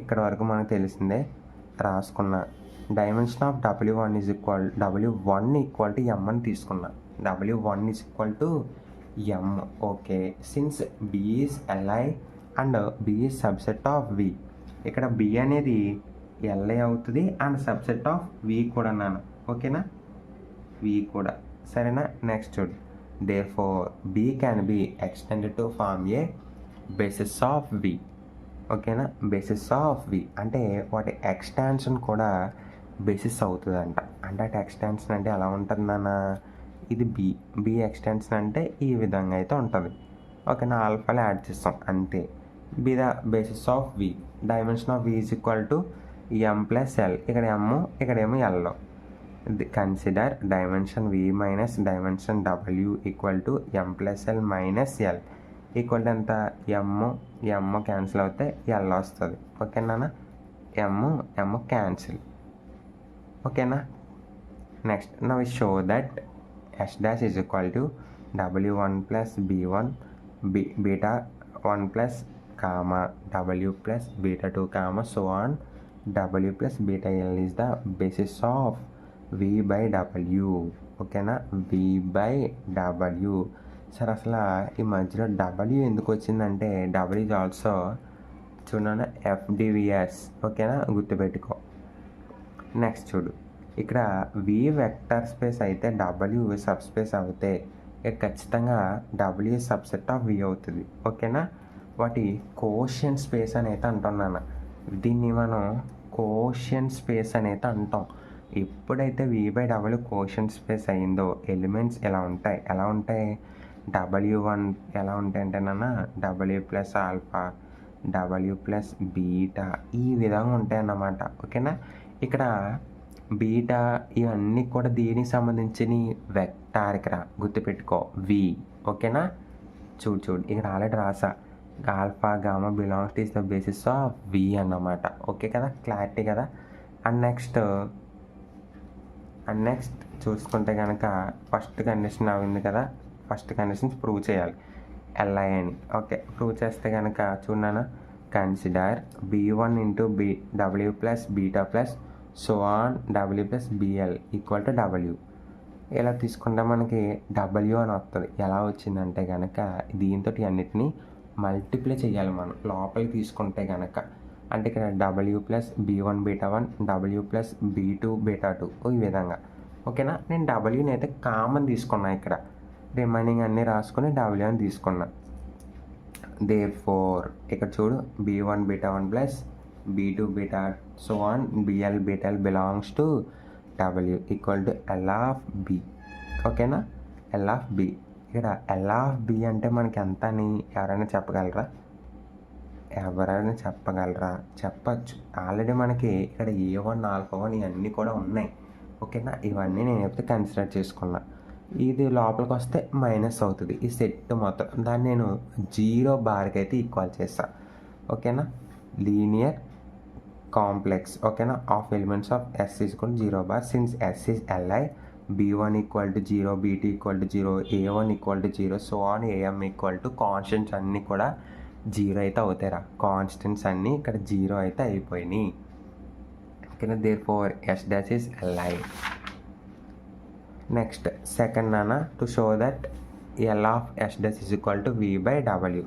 ఇక్కడ వరకు మనకు తెలిసిందే రాసుకున్న. Dimension of w1 equal to m అని తీసుకున్నా. w1 is equal to m. Okay, since b is li and b is subset of v. ఇక్కడ b అనేది li అవుతుంది అండ్ సబ్సెట్ ఆఫ్ v కూడా అన్నాను. ఓకేనా, v కూడా. సరేనా. నెక్స్ట్ చూడు. Therefore b can be extended to form a basis of v. ఓకేనా, బేసిస్ ఆఫ్ v అంటే వాటి ఎక్స్టెన్షన్ కూడా బేసిస్ అవుతుందంట. అంటే అటు ఎక్స్టెన్షన్ అంటే ఎలా ఉంటుంది నాన్న, ఇది బి ఎక్స్టెన్షన్ అంటే ఈ విధంగా అయితే ఉంటుంది. ఓకేనా, ఆల్ఫాలు యాడ్ చేస్తాం అంతే. B the basis of V. Dimension of V is equal to m plus L. ఇక్కడ m, ఇక్కడేమో L. Consider dimension V minus dimension w equal to m plus L minus L. Equal to ఎంత ఎమ్ క్యాన్సిల్ అవుతే ఎల్ వస్తుంది. ఓకేనా, ఎమ్ క్యాన్సిల్. ఓకేనా. Next now we show that S dash is equal to w1 plus b1 beta 1 plus comma w plus beta 2 comma so on w plus beta L is the basis of v by w. ఓకేనా, v బై w. సార్ అసలు ఈ మధ్యలో w ఎందుకు వచ్చిందంటే w ఈజ్ ఆల్సో చూడండి FDVS. ఓకేనా, గుర్తుపెట్టుకో. నెక్స్ట్ చూడు, ఇక్కడ v వెక్టర్ స్పేస్ అయితే w సబ్ స్పేస్ అవుతే ఇక్కడ ఖచ్చితంగా w సబ్సెట్ ఆఫ్ v అవుతుంది. ఓకేనా, వాటి కోషియెంట్ స్పేస్ అని అయితే అంటున్నాను. దీన్ని మనం కోషియెంట్ స్పేస్ అని అయితే అంటాం. ఎప్పుడైతే v బై w కోషియెంట్ స్పేస్ అయిందో ఎలిమెంట్స్ ఎలా ఉంటాయి w1 ఎలా ఉంటాయి అంటే w plus alpha, w plus beta ఈ విధంగా ఉంటాయి అన్నమాట. ఓకేనా, ఇక్కడ బీటా ఇవన్నీ కూడా దీనికి సంబంధించిన వెక్టార్కి గుర్తుపెట్టుకో v. ఓకేనా, చూడు ఇక్కడ ఆల్రెడీ రాసా alpha gamma belongs to the basis of v అన్నమాట. ఓకే కదా, క్లారిటీ కదా. అండ్ నెక్స్ట్ చూసుకుంటే కనుక ఫస్ట్ కండిషన్ అయింది కదా, ఫస్ట్ కండిషన్స్ ప్రూవ్ చేయాలి LI అని. ఓకే, ప్రూవ్ చేస్తే కనుక చూడనా, consider b1 into w plus beta plus so on w plus bl equal to w. ఇలా తీసుకుంటే మనకి w అని వస్తుంది. ఎలా వచ్చిందంటే కనుక దీంతో అన్నిటినీ మల్టిప్లై చేయాలి మనం లోపలికి తీసుకుంటే కనుక. అంటే ఇక్కడ w plus b1 beta 1 w plus b2 beta 2 ఈ విధంగా. ఓకేనా, నేను wని అయితే కామన్ తీసుకున్నా, ఇక్కడ రిమైనింగ్ అన్నీ రాసుకొని w అని తీసుకున్నా. దేర్ఫోర్ ఇక్కడ చూడు b1 beta 1 plus b2 beta so on bl beta belongs to w equal to l ఆఫ్ b. ఓకేనా, l ఆఫ్ b. ఇక్కడ l ఆఫ్ b అంటే మనకి ఎంత అని ఎవరైనా చెప్పగలరా? చెప్పచ్చు. ఆల్రెడీ మనకి ఇక్కడ a1 ఆల్ఫా 1 ఇవన్నీ కూడా ఉన్నాయి. ఓకేనా, ఇవన్నీ నేను ఎప్పుడు కన్సిడర్ చేసుకున్నా. ఇది లోపలికి వస్తే మైనస్ అవుతుంది ఈ సెట్ మొత్తం. దాన్ని నేను 0 బార్కి అయితే ఈక్వల్ చేస్తాను. ఓకేనా, లీనియర్ కాంప్లెక్స్. ఓకేనా, of elements of S is equal 0 bar since S is LI, b1 equal to 0, b2 equal to 0, a1 equal to 0 so on am equal to constants అన్నీ కూడా 0 అయితే అవుతాయిరా. కాన్స్టెంట్స్ అన్నీ ఇక్కడ 0 అయితే అయిపోయినాయి. ఓకేనా, therefore S dash is LI. Next second to show that L of S dash is equal to v by w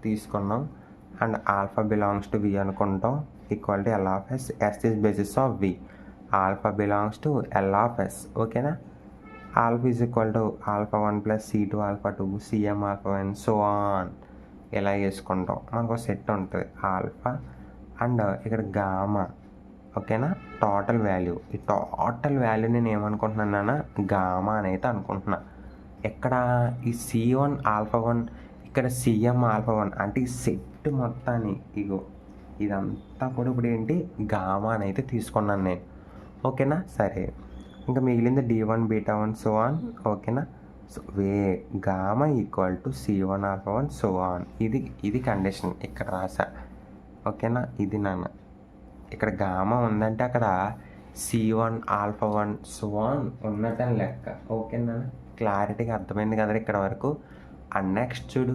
తీసుకున్నాం. And alpha belongs to v అనుకుంటాం equal to L of S. S is basis of v. Alpha belongs to L of S. ఓకేనా, alpha is equal to alpha 1 plus C2 alpha 2 CM alpha 1 so on ఇలా వేసుకుంటాం. మనకు సెట్ ఉంటుంది ఆల్ఫా అండ్ ఇక్కడ గామా. ఓకేనా, టోటల్ వాల్యూ. ఈ టోటల్ వాల్యూ నేను ఏమనుకుంటున్నాను గామా అని అయితే అనుకుంటున్నా. ఎక్కడ ఈ C1 ఆల్ఫా 1 ఇక్కడ CM ఆల్ఫా 1 అంటే ఈ సెట్ మొత్తాన్ని ఇగో ఇదంతా కూడా ఇప్పుడు ఏంటి గామా అని అయితే తీసుకున్నాను నేను. ఓకేనా, సరే ఇంకా మిగిలింది d1 బీటా 1 సో ఆన్. ఓకేనా, so gamma equal to C1 alpha 1 so on. ఇది కండిషన్ ఇక్కడ రాసా. ఓకేనా, ఇది ఇక్కడ గామా ఉందంటే అక్కడ C1 ఆల్ఫా 1 సో ఆన్ ఉన్నట్టని లెక్క. ఓకేనా, క్లారిటీగా అర్థమైంది కదా ఇక్కడ వరకు. అండ్ నెక్స్ట్ చూడు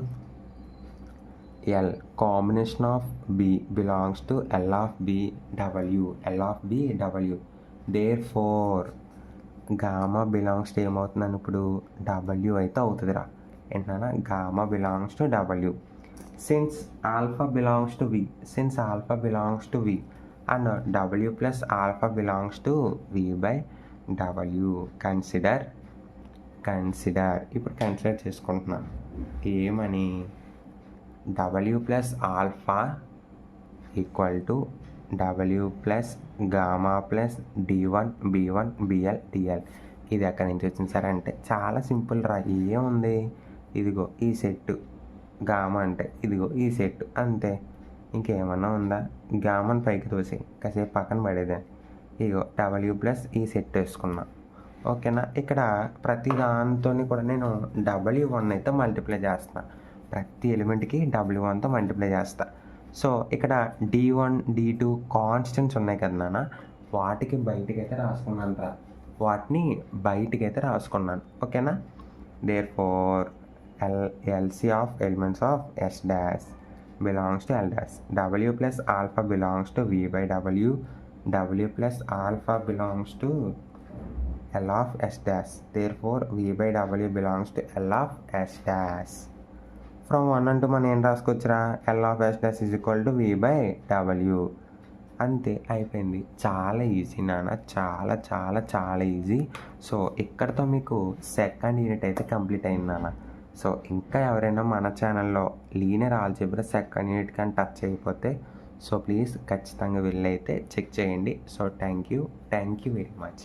L combination of B belongs to L ఆఫ్ B W. Therefore gamma belongs to ఏమవుతుందని ఇప్పుడు W అయితే అవుతుందిరా. ఏంటన్నా gamma belongs to W since alpha belongs to V and W plus alpha belongs to V by W. Consider ఇప్పుడు కన్సిడర్ చేసుకుంటున్నాను ఏమని W plus alpha equal to W plus gamma plus D1 B1 BL DL. ఇది ఎక్కడి నుంచి వచ్చింది సార్ అంటే చాలా సింపుల్ రా. ఏముంది, ఇదిగో ఈ సెట్ గామా అంటే ఇదిగో ఈ సెట్ అంతే. ఇంకేమన్నా ఉందా? గామాని పైకి తోసి కాసేపు పక్కన పడేదాన్ని. ఇదిగో W ప్లస్ ఈ సెట్ వేసుకున్నా. ఓకేనా, ఇక్కడ ప్రతి దాంతో కూడా నేను W1 అయితే మల్టిప్లై చేస్తున్నా. ప్రతి ఎలిమెంట్కి W1తో మల్టిప్లై చేస్తా. సో ఇక్కడ D1 D2 కాన్స్టెంట్స్ ఉన్నాయి కదా నాన్న, వాటికి బయటికైతే రాసుకున్నాను రా, వాటిని బయటికైతే రాసుకున్నాను. ఓకేనా? Therefore LC of elements of S dash belongs to L dash. W plus alpha belongs to V by W. W plus alpha belongs to L of S dash. Therefore, V by W belongs to L of S dash. From 1 and 2 మనం ఏం రాసుకోవచ్చురా? L of S dash is equal to V by W. అంతే, అయిపోయింది. చాలా ఈజీ నాన్న, చాలా చాలా చాలా ఈజీ. సో ఇక్కడతో మీకు సెకండ్ యూనిట్ అయితే కంప్లీట్ అయింది నాన్న. సో ఇంకా ఎవరైనా మన ఛానల్లో లీనియర్ ఆల్జీబ్రా సెకండ్ యూనిట్ కానీ టచ్ అయిపోతే సో ప్లీజ్ ఖచ్చితంగా వెళ్ళి అయితే చెక్ చేయండి. So thank you very much.